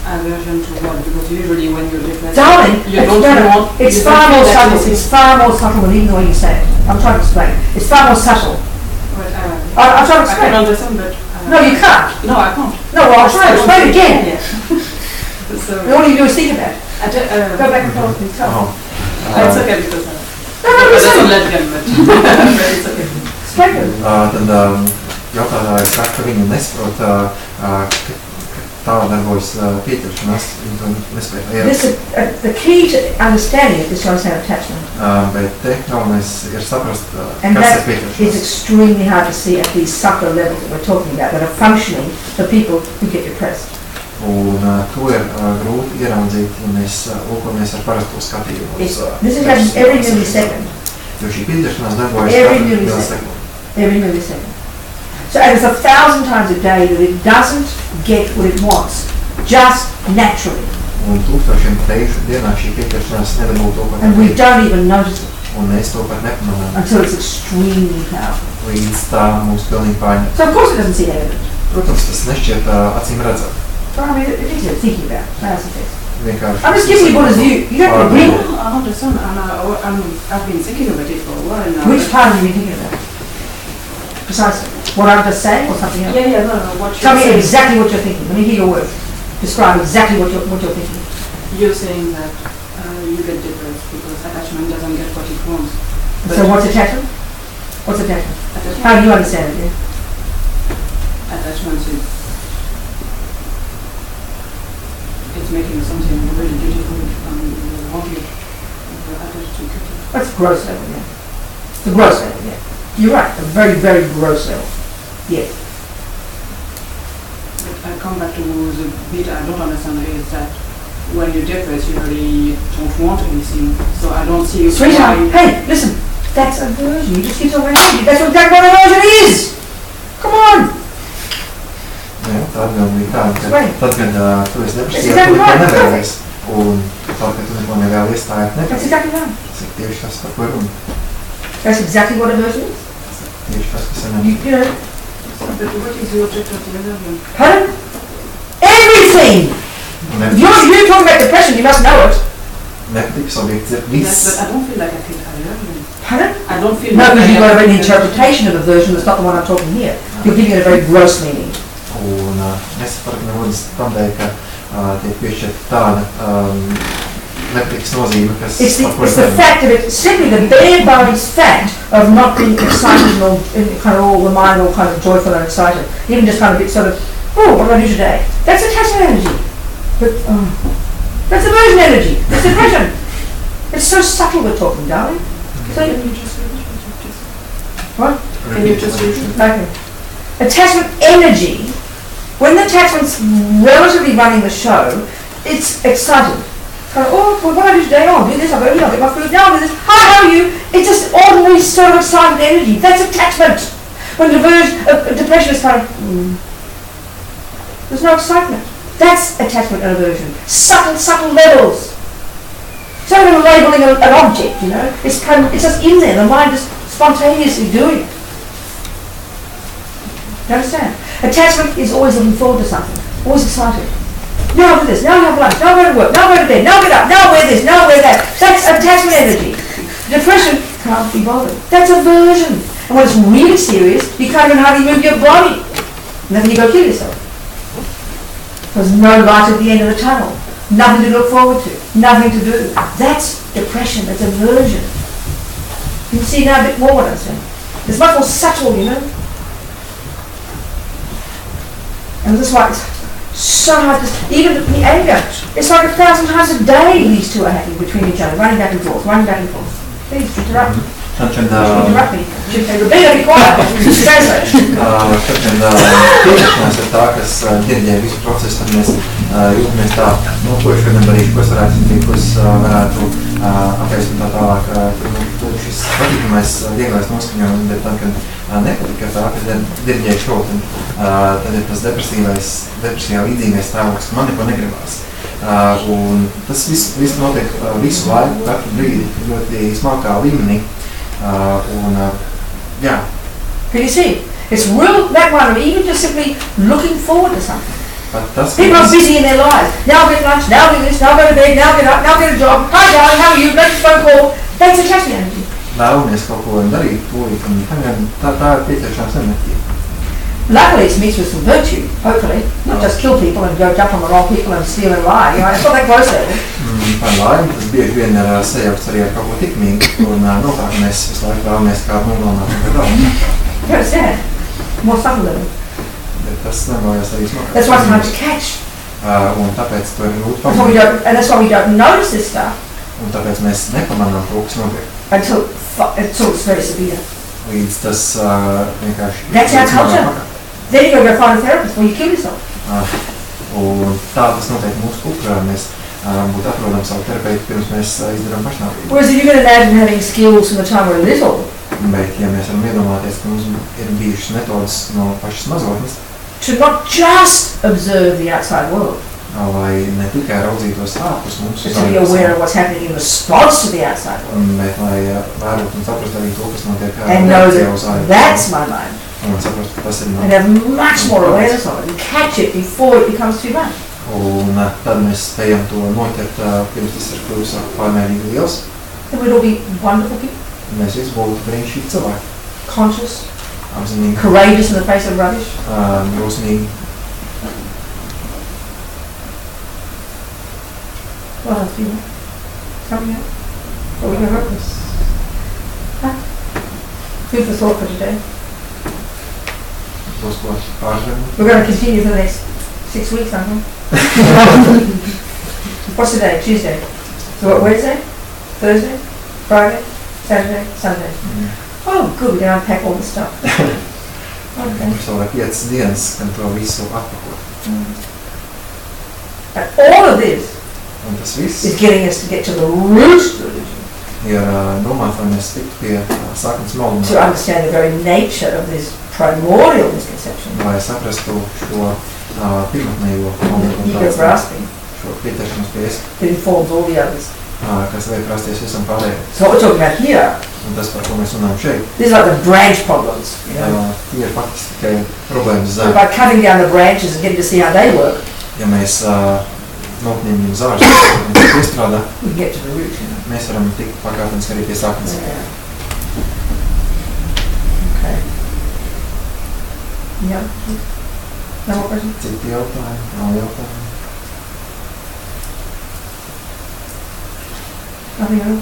aversion to what? Because usually when you're depressed, Darling, you it's, don't no, want. it's you far don't more feel that subtle. this It's is- far more subtle than even the way you say it. I'm trying to explain. It's far more subtle. But, I'm trying to I can explain. understand, but No, you can't. No, I can't. No, well, I'll try to explain again. Yeah. So All you do is think about it. Go back and forth and tell me. it's okay because No, no, it doesn't listen. let them, but but it's okay. Explain it. tad jautājums saka, ka viņi nesaprot, ka tā darbojas pieķeršanās, viņi to nespēja This is, the key to understanding it is to understand attachment. Bet te galvenais ir saprast, And kas ir that is pieķeršanās. extremely hard to see at these subtler levels that we're talking about, that are functioning for people who get depressed. Un to ir grūti ieraudzīt, ja mēs lūkojamies ar parasto skatījumu. This is happening every millisecond. Jo šī pieķeršanās darbojas Every katru millisecond. millisekundi. Every millisecond. So, and it's 1,000 times a day that it doesn't get what it wants, just naturally. Un tūkstošiem reižu dienā šī pieķeršanās nedabū to, ko And we grib. don't even notice it Un mēs to pat nepamanām. until it's extremely powerful. Līdz tā mūs pilnīgi paina. So of course it doesn't seem evident. Protams, tas nešķiet acīm redzēt. But I mean, it is worth thinking about. That's the test. Vienkārši. I'm just giving you Buddha's view. You don't agree. I understand, and I've been thinking about it for a while now. Which part have you been thinking about? Precisely. What I'm just saying or something else? Yeah, no, what Tell you're me saying. exactly what you're thinking. Let me hear your words. Describe exactly what you're thinking. You're saying that you get depressed because attachment doesn't get what it wants. So what's attachment? What's attachment? Attachment, How do you understand it? Yeah? attachment is it's making something really beautiful and you want it. You're attached to it. That's gross level, yeah. The gross level, yeah. You're right, a very, very gross level. Yeah. But I come back to the bit I don't understand is that when you're depressed, you really don't want anything. So I don't see Sweetheart, why. hey, listen, that's aversion. You just keep talking about energy. That's exactly what aversion is. Come on. Jā, tā atbilde bija tāda, ka Right. tad, kad tu esi depresijā, exactly tu neko right. nevēlies. Un tad, kad tu neko nevēlies, tā ir That's negatīva. exactly right. Tas ir tieši tas, par ko runa. That's exactly what aversion is. Tieši tas, kas sanāk. You know, But what is the object of the aversion? pardon? Everything. If you're talking about depression, you must know it. Nepatikas objekts ir Yes, viss. but I don't feel like I feel aversion. Pardon? I don't feel No, like because I you've got have an an interpretation of aversion that's not the one I'm talking here. You're giving it a very gross meaning. Un nesapratu nevodas tādēļ, ka tiek piešķirta tāda nepatikas nozīme, kas It's the, par ko it's es the nerunāju. fact of it, simply the bare bones fact of not being excited or kind of all the mind all kind of joyful and excited. Even just kind of a bit sort of, oh, what do I do today? That's attachment energy. But, that's aversion energy. It's depression. It's so subtle we're talking, darling. So, Can you just repeat what you just what? Can you just repeat? Okay. Attachment energy, when the attachment's relatively running the show, it's excited. Kind of, oh, well, what do I do today? Oh, I'll do this, I'll go here, I'll get my food, now I'll do this. Hi, how are you? It's just ordinary sort of excited energy. That's attachment. When depression is kind of, there's no excitement. That's attachment and aversion. Subtle levels. It's not even labeling an object, you know. It's just in there. The mind just spontaneously doing it. You understand? Attachment is always looking forward to something. Always excited. Now I'll do this. Now I'll have lunch. Now I'll go to work. Now I'll go to bed. Now I'll get up. Now I'll wear this. Now I'll wear that. That's attachment energy. Depression can't be bothered. That's aversion. And when it's really serious, you can't even hardly move your body. And then you go kill yourself. There's no light at the end of the tunnel. Nothing to look forward to. Nothing to do. That's depression. That's aversion. You can see now a bit more what I'm saying. It's much more subtle, you know. And that's why it's so hard to, even the anger, it's like 1,000 times a day these two are happening between each other, running back and forth, running back and forth. Please, interrupt me. Tad, kad Interrupt me. Robina, be quiet. Translate. pieņemšanās ir tā, kas diriģē visu procesu, tad mēs jūtamies tā, nu, ko es šodien darīšu, ko es varētu izdarīt, ko es varētu apēst un tā tālāk. Tad šis patīkamais, vieglais noskaņojums, bet tad, kad nepatika tā, kad diriģē šo, tad ir tas depresijā līdzīgais stāvoklis, ka man neko negribās. Un tas viss notiek visu laiku, katru brīdi, ļoti smalkā līmenī. Yeah. Can you see? It's real, that one of even just simply looking forward to something. Tas, People are busy in their lives. Now I'll get lunch, now I'll do this, now I'll go to bed, now I'll get up, now I'll get a job. Hi darling, how are you? Make a phone call. That's attachment energy. Vēlamies kaut ko darīt, tūlīt, un tā ir pieķeršanās enerģija. Luckily it's mixed with some virtue, hopefully. Not just kill people and go jump on the wrong people and steal and lie. You know, it's not that close level. Par laimi, tas bieži vien ir sajaukts arī ar kaut ko tikmīgu, un no tā, ka mēs visu laiku vēlamies kādu nogalināt un vēl. You understand? More subtle level. Bet tas nevēlas arī smagāk. That's why it's hard to catch. Un tāpēc to ir grūti That's why we pamanīt. don't, and that's why we don't notice this stuff Un tāpēc mēs nepamanām to, kas notiek. until it's very severe. Līdz tas vienkārši... That's our culture. Then you go find a therapist before you kill yourself. Un tā tas notiek mūsu kultūrā. Mēs būtu atrodam savu terapeitu, pirms mēs izdarām pašnāvību. Whereas if you can imagine having skills from the time we're little Bet, ja mēs varam iedomāties, ka mums ir bijušas metodas no pašas mazotnes, to not just observe the outside world, lai ne tikai raudzītos ārpus mums, but to be aware of what's happening in response to the outside world. bet lai vērot un saprast arī to, kas notiek And know reakcijā uz that ārpus. that's my mind. Un saprast, ka tas ir And have much more awareness of it and catch it before it becomes too much. Un tad mēs spējam to noķert, pirms tas ir kļuvis pārmērīgi liels. Then we'd all be wonderful people, Mēs visi būtu brīnišķīgi cilvēki. conscious, Apzinīgi, courageous in the face of rubbish. drosmīgi. What else do you want? Something else? What we can work with? Huh? Food for thought for today. Tos, ko pāržēmu. We're going to continue for the next 6 weeks, aren't we? What's today? Tuesday. So what, Wednesday? Thursday? Friday? Saturday? Sunday. Oh, good, we can unpack all the stuff. Okay. Mums vēl ir 5 dienas, kad to visu atpakot. And all of this Un tas viss is getting us to get to the root of religion, ir domāt, lai mēs tiktu pie saknes to maluma, understand the very nature of this primordial misconception. lai saprastu šo pirmotnējo Ego maluma, grasping šo pieķeršanos pie es, that informs all the others. kas liek rasties visam pārējiem. So what we're talking about here, Un tas, par ko mēs runājam šeit, these are like the branch problems, you know. tie ir faktiski tikai problēmas So zem. by cutting down the branches and getting to see how they work, Ja mēs nopietni viņu zāžu un piestrādā, we can get to the root, you know. mēs varam tikt pakāpeniski arī pie saknes. Yeah. Okay. Yeah. No more questions? Citi jautājumi, nav jautājumi. Nothing at all?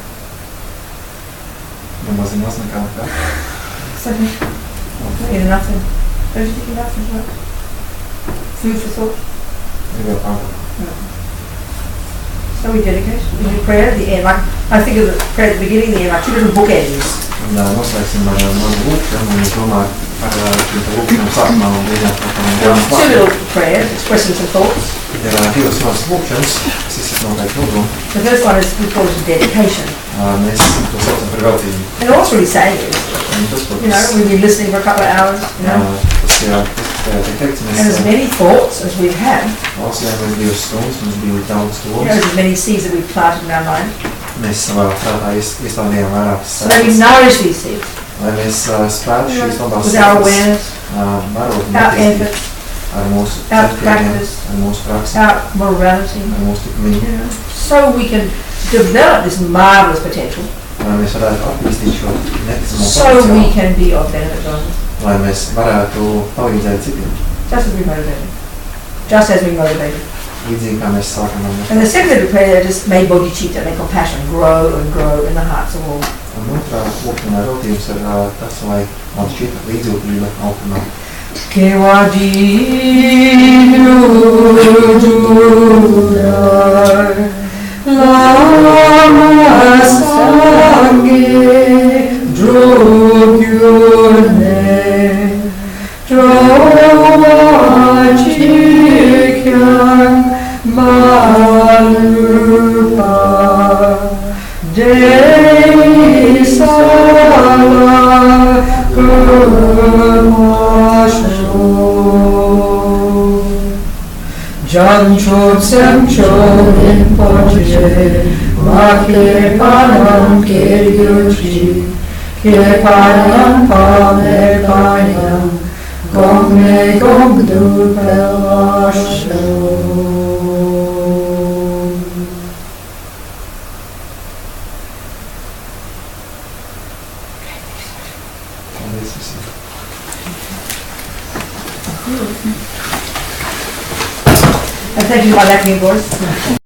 Nemaz nekā tā. Second? Either nothing. Don't you think enough as well? Food for thought? Ir vēl pārāk. So we dedicate. We do prayer at the end. Like, I think of the prayer at the beginning and the end, like two different bookends. Un noslēgsim ar mazu lūkšanu, un es domāju par šīm te lūkšanām sākumā un beigās par tām Two jaunām vārdiem. little prayers, expressing some thoughts. Ir divas mazas lūkšanas, kas izsaka noteikti nodomu. The first one is we call it dedication. Mēs to saucam par veltību. And all it's really saying is, Un tas, ko you know, tas, we've been listening for a couple of hours, you know, tas tiek teikts, and as mēs many thoughts as we've had, klausījāmies 2 stundas, mums bija daudz you know, domas. as many seeds that we've planted in our mind. Mēs savā prātā iestādījām vairākas So that we sēdes, nourish these seeds lai mēs spētu šīs labās with our sēdes awareness, barot un our attīstīt effort, ar mūsu our centieniem, practice, ar mūsu praksi, our morality, ar mūsu likumību, you know, so we can develop this marvelous potential, lai mēs varētu attīstīt šo neticamo so we potenciālu, can be of benefit to others, lai mēs varētu palīdzēt citiem, just as we motivated. Just as we motivated. līdzīgi kā mēs sākam ar And the second little prayer just may bodhicitta, may compassion grow and grow in the hearts of all. Un otrā lūkšanā veltības ir tas, lai man šķita līdzjūtība augumā. Che vadino giudar lama sangue drogyurne trova cikyang malupa Dei sala kurmasho Jancho semcho rinpoche Make panam kiryuchi Ke panam pame panam Gongne gongdu pelasho Paldies visiem. And thank you for that, voice.